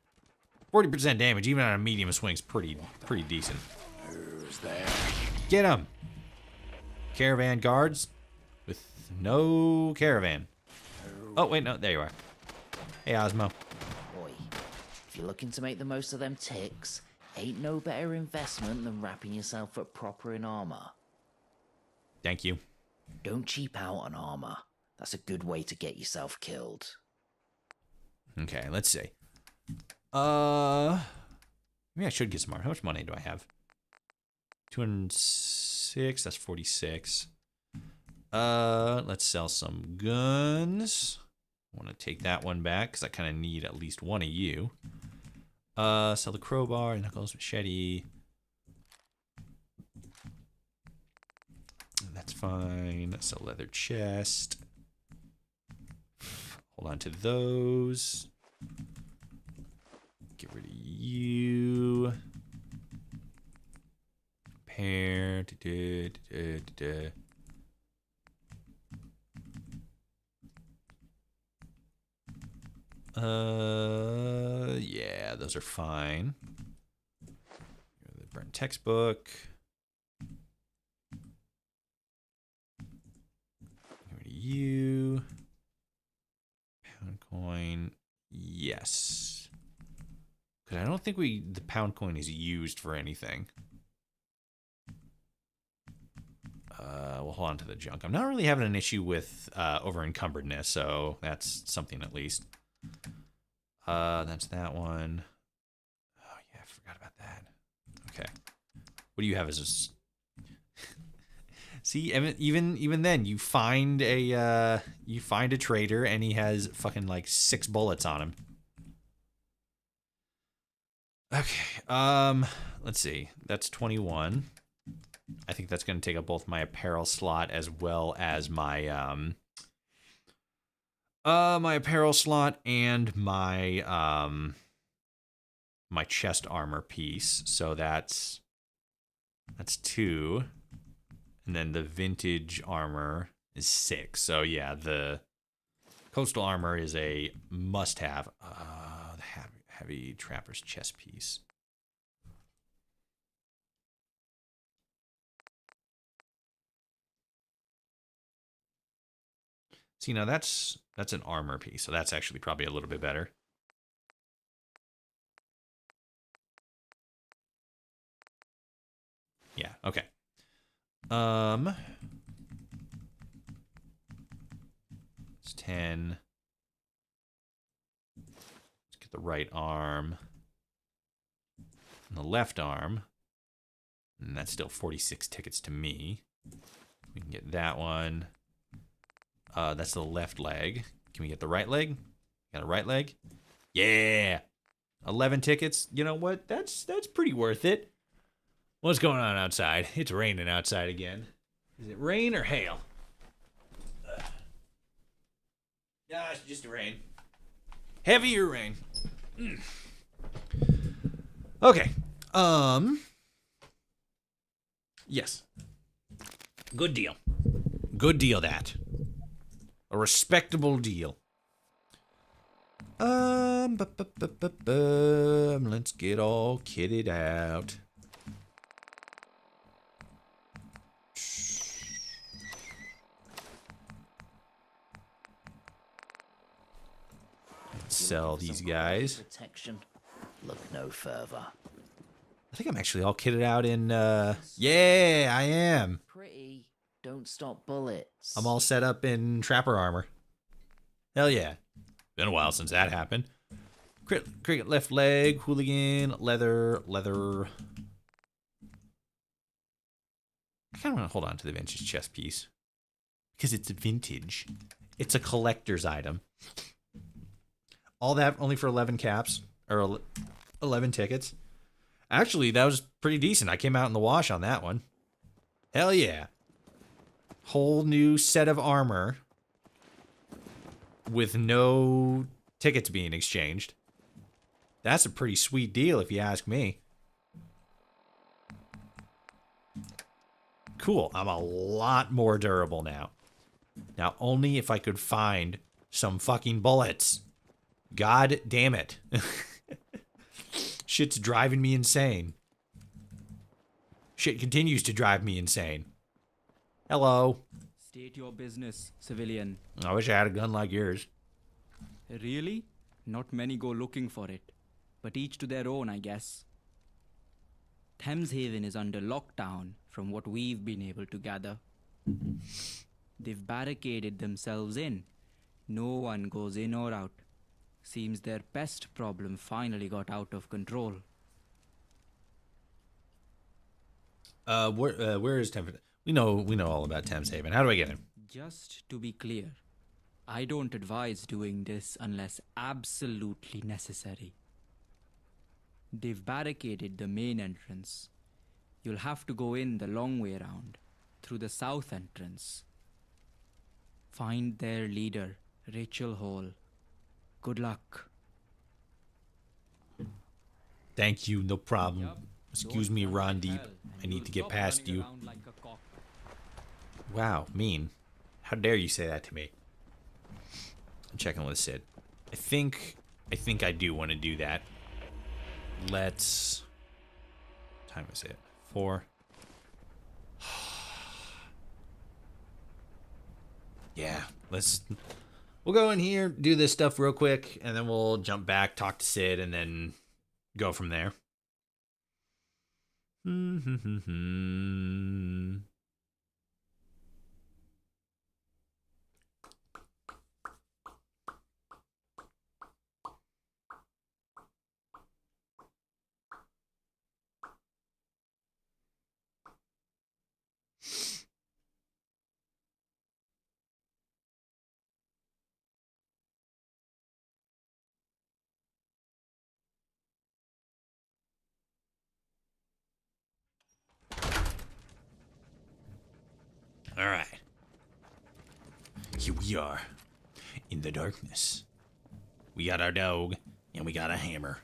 40% damage, even on a medium swing's pretty decent. Who's there? Get him! Caravan guards with no caravan. Oh, wait, no, there you are. Hey, Osmo. Boy, if you're looking to make the most of them ticks, ain't no better investment than wrapping yourself up proper in armor. Thank you. Don't cheap out on armor. That's a good way to get yourself killed. Okay, let's see. Maybe I should get some more. How much money do I have? 206, that's 46. Let's sell some guns. I want to take that one back because I kind of need at least one of you. Sell the crowbar, knuckles, machete. That's fine. Sell leather chest. Hold on to those. Get rid of you. Repair. Yeah, those are fine. The burnt textbook. Get rid of you. Pound coin. Yes. Because I don't think the pound coin is used for anything. We'll hold on to the junk. I'm not really having an issue with over encumbredness, so that's something at least. That's that one. Oh yeah, I forgot about that. Okay. What do you have as a... See, even then, you find a trader and he has fucking like 6 bullets on him. Okay. Let's see. That's 21. I think that's going to take up both my apparel slot as well as my my apparel slot and my my chest armor piece. So that's 2. And then the vintage armor is 6. So yeah, the coastal armor is a must-have. The heavy trapper's chest piece. See, now that's an armor piece, so that's actually probably a little bit better. Yeah, okay. It's 10. Let's get the right arm. And the left arm. And that's still 46 tickets to me. We can get that one. That's the left leg. Can we get the right leg? Got a right leg? Yeah! 11 tickets. You know what? That's pretty worth it. What's going on outside? It's raining outside again. Is it rain or hail? Yeah, it's just rain. Heavier rain. Okay. Yes. Good deal. Good deal, that. A respectable deal. Let's get all kitted out. Sell these guys. Protection. Look no further. I think I'm actually all kitted out in, yeah, I am. Pretty. Don't stop bullets. I'm all set up in trapper armor. Hell yeah. Been a while since that happened. Cricket left leg, hooligan, leather. I kind of want to hold on to the vintage chest piece. Because it's vintage. It's a collector's item. All that only for 11 caps. Or 11 tickets. Actually, that was pretty decent. I came out in the wash on that one. Hell yeah. Whole new set of armor. With no tickets being exchanged. That's a pretty sweet deal if you ask me. Cool, I'm a lot more durable now. Now, only if I could find some fucking bullets. God damn it. Shit's driving me insane. Shit continues to drive me insane. Hello. State your business, civilian. I wish I had a gun like yours. Really? Not many go looking for it. But each to their own, I guess. Thameshaven is under lockdown, from what we've been able to gather. They've barricaded themselves in. No one goes in or out. Seems their pest problem finally got out of control. Where is Thames? We know all about Thameshaven. How do I get him? Just to be clear, I don't advise doing this unless absolutely necessary. They've barricaded the main entrance. You'll have to go in the long way around, through the south entrance. Find their leader, Rachel Hall. Good luck. Thank you, no problem. Excuse me, Ron Deep. I need to get past you. Wow, mean. How dare you say that to me? I'm checking with Sid. I think I do want to do that. Let's... What time is it? 4. Yeah, we'll go in here, do this stuff real quick, and then we'll jump back, talk to Sid, and then go from there. All right. Here we are in the darkness. We got our dog and we got a hammer.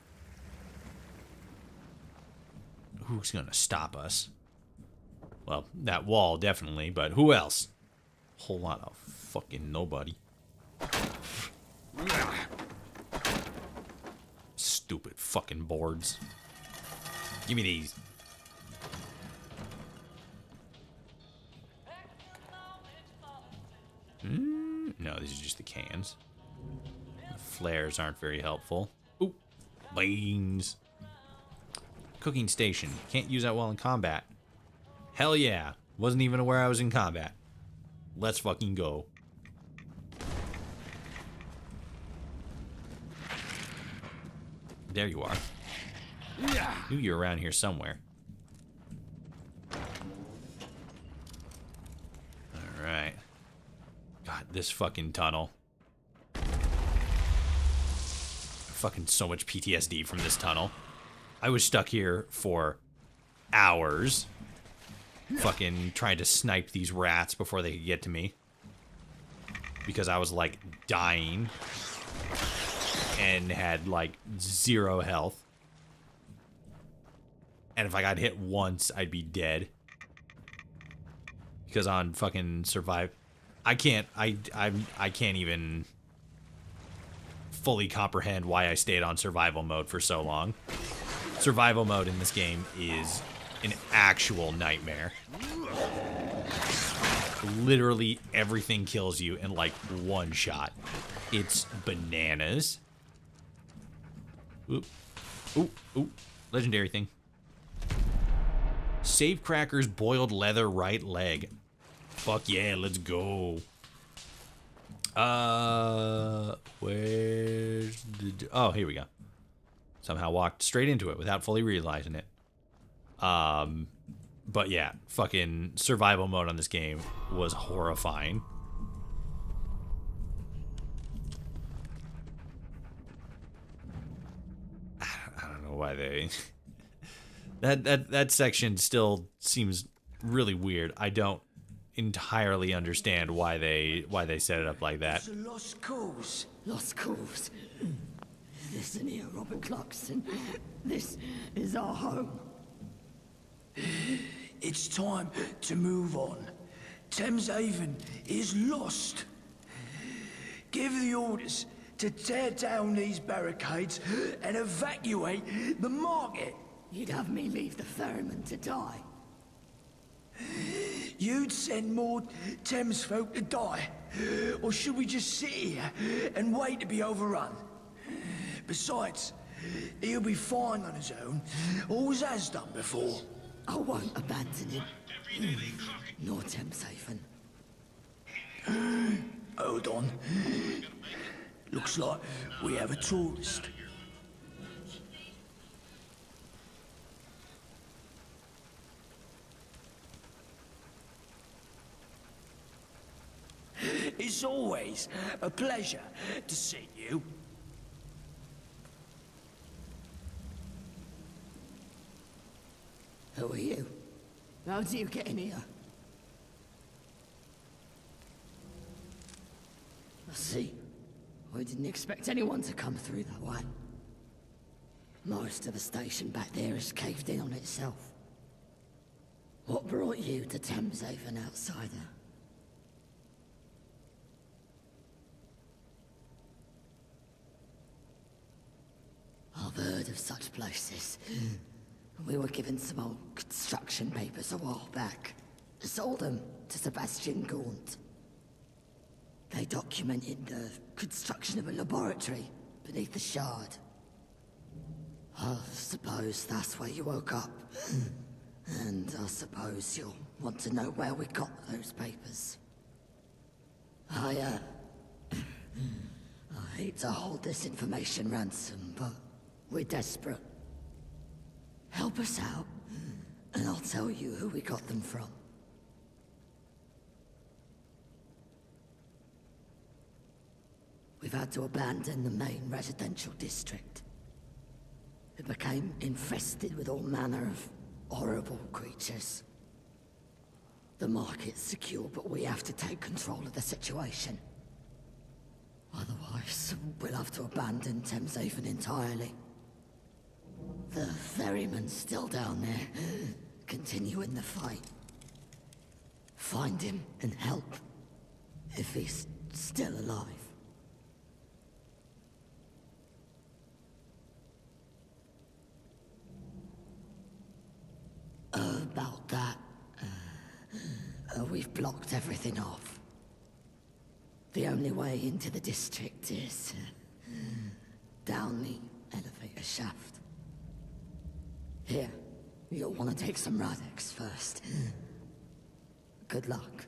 Who's gonna stop us? Well, that wall definitely, but who else? Whole lot of fucking nobody. Stupid fucking boards. Give me these. No, these are just the cans. The flares aren't very helpful. Ooh, beans. Cooking station. Can't use that while in combat. Hell yeah. Wasn't even aware I was in combat. Let's fucking go. There you are. Knew you were around here somewhere. Alright. God, this fucking tunnel. Fucking so much PTSD from this tunnel. I was stuck here for hours. Fucking trying to snipe these rats before they could get to me. Because I was like dying. And had like 0 health. And if I got hit once, I'd be dead. Because on fucking survive, I can't even fully comprehend why I stayed on survival mode for so long. Survival mode in this game is an actual nightmare. Literally everything kills you in like one shot. It's bananas. Oop. Oop. Oop. Legendary thing. Save Crackers boiled leather right leg. Fuck yeah, let's go. Where's the... Oh, here we go. Somehow walked straight into it without fully realizing it. But yeah, fucking survival mode on this game was horrifying. I don't know why they... that section still seems really weird. I don't entirely understand why they set it up like that. It's a lost cause. Lost cause. Listen here, Robert Clarkson. This is our home. It's time to move on. Thames Haven is lost. Give the orders to tear down these barricades and evacuate the market. You'd have me leave the ferryman to die. You'd send more Thames folk to die. Or should we just sit here and wait to be overrun? Besides, he'll be fine on his own, always has done before. I won't abandon him. Nor Thames Haven. Hold on. Looks like we have a tourist. It's always a pleasure to see you. Who are you? How did you get in here? I see. I didn't expect anyone to come through that way. Most of the station back there is caved in on itself. What brought you to Thames Haven, outsider? I've heard of such places. We were given some old construction papers a while back. Sold them to Sebastian Gaunt. They documented the construction of a laboratory beneath the Shard. I suppose that's where you woke up. And I suppose you'll want to know where we got those papers. I hate to hold this information ransom, but we're desperate. Help us out, and I'll tell you who we got them from. We've had to abandon the main residential district. It became infested with all manner of horrible creatures. The market's secure, but we have to take control of the situation. Otherwise, we'll have to abandon Thames Haven entirely. The ferryman's still down there, continuing the fight. Find him and help, if he's still alive. About that, we've blocked everything off. The only way into the district is down the elevator shaft. Here, you'll want to take some Radex first. Good luck.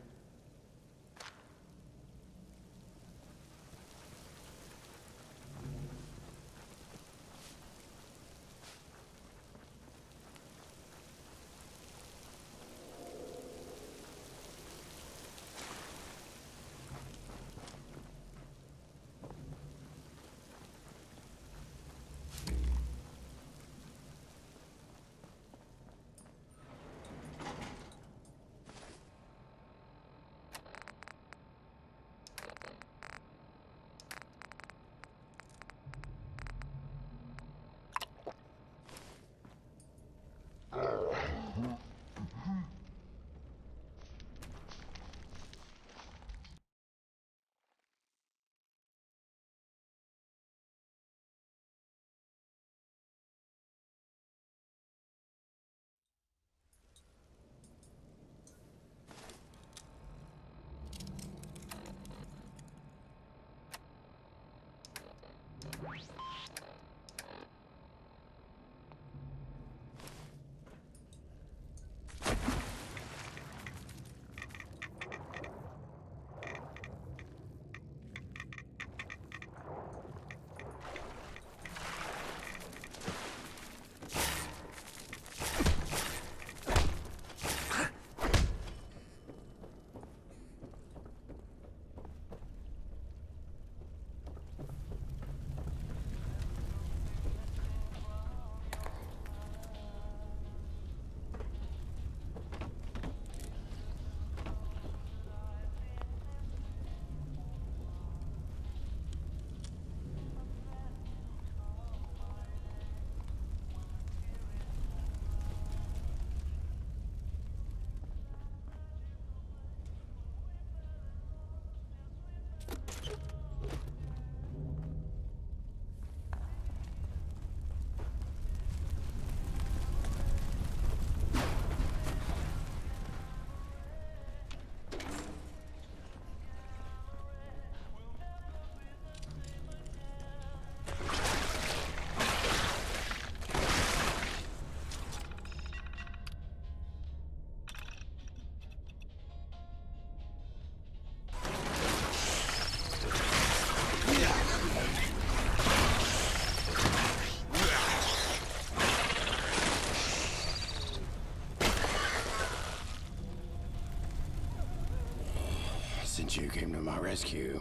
since you came to my rescue.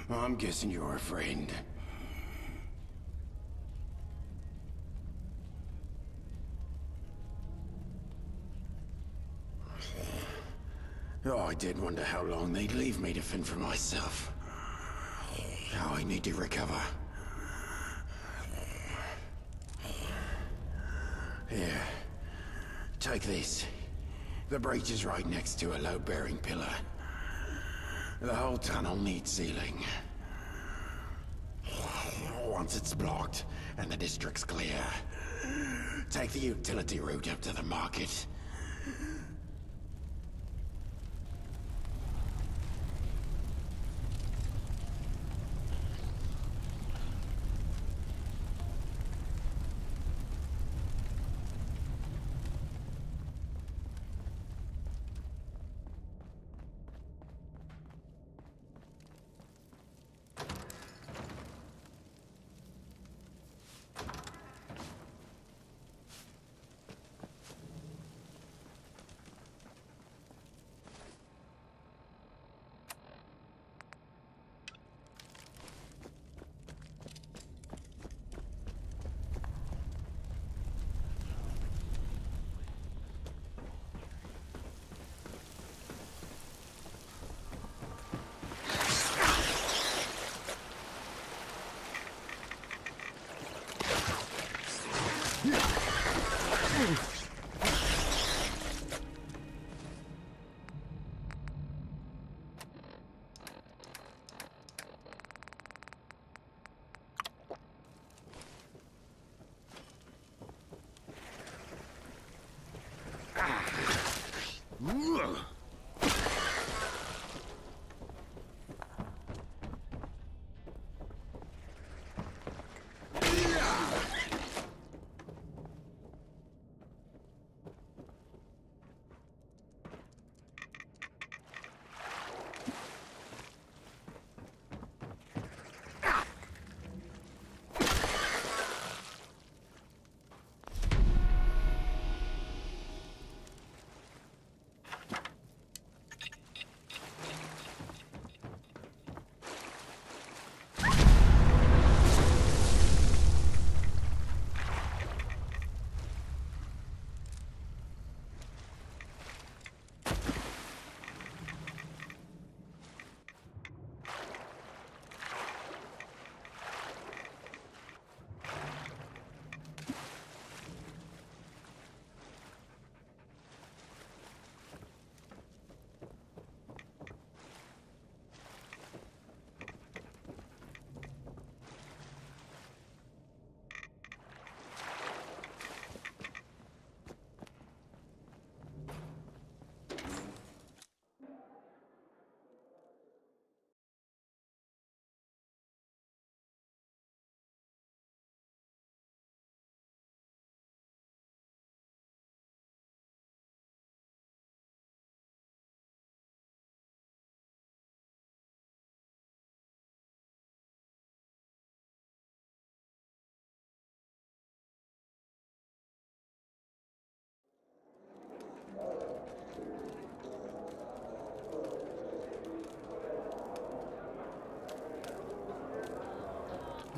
I'm guessing you're a friend. Oh, I did wonder how long they'd leave me to fend for myself. Now I need to recover. Here. Take this. The breach is right next to a load-bearing pillar. The whole tunnel needs sealing. Once it's blocked and the district's clear, take the utility route up to the market.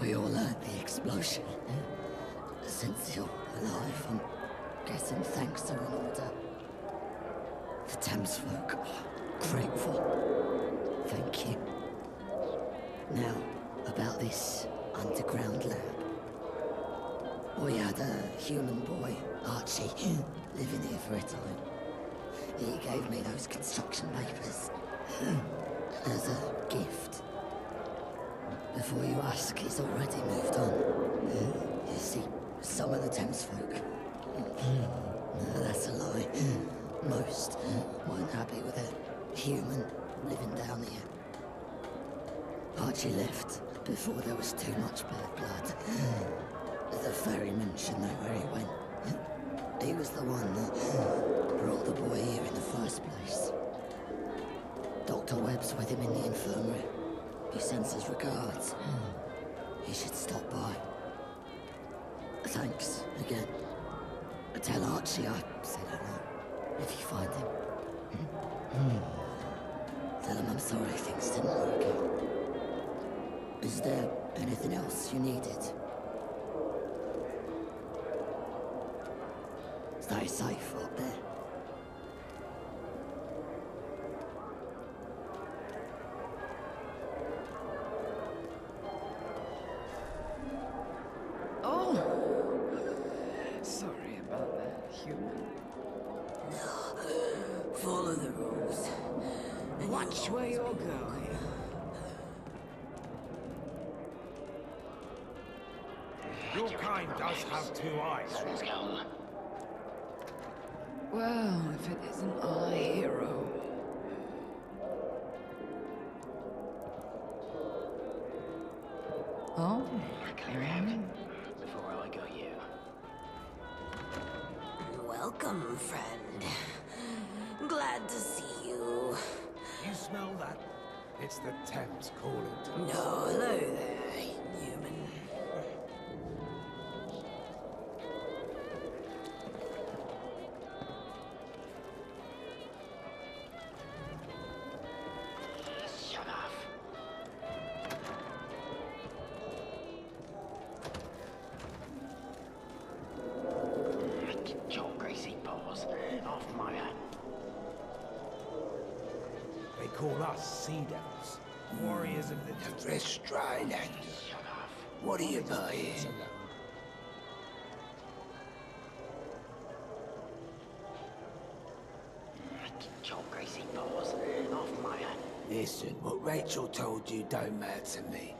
We all heard the explosion. Since you're alive, I'm guessing thanks are in order. The Thames folk are grateful. Thank you. Now, about this underground lab. We had a human boy, Archie, living here for a time. He gave me those construction papers as a gift. Before you ask, he's already moved on. You see, some of the Thames folk... No, that's a lie. Most weren't happy with a human living down here. Archie left before there was too much bad blood. The ferryman should know where he went. He was the one that brought the boy here in the first place. Dr. Webb's with him in the infirmary. He sends his regards. You should stop by. Thanks again. Tell Archie I said hello if you find him. Tell him I'm Sorry things didn't work out. Is there anything else you needed? Stay safe out there. Oh, sorry about that, human. Follow the rules. Watch where you're going. Your kind does have two eyes. Well, if it isn't our hero. Oh, you're in. Before I got you. Welcome, friend. Glad to see you. You smell that? It's the Thames calling to us. No, hello there, human. Shut off. Get your greasy paws off my hand. They call us Sea Devils, warriors of the Fresh dry land. What are you buying? Get your greasy paws off my hand. Listen, what Rachel told you don't matter to me.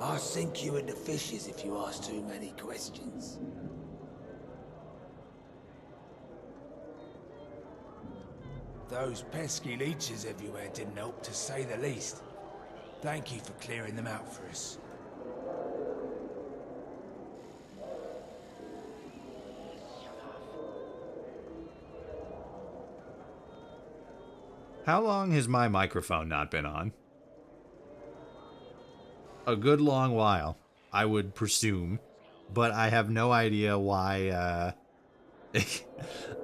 I'll sink you into fishes if you ask too many questions. Those pesky leeches everywhere didn't help, to say the least. Thank you for clearing them out for us. How long has my microphone not been on? A good long while, I would presume, but I have no idea why.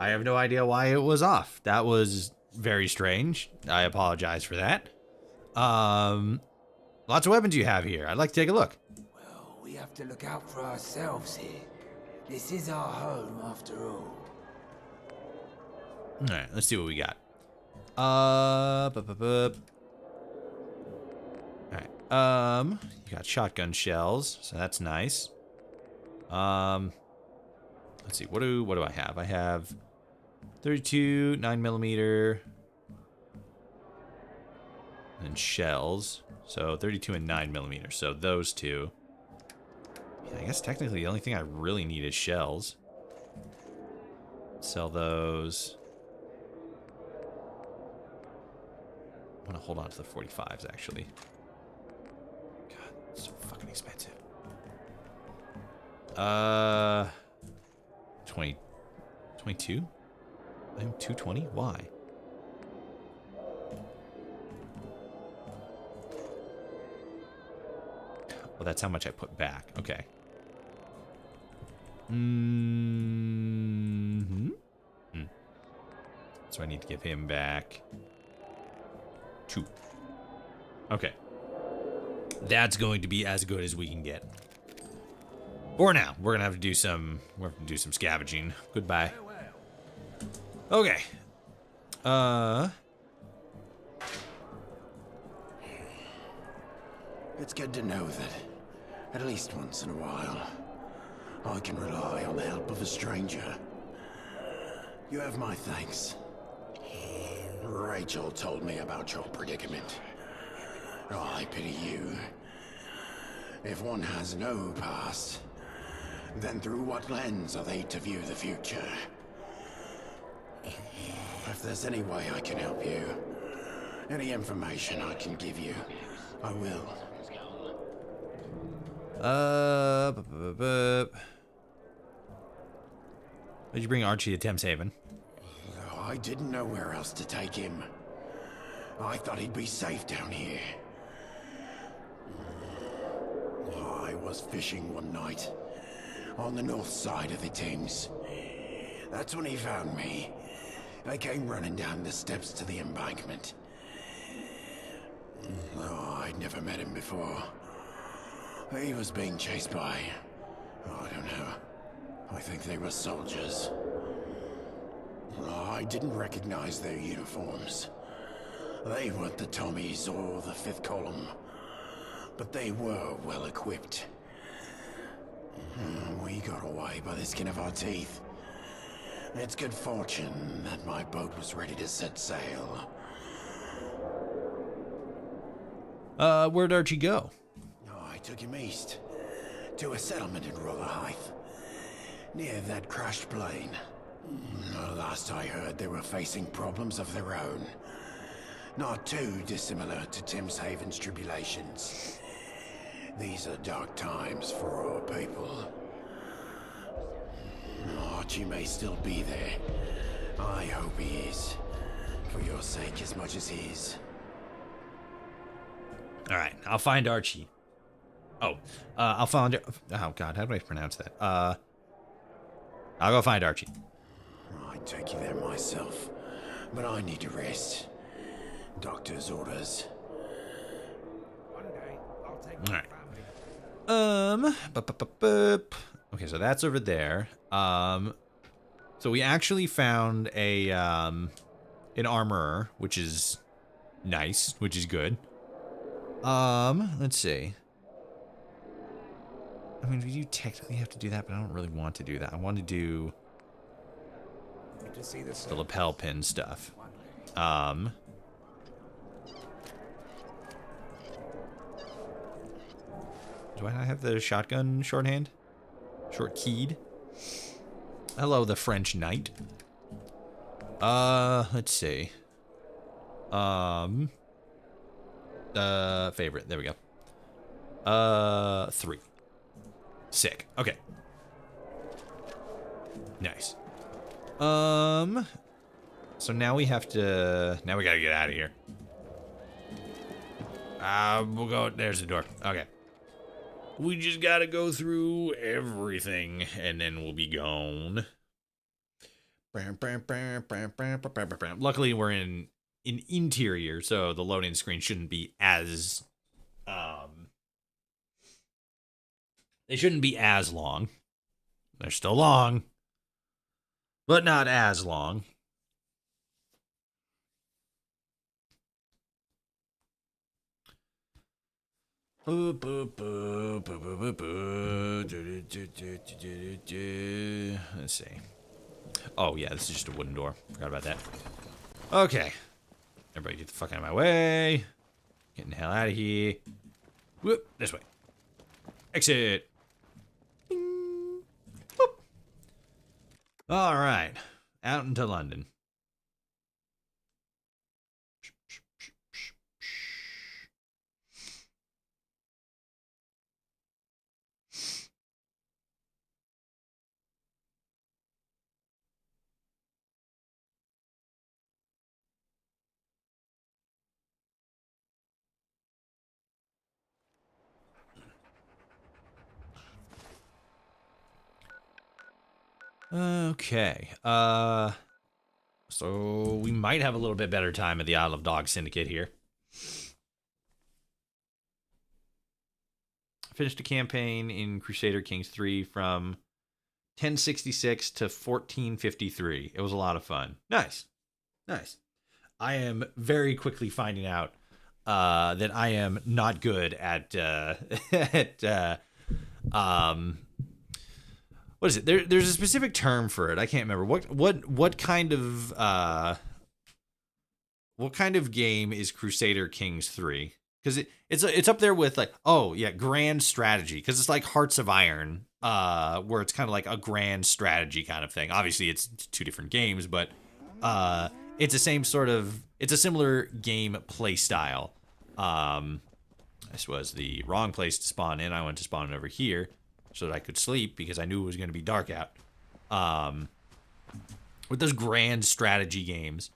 I have no idea why it was off. That was very strange. I apologize for that. Lots of weapons you have here. I'd like to take a look. Well, we have to look out for ourselves here. This is our home, after all. All right, let's see what we got. All right. You got shotgun shells, so that's nice. Let's see. What do I have? I have 32 9mm and shells. So 32 and 9mm. So those two. Yeah, I guess technically the only thing I really need is shells. Sell those. I want to hold on to the 45s, actually. God, it's so fucking expensive. 22? I'm 220? Why? Well, that's how much I put back. Okay. So I need to give him back 2. Okay. That's going to be as good as we can get. For now, we're gonna have to do some scavenging. Goodbye. Okay. It's good to know that, at least once in a while, I can rely on the help of a stranger. You have my thanks. Rachel told me about your predicament. Oh, I pity you. If one has no past, then through what lens are they to view the future? If there's any way I can help you, any information I can give you, I will. Why'd you bring Archie to Thames Haven? I didn't know where else to take him. I thought he'd be safe down here. I was fishing one night on the north side of the Thames. That's when he found me. I came running down the steps to the embankment. never met him before. He was being chased by... oh, I don't know. I think they were soldiers. I didn't recognize their uniforms. They weren't the Tommies or the 5th Column, but they were well equipped. We got away by the skin of our teeth. It's good fortune that my boat was ready to set sail. Where'd Archie go? I took him east, to a settlement in Rotherhithe, near that crashed plane. Last I heard, they were facing problems of their own. Not too dissimilar to Tim's Haven's tribulations. These are dark times for our people. Archie may still be there. I hope he is. For your sake as much as his. Alright, I'll find Archie. I'll find... oh, God, how do I pronounce that? I'll go find Archie. I'd take you there myself, but I need to rest. Doctor's orders. Alright. Okay, so that's over there. So we actually found a, an armorer, which is nice, which is good. Let's see. I mean, we do technically have to do that, but I don't really want to do that. I want to do the lapel pin stuff. Do I have the shotgun shorthand? Short-keyed? Hello, the French knight. Let's see. Favorite. There we go. 3. Sick. Okay. Nice. So now we have to... now we gotta get out of here. We'll go... there's the door. Okay. We just gotta go through everything, and then we'll be gone. Luckily, we're in an interior, so the loading screen shouldn't be as... they shouldn't be as long. They're still long, but not as long. Let's see. Oh, yeah, this is just a wooden door. Forgot about that. Okay. Everybody get the fuck out of my way. Getting the hell out of here. Whoop, this way. Exit. Bing. Whoop. All right. Out into London. Okay. So we might have a little bit better time at the Isle of Dogs Syndicate here. Finished a campaign in Crusader Kings 3 from 1066 to 1453. It was a lot of fun. Nice. Nice. I am very quickly finding out that I am not good at what is it? There's a specific term for it. I can't remember. What kind of game is Crusader Kings 3? Because it's up there with like, oh yeah, grand strategy. Because it's like Hearts of Iron, where it's kind of like a grand strategy kind of thing. Obviously, it's 2 different games, but it's the same sort of. It's a similar game play style. This was the wrong place to spawn in. I went to spawn in over here, so that I could sleep because I knew it was going to be dark out. With those grand strategy games,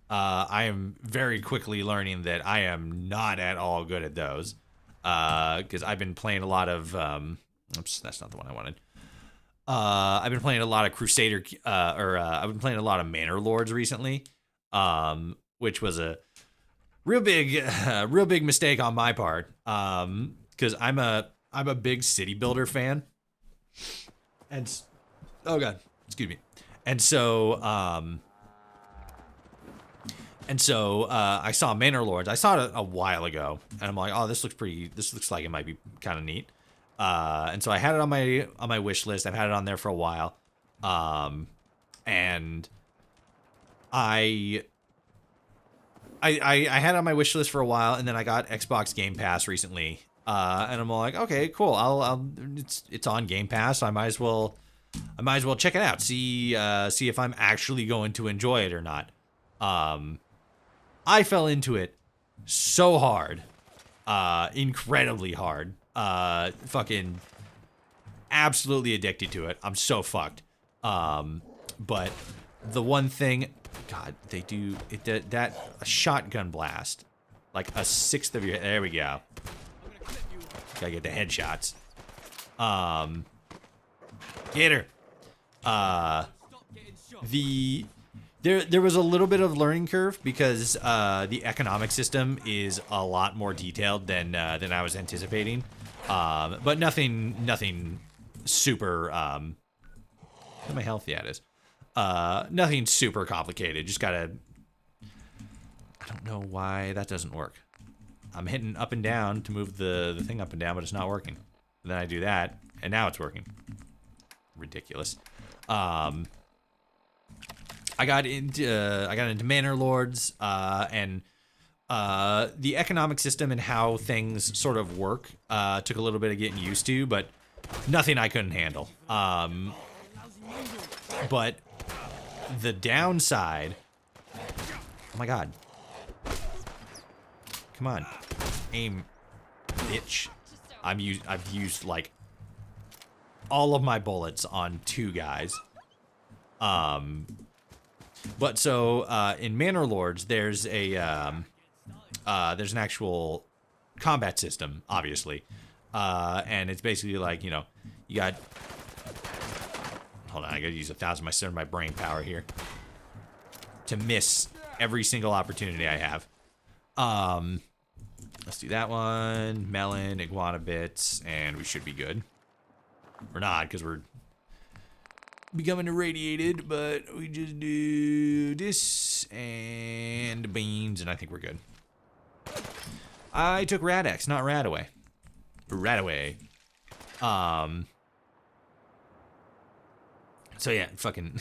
I am very quickly learning that I am not at all good at those. Because I've been playing a lot of... oops, that's not the one I wanted. I've been playing a lot of Crusader... I've been playing a lot of Manor Lords recently. Which was a real big mistake on my part. Because I'm a big city builder fan, and oh god, excuse me. And so I saw Manor Lords. I saw it a while ago, and I'm like, oh, this looks like it might be kind of neat. And so I had it on my wish list. I've had it on there for a while. And I had it on my wish list for a while, and then I got Xbox Game Pass recently. And I'm like, okay, cool. It's on Game Pass, so I might as well check it out. See if I'm actually going to enjoy it or not. I fell into it so hard, incredibly hard, fucking absolutely addicted to it. I'm so fucked. But the one thing, God, they do it, that a shotgun blast, like a sixth of your, there we go. Gotta get the headshots. Get her. There was a little bit of learning curve because the economic system is a lot more detailed than I was anticipating, but nothing super. How my health? Yeah, it is. Nothing super complicated. Just gotta. I don't know why that doesn't work. I'm hitting up and down to move the thing up and down, but it's not working. And then I do that, and now it's working. Ridiculous. I got into Manor Lords, and the economic system and how things sort of work took a little bit of getting used to, but nothing I couldn't handle. But the downside, oh my god, come on, aim, bitch. I've used like all of my bullets on 2 guys. But so in Manor Lords, there's an actual combat system, obviously, and it's basically like, you know, you got. Hold on, I gotta use 1,000% of my brain power here to miss every single opportunity I have. Let's do that one. Melon, iguana bits, and we should be good. We're not, because we're becoming irradiated, but we just do this and beans, and I think we're good. I took Rad-X, not Radaway. Radaway. So yeah, fucking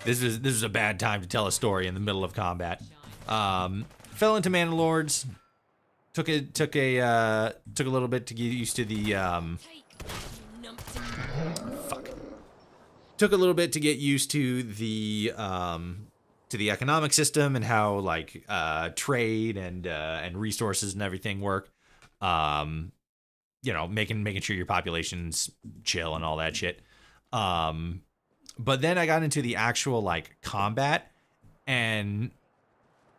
this was a bad time to tell a story in the middle of combat. Fell into Manor Lords. Took a little bit to get used to the Took a little bit to get used to the economic system and how like trade and resources and everything work. You know, making sure your population's chill and all that shit. But then I got into the actual like combat, and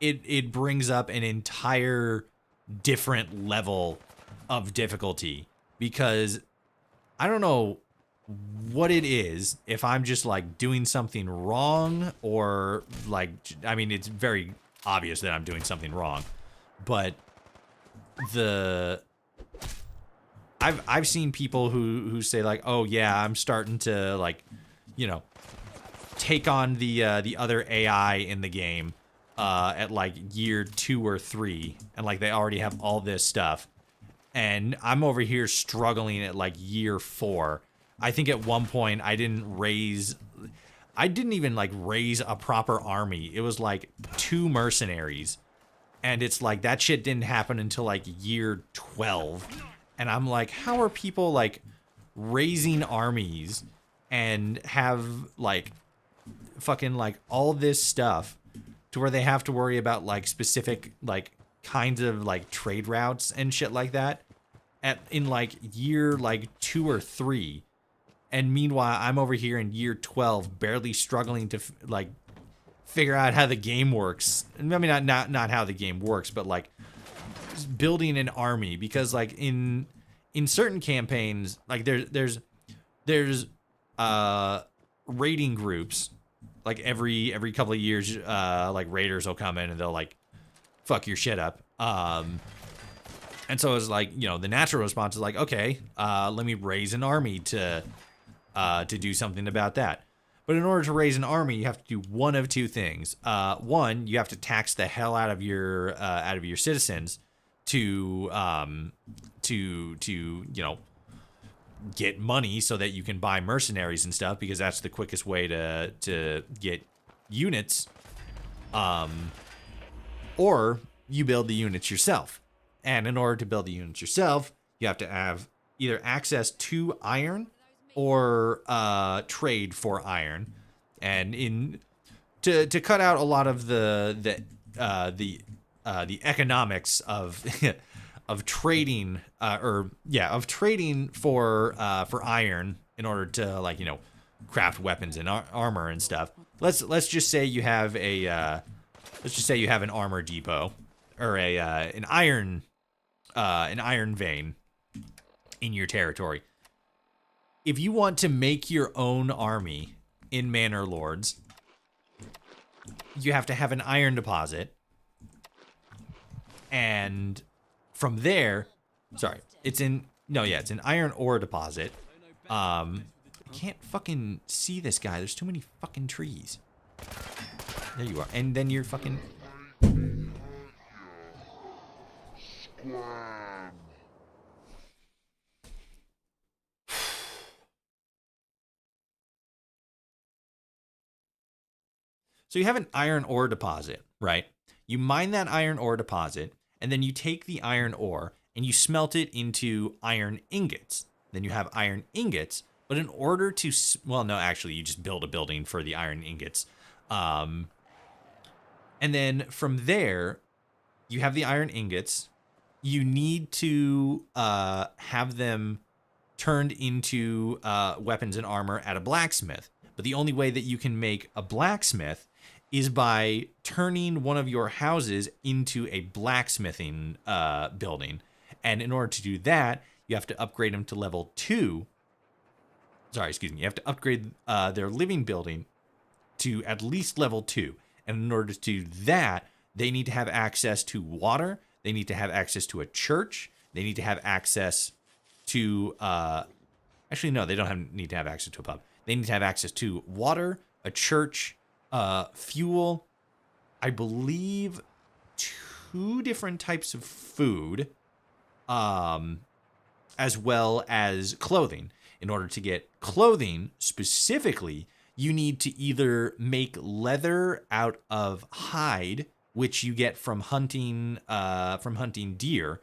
it brings up an entire different level of difficulty, because I don't know what it is, if I'm just like doing something wrong, or like, I mean, it's very obvious that I'm doing something wrong, but I've seen people who say like, oh yeah, I'm starting to like, you know, take on the other AI in the game at like year 2 or 3, and like they already have all this stuff, and I'm over here struggling at like year 4. I think at one point I didn't even like raise a proper army. It was like 2 mercenaries, and it's like that shit didn't happen until like year 12. And I'm like, how are people like raising armies and have like fucking like all this stuff to where they have to worry about like specific like kinds of like trade routes and shit like that in like year like 2 or 3. And meanwhile, I'm over here in year 12, barely struggling to like figure out how the game works. I mean, not how the game works, but like building an army, because like in certain campaigns, like there's raiding groups, like every couple of years, like raiders will come in and they'll like fuck your shit up. And so it's like, you know, the natural response is like, okay, let me raise an army to do something about that. But in order to raise an army, you have to do one of two things. One, you have to tax the hell out of your citizens to you know, get money so that you can buy mercenaries and stuff, because that's the quickest way to get units. Or you build the units yourself. And in order to build the units yourself, you have to have either access to iron or trade for iron. And to cut out a lot of the economics of of trading of trading for iron in order to, like, you know, craft weapons and armor and stuff. Let's just say you have a an armor depot or an iron vein in your territory. If you want to make your own army in Manor Lords, you have to have an iron deposit. And from there, it's an iron ore deposit. I can't fucking see this guy. There's too many fucking trees. There you are. And then you're fucking... So you have an iron ore deposit, right? You mine that iron ore deposit, and then you take the iron ore and you smelt it into iron ingots. Then you have iron ingots, but in order to... Well, no, actually, you just build a building for the iron ingots. And then from there, you have the iron ingots. You need to have them turned into weapons and armor at a blacksmith. But the only way that you can make a blacksmith is by turning one of your houses into a blacksmithing building. And in order to do that, you have to upgrade them to level 2. Sorry, excuse me. You have to upgrade their living building to at least level 2. And in order to do that, they need to have access to water. They need to have access to a church. They need to have access to... actually, no, they don't need to have access to a pub. They need to have access to water, a church, fuel, I believe 2 different types of food, as well as clothing. In order to get clothing specifically, you need to either make leather out of hide, which you get from hunting deer,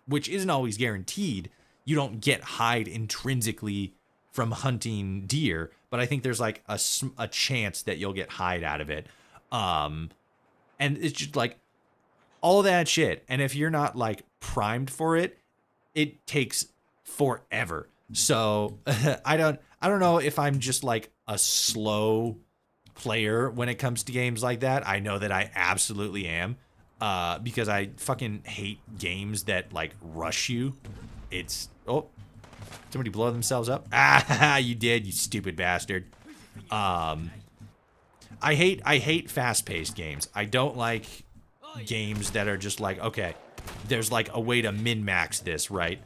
which isn't always guaranteed. You don't get hide intrinsically from hunting deer, but I think there's like a chance that you'll get hide out of it. And it's just like all that shit. And if you're not like primed for it, it takes forever. So I don't know if I'm just like a slow player when it comes to games like that. I know that I absolutely am, because I fucking hate games that like rush you. Somebody blow themselves up? Ah, you did, you stupid bastard. I hate fast-paced games. I don't like games that are just like, okay, there's like a way to min-max this, right?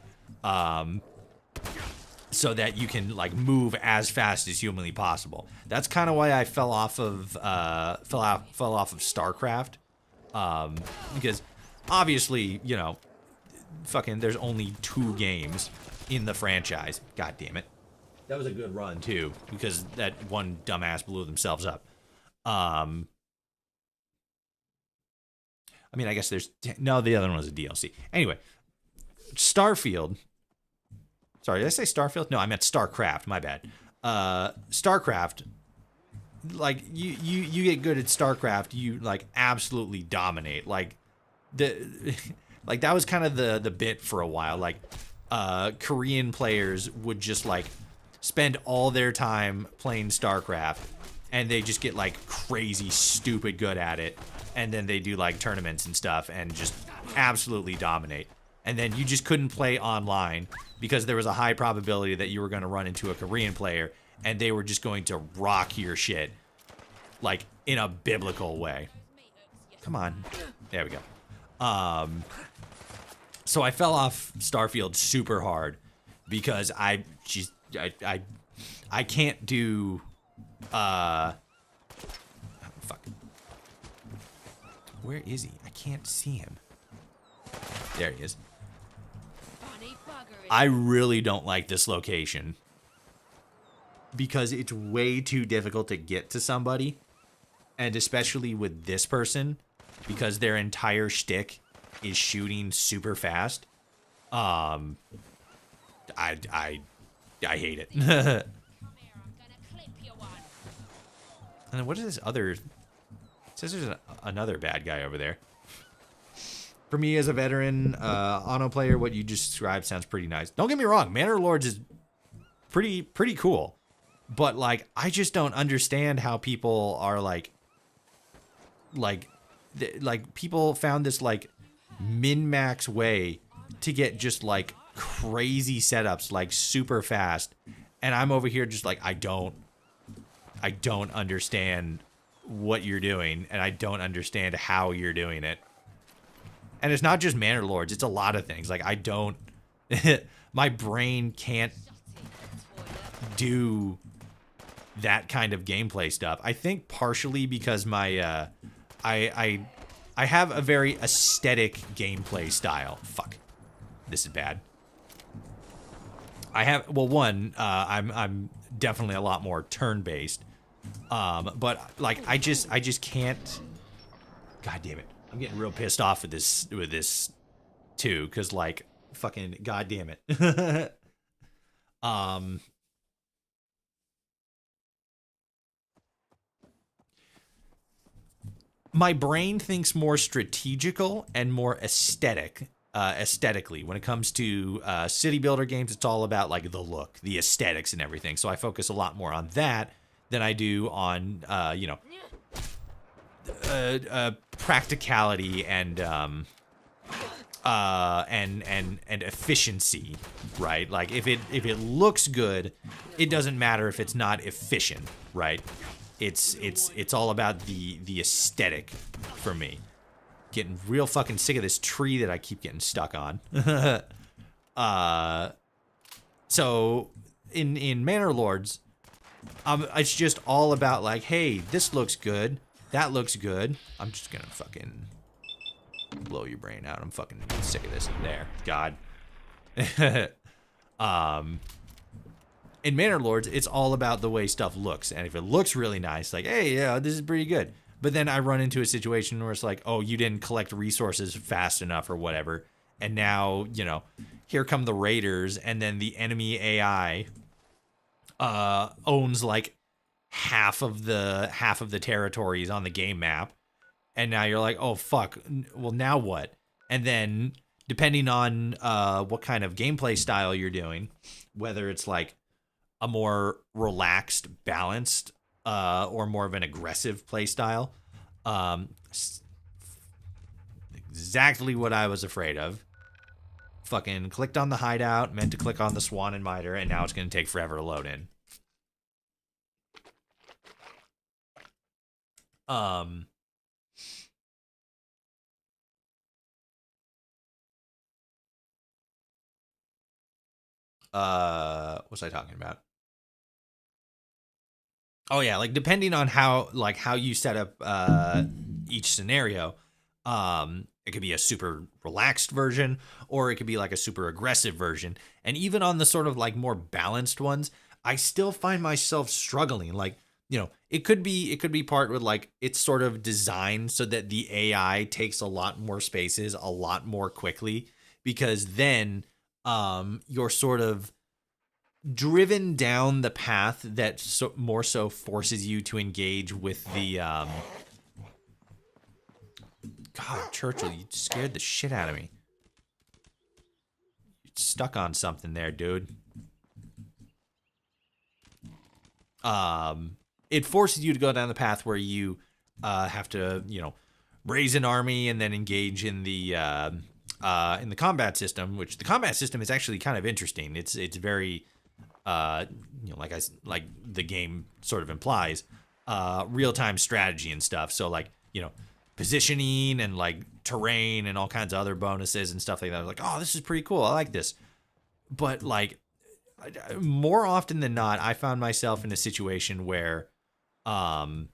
So that you can like move as fast as humanly possible. That's kind of why I fell off of StarCraft, because obviously, you know, fucking there's only 2 games in the franchise. God damn it. That was a good run too, because that one dumbass blew themselves up. I mean, I guess the other one was a DLC. Anyway, Starfield. Sorry, did I say Starfield? No, I meant StarCraft. My bad. StarCraft. Like you get good at StarCraft, you like absolutely dominate. Like that was kind of the bit for a while. Like Korean players would just like spend all their time playing StarCraft, and they just get like crazy stupid good at it, and then they do like tournaments and stuff and just absolutely dominate. And then you just couldn't play online because there was a high probability that you were going to run into a Korean player and they were just going to rock your shit like in a biblical way. Come on. There we go. So I fell off Starfield super hard because I can't do fuck. Where is he? I can't see him. There he is. I really don't like this location because it's way too difficult to get to somebody, and especially with this person because their entire shtick is shooting super fast. I hate it. And then what is this other? It says there's another bad guy over there. For me as a veteran Auto player, what you just described sounds pretty nice. Don't get me wrong, Manor Lords is pretty cool, but like I just don't understand how people are like people found this like min-max way to get just like crazy setups like super fast, and I'm over here just like I don't understand what you're doing, and I don't understand how you're doing it. And it's not just Manor Lords, it's a lot of things. Like I don't my brain can't do that kind of gameplay stuff. I think partially because my I have a very aesthetic gameplay style. Fuck. This is bad. I have, well, one, I'm definitely a lot more turn-based. But like I just can't. God damn it. I'm getting real pissed off with this too, cuz like fucking god damn it. My brain thinks more strategical and more aesthetically. When it comes to city builder games, it's all about like the look, the aesthetics and everything. So I focus a lot more on that than I do on practicality and efficiency, right? Like if it looks good, it doesn't matter if it's not efficient, right? It's all about the aesthetic for me. Getting real fucking sick of this tree that I keep getting stuck on. So in Manor Lords, it's just all about like, hey, this looks good, that looks good. I'm just gonna fucking blow your brain out. I'm fucking sick of this. There, God. In Manor Lords, it's all about the way stuff looks. And if it looks really nice, like, hey, yeah, this is pretty good. But then I run into a situation where it's like, oh, you didn't collect resources fast enough or whatever. And now, you know, here come the raiders, and then the enemy AI owns like half of the territories on the game map. And now you're like, oh, fuck. Well, now what? And then depending on what kind of gameplay style you're doing, whether it's like a more relaxed, balanced, or more of an aggressive play style. Exactly what I was afraid of. Fucking clicked on the hideout, meant to click on the swan and miter, and now it's going to take forever to load in. What was I talking about? Oh yeah, like depending on how you set up each scenario, it could be a super relaxed version, or it could be like a super aggressive version. And even on the sort of like more balanced ones, I still find myself struggling. Like, you know, it could be part with like it's sort of designed so that the AI takes a lot more spaces a lot more quickly, because then you're sort of driven down the path that more so forces you to engage with the God, Churchill, you scared the shit out of me. You're stuck on something there, dude. It forces you to go down the path where you have to, you know, raise an army and then engage in the combat system, which the combat system is actually kind of interesting. It's very you know, like the game sort of implies, real-time strategy and stuff. So like, you know, positioning and like terrain and all kinds of other bonuses and stuff like that. I was like, oh, this is pretty cool. I like this. But like more often than not, I found myself in a situation where I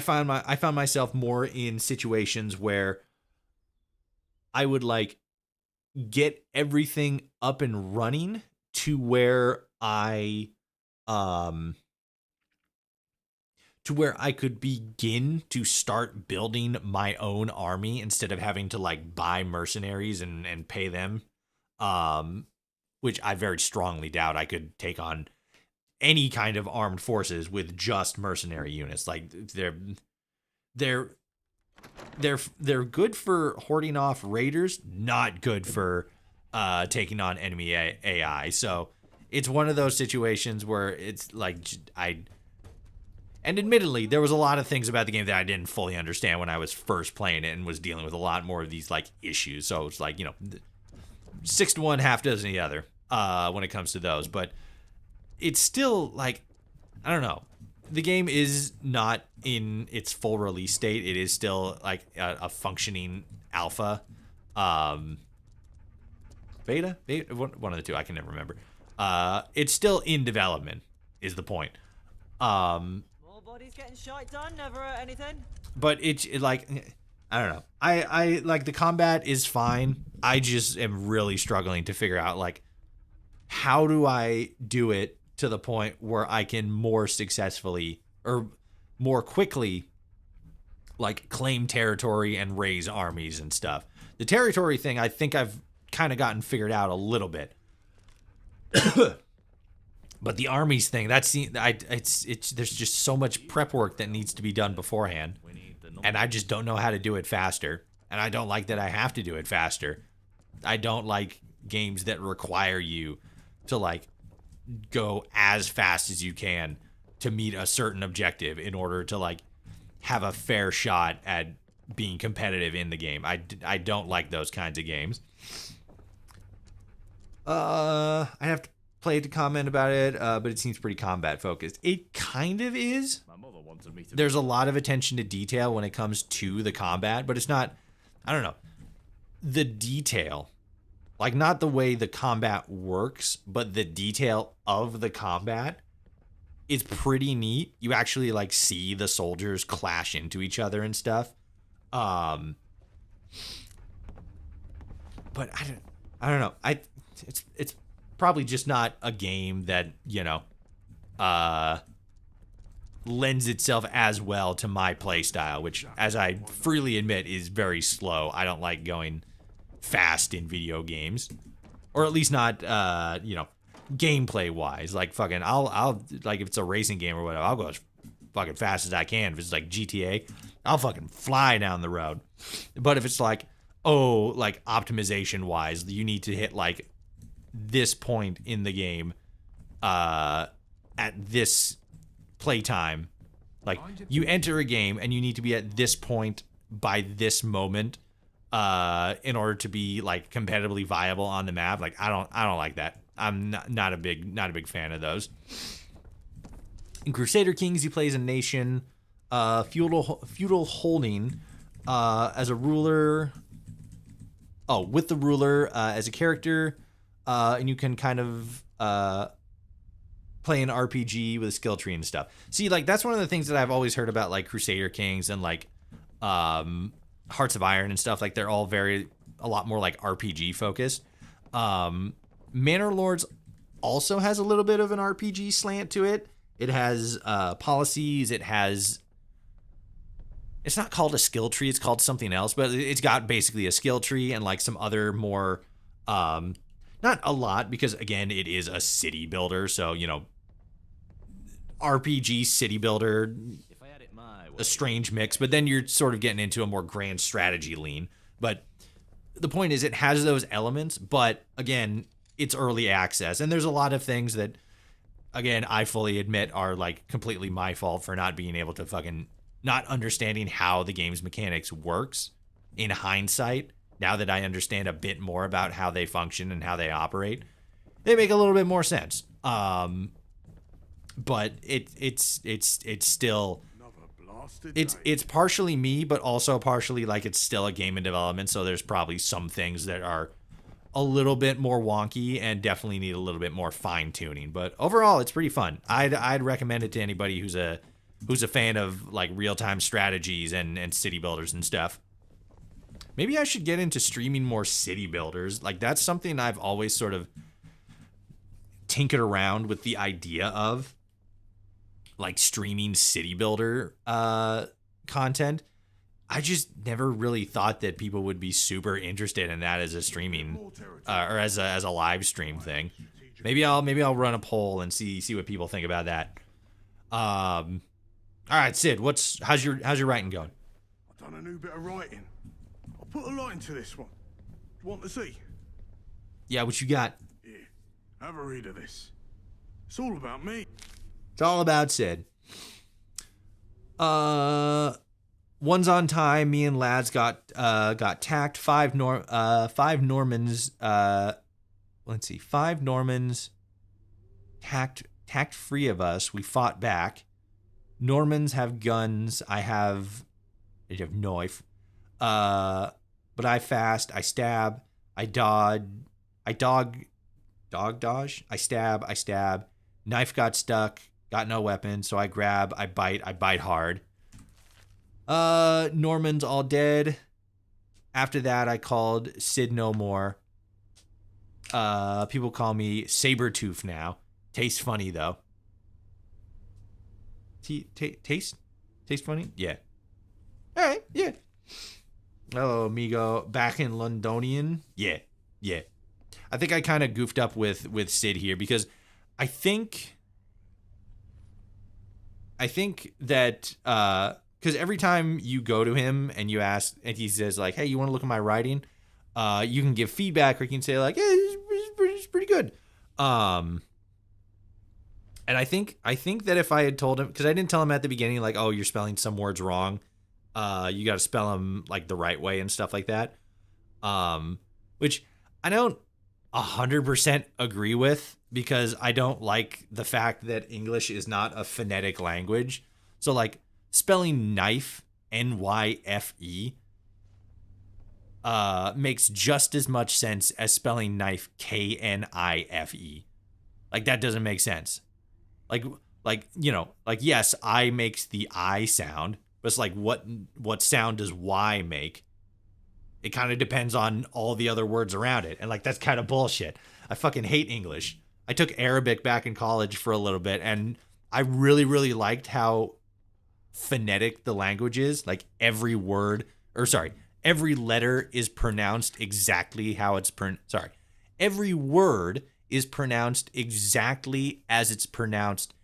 found myself more in situations where I would like get everything up and running to where I could begin to start building my own army instead of having to like buy mercenaries and pay them. Which I very strongly doubt I could take on any kind of armed forces with just mercenary units. Like they're good for hoarding off raiders, not good for taking on enemy AI. So it's one of those situations where it's like and admittedly, there was a lot of things about the game that I didn't fully understand when I was first playing it and was dealing with a lot more of these like issues. So it's like, 6 to 1, half dozen the other when it comes to those. But it's still like, I don't know. The game is not in its full release state. It is still like a functioning alpha. Beta? One of the two. I can never remember. It's still in development is the point. More bodies getting shite done, never anything. But it's like, I don't know. I like the combat is fine. I just am really struggling to figure out like, how do I do it to the point where I can more successfully or more quickly like claim territory and raise armies and stuff. The territory thing, I think I've kind of gotten figured out a little bit. But the armies thing, there's just so much prep work that needs to be done beforehand. And I just don't know how to do it faster. And I don't like that I have to do it faster. I don't like games that require you to like go as fast as you can to meet a certain objective in order to like have a fair shot at being competitive in the game. I don't like those kinds of games. I have to play it to comment about it, but it seems pretty combat focused. It kind of is. There's a lot of attention to detail when it comes to the combat, but it's not, I don't know, the detail, like not the way the combat works, but the detail of the combat is pretty neat. You actually like see the soldiers clash into each other and stuff. But I don't know. It's probably just not a game that, lends itself as well to my play style, which, as I freely admit, is very slow. I don't like going fast in video games, or at least not, gameplay wise. Like fucking, I'll like if it's a racing game or whatever, I'll go as fucking fast as I can. If it's like GTA, I'll fucking fly down the road. But if it's like, like optimization wise, you need to hit like this point in the game, at this playtime, like you enter a game and you need to be at this point by this moment in order to be like competitively viable on the map. Like I don't like that. I'm not a big fan of those. In Crusader Kings, you play as a nation, feudal holding as a ruler. With the ruler as a character, and you can kind of play an RPG with a skill tree and stuff. See, like that's one of the things that I've always heard about like Crusader Kings and like Hearts of Iron and stuff. Like they're all a lot more like RPG focused. Manor Lords also has a little bit of an RPG slant to it. It has policies. It's not called a skill tree. It's called something else, but it's got basically a skill tree and like some other more, not a lot, because again, it is a city builder. So, RPG city builder, a strange mix, but then you're sort of getting into a more grand strategy lean. But the point is it has those elements, but again, it's early access. And there's a lot of things that, again, I fully admit are like completely my fault for not being able to fucking not understanding how the game's mechanics works in hindsight. Now that I understand a bit more about how they function and how they operate, they make a little bit more sense. But it's still it's partially me, but also partially like it's still a game in development, so there's probably some things that are a little bit more wonky and definitely need a little bit more fine tuning. But overall, it's pretty fun. I'd recommend it to anybody who's a fan of like real time strategies and city builders and stuff. Maybe I should get into streaming more city builders. Like that's something I've always sort of tinkered around with the idea of, like streaming city builder content. I just never really thought that people would be super interested in that as a streaming or as a live stream thing. Maybe I'll run a poll and see what people think about that. All right, Sid, how's your writing going? I've done a new bit of writing. I'll put a line to this one. You want to see? Yeah, what you got? Yeah, have a read of this. It's all about me. It's all about Sid. One's on time. Me and lads got tacked. Five Normans. Let's see. 5 Normans tacked free of us. We fought back. Normans have guns. I have knife. But I fast. I stab. I dodge. I dodge. I stab. Knife got stuck. Got no weapon. So I grab. I bite hard. Normans all dead. After that, I called Sid no more. People call me Sabretooth now. Tastes funny though. Taste funny? Yeah. All right. Yeah. Hello, amigo. Back in Londonian? Yeah. I think I kind of goofed up with Sid here because I think that because every time you go to him and you ask, and he says like, "Hey, you want to look at my writing?" You can give feedback, or you can say like, "Yeah, it's pretty good." And I think that if I had told him, because I didn't tell him at the beginning like, "Oh, you're spelling some words wrong. You got to spell them like the right way and stuff like that," which I don't 100% agree with because I don't like the fact that English is not a phonetic language. So like spelling knife, N-Y-F-E, makes just as much sense as spelling knife, K-N-I-F-E. Like that doesn't make sense. Like yes, I makes the I sound, but it's like what sound does Y make? It kind of depends on all the other words around it. And like that's kind of bullshit. I fucking hate English. I took Arabic back in college for a little bit and I really, really liked how phonetic the language is. Like every letter is pronounced exactly how it's every word is pronounced exactly as it's pronounced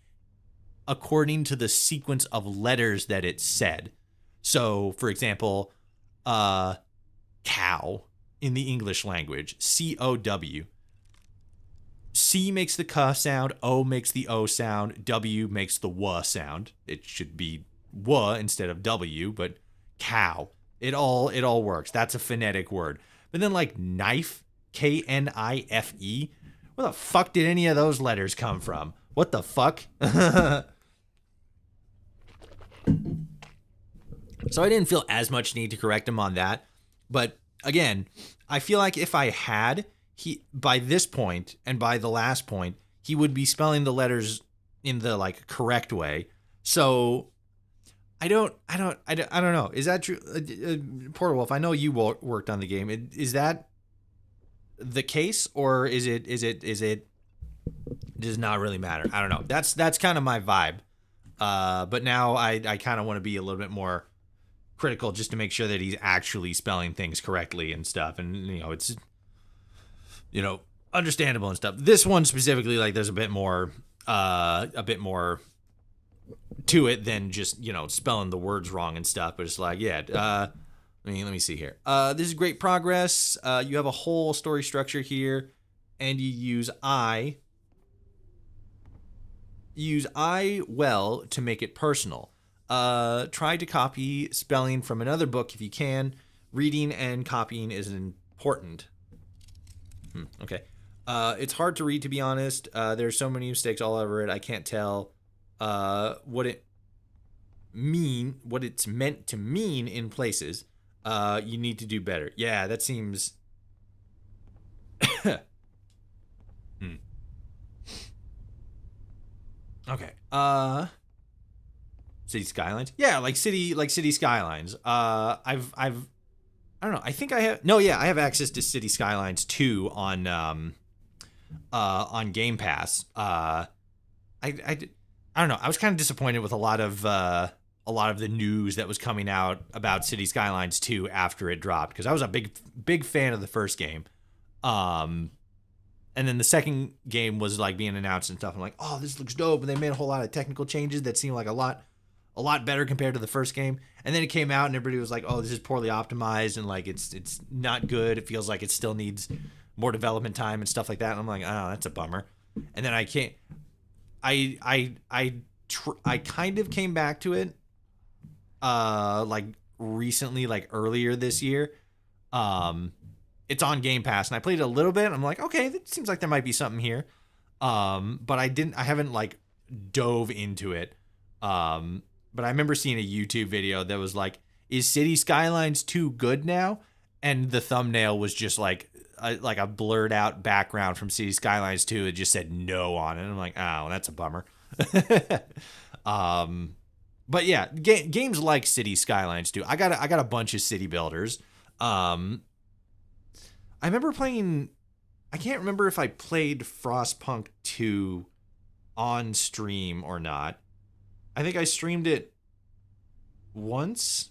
according to the sequence of letters that it said. So, for example, cow in the English language, C-O-W. C makes the K sound, O makes the O sound, W makes the W sound. It should be W instead of W, but cow. It all works. That's a phonetic word. But then like knife, K-N-I-F-E, where the fuck did any of those letters come from? What the fuck? So I didn't feel as much need to correct him on that. But again, I feel like if I had, by this point and by the last point, he would be spelling the letters in the like correct way. So I don't know. Is that true? Poor Wolf, I know you worked on the game. Is that the case, or is it does not really matter? I don't know. That's kind of my vibe. But now I kind of want to be a little bit more critical just to make sure that he's actually spelling things correctly and stuff. And it's understandable and stuff. This one specifically, like there's a bit more to it than just spelling the words wrong and stuff. But it's like, let me see here. This is great progress. You have a whole story structure here, and you use I well to make it personal. Try to copy spelling from another book if you can. Reading and copying is important. Okay. It's hard to read, to be honest. There's so many mistakes all over it. I can't tell what meant to mean in places, you need to do better. Yeah, that seems. Okay. City Skylines. Yeah, like city skylines. I don't know. I think I have. No, yeah, I have access to City Skylines 2 on Game Pass. I don't know. I was kind of disappointed with a lot of the news that was coming out about City Skylines 2 after it dropped, because I was a big fan of the first game. And then the second game was like being announced and stuff. I'm like, oh, this looks dope. And they made a whole lot of technical changes that seemed like a lot better compared to the first game. And then it came out and everybody was like, oh, this is poorly optimized and like it's not good. It feels like it still needs more development time and stuff like that. And I'm like, oh, that's a bummer. And then I can't. I kind of came back to it like recently, like earlier this year. It's on Game Pass and I played it a little bit. I'm like, okay, it seems like there might be something here. But I haven't like dove into it. But I remember seeing a YouTube video that was like, is City Skylines 2 good now? And the thumbnail was just like a blurred out background from City Skylines 2. It just said no on it. And I'm like, oh, that's a bummer. But yeah, games like City Skylines 2. I got a bunch of city builders. I remember playing, I can't remember if I played Frostpunk 2 on stream or not. I think I streamed it once,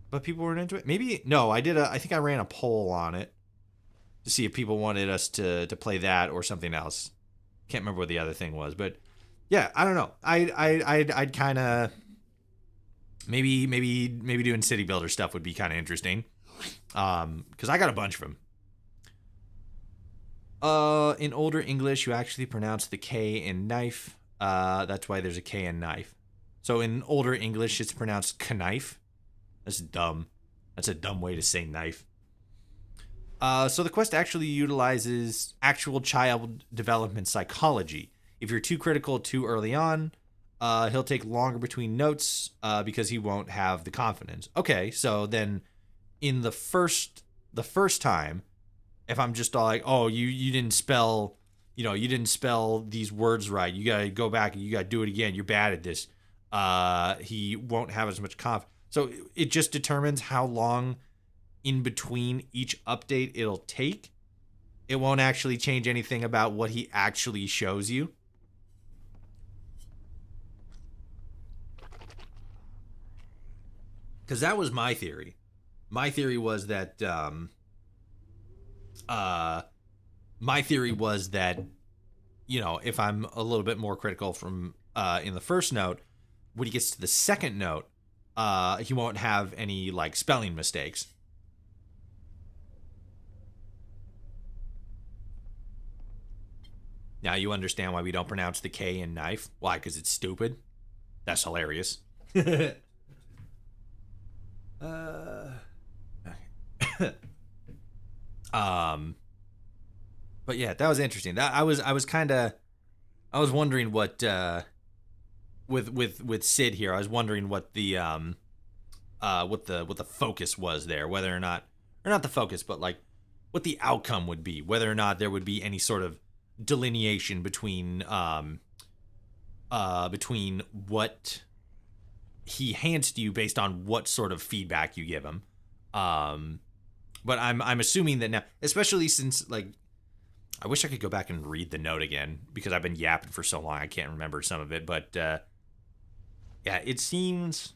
but people weren't into it. Maybe, no, I think I ran a poll on it to see if people wanted us to play that or something else. Can't remember what the other thing was, but yeah, I don't know. I'd kind of, maybe doing city builder stuff would be kind of interesting. Because I got a bunch of them. In older English, you actually pronounce the K in knife. That's why there's a K in knife. So in older English, it's pronounced knife. That's dumb. That's a dumb way to say knife. So the quest actually utilizes actual child development psychology. If you're too critical too early on, he'll take longer between notes because he won't have the confidence. Okay, so then in the first time, if I'm just all like, oh, you didn't spell these words right, you gotta go back and you gotta do it again, you're bad at this, he won't have as much confidence. So it just determines how long in between each update it'll take. It won't actually change anything about what he actually shows you. Because that was my theory. My theory was that if I'm a little bit more critical from in the first note, when he gets to the second note, he won't have any like spelling mistakes. Now you understand why we don't pronounce the K in knife. Why? Because it's stupid. That's hilarious. But yeah, that was interesting. I was wondering what with Sid here. I was wondering what the focus was there, whether or not the focus, but like what the outcome would be, whether or not there would be any sort of delineation between what he hands to you based on what sort of feedback you give him. But I'm assuming that now, especially since like, I wish I could go back and read the note again because I've been yapping for so long I can't remember some of it. But yeah, it seems.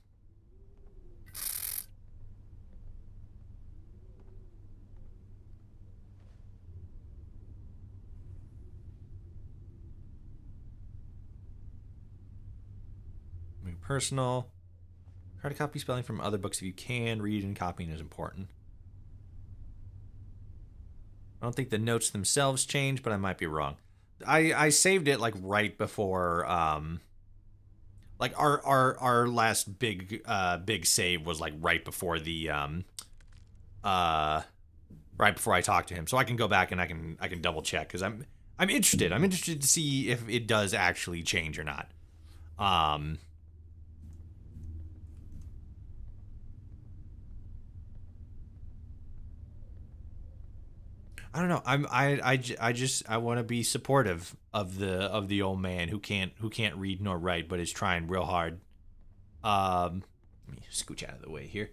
Personal. Try to copy spelling from other books if you can. Read and copying is important. I don't think the notes themselves change, but I might be wrong. I saved it like right before like our last big save was like right before the right before I talked to him. So I can go back and I can double check because I'm interested. I'm interested to see if it does actually change or not. I don't know. I want to be supportive of the old man who can't read nor write, but is trying real hard. Let me scooch out of the way here.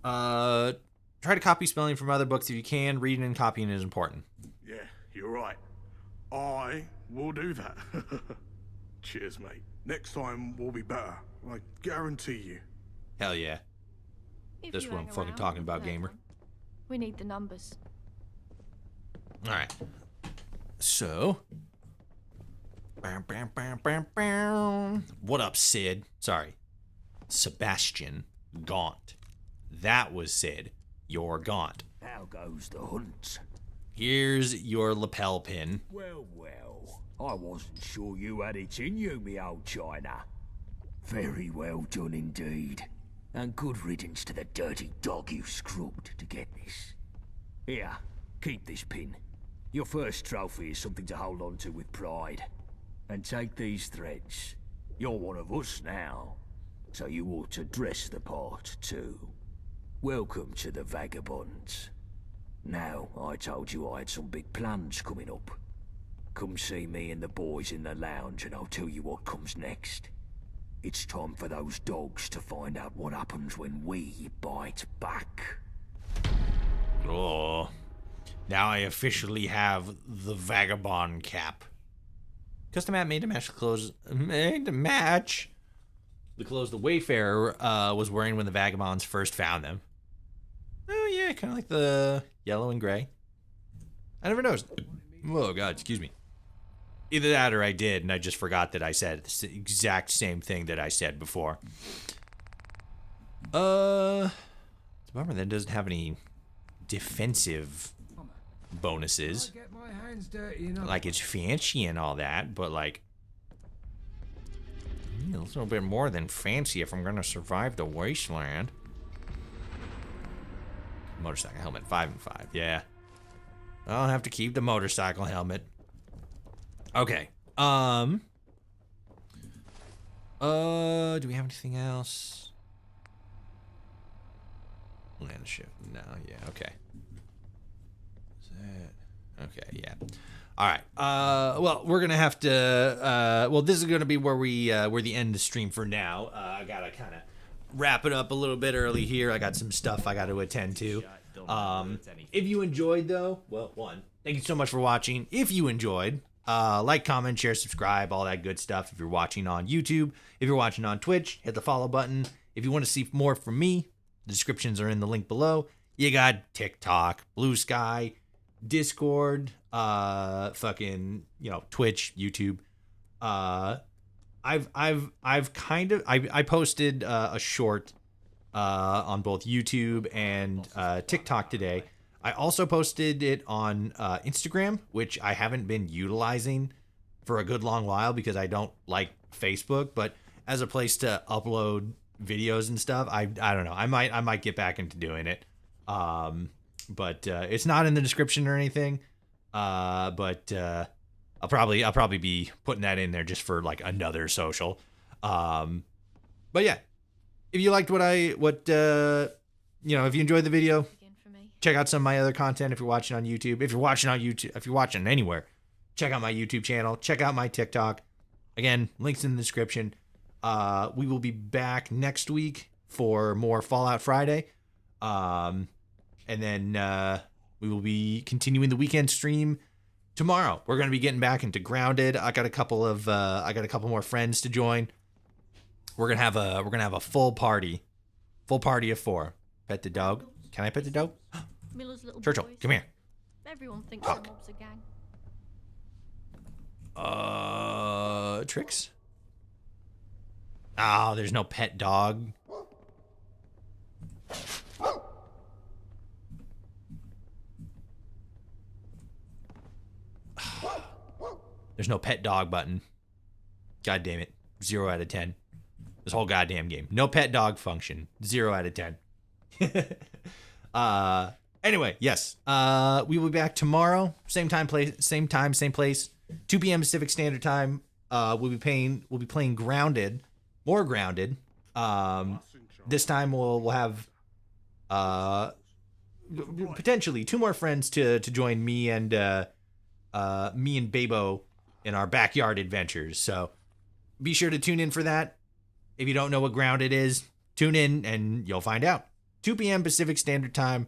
Try to copy spelling from other books if you can. Reading and copying is important. Yeah, you're right. I will do that. Cheers, mate. Next time we'll be better. I guarantee you. Hell yeah. If That's you what I'm hang fucking around, talking about, no gamer. one. We need the numbers. All right. So. What up, Sid? Sorry. Sebastian Gaunt. That was Sid. You're Gaunt. How goes the hunt? Here's your lapel pin. Well, well. I wasn't sure you had it in you, me old China. Very well done indeed. And good riddance to the dirty dog you scrubbed to get this. Here, keep this pin. Your first trophy is something to hold on to with pride. And take these threads. You're one of us now, so you ought to dress the part too. Welcome to the Vagabonds. Now, I told you I had some big plans coming up. Come see me and the boys in the lounge and I'll tell you what comes next. It's time for those dogs to find out what happens when we bite back. Oh. Now I officially have the Vagabond cap. Custom app made to match the clothes. Made to match the clothes the Wayfarer was wearing when the Vagabonds first found them. Oh yeah, kind of like the yellow and gray. I never noticed. Oh god, excuse me. Either that or I did, and I just forgot that I said the exact same thing that I said before. It's a bummer that it doesn't have any defensive bonuses. Get my hands dirty enough. Like it's fancy and all that, but like a little bit more than fancy if I'm gonna survive the wasteland. Motorcycle helmet, 5 and 5. Yeah, I'll have to keep the motorcycle helmet. Okay. Do we have anything else? Land ship. No. Yeah. Okay. Is that okay? Yeah. All right. Well, we're gonna have to. Well, this is gonna be where the end of the stream for now. I gotta kind of wrap it up a little bit early here. I got some stuff I got to attend to. If you enjoyed though, well, thank you so much for watching. If you enjoyed, like, comment, share, subscribe, all that good stuff. If you're watching on YouTube, if you're watching on Twitch, hit the follow button. If you want to see more from me, the descriptions are in the link below. You got TikTok, Bluesky, Discord, fucking, Twitch, YouTube. I posted a short on both YouTube and TikTok today. I also posted it on Instagram, which I haven't been utilizing for a good long while because I don't like Facebook, but as a place to upload videos and stuff, I don't know. I might get back into doing it. But it's not in the description or anything. But I'll probably be putting that in there just for like another social. But yeah, if you liked if you enjoyed the video, check out some of my other content if you're watching on YouTube. If you're watching anywhere, check out my YouTube channel. Check out my TikTok. Again, links in the description. We will be back next week for more Fallout Friday. And then we will be continuing the weekend stream tomorrow. We're going to be getting back into Grounded. I got a couple more friends to join. We're going to have a full party of 4. Pet the dog. Can I pet the dog? Miller's little Churchill, boys. come here. Everyone thinks Talk. the mob's a gang. Tricks? Oh, there's no pet dog. There's no pet dog button. God damn it. 0 out of 10. This whole goddamn game. No pet dog function. 0 out of 10. Anyway, yes. We will be back tomorrow. Same time, same place. 2 p.m. Pacific Standard Time. We'll be playing Grounded. More Grounded. This time we'll have potentially 2 more friends to join me and Babo in our backyard adventures. So be sure to tune in for that. If you don't know what Grounded is, tune in and you'll find out. 2 p.m. Pacific Standard Time,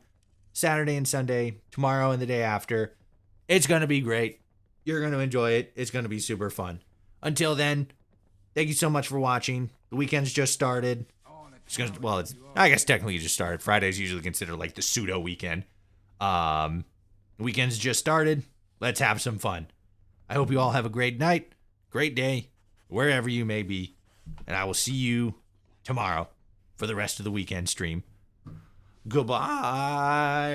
Saturday and Sunday, tomorrow and the day after. It's going to be great. You're going to enjoy it. It's going to be super fun. Until then, thank you so much for watching. The weekend's just started. I guess technically just started. Friday's usually considered like the pseudo weekend. The weekend's just started. Let's have some fun. I hope you all have a great night, great day, wherever you may be. And I will see you tomorrow for the rest of the weekend stream. Goodbye.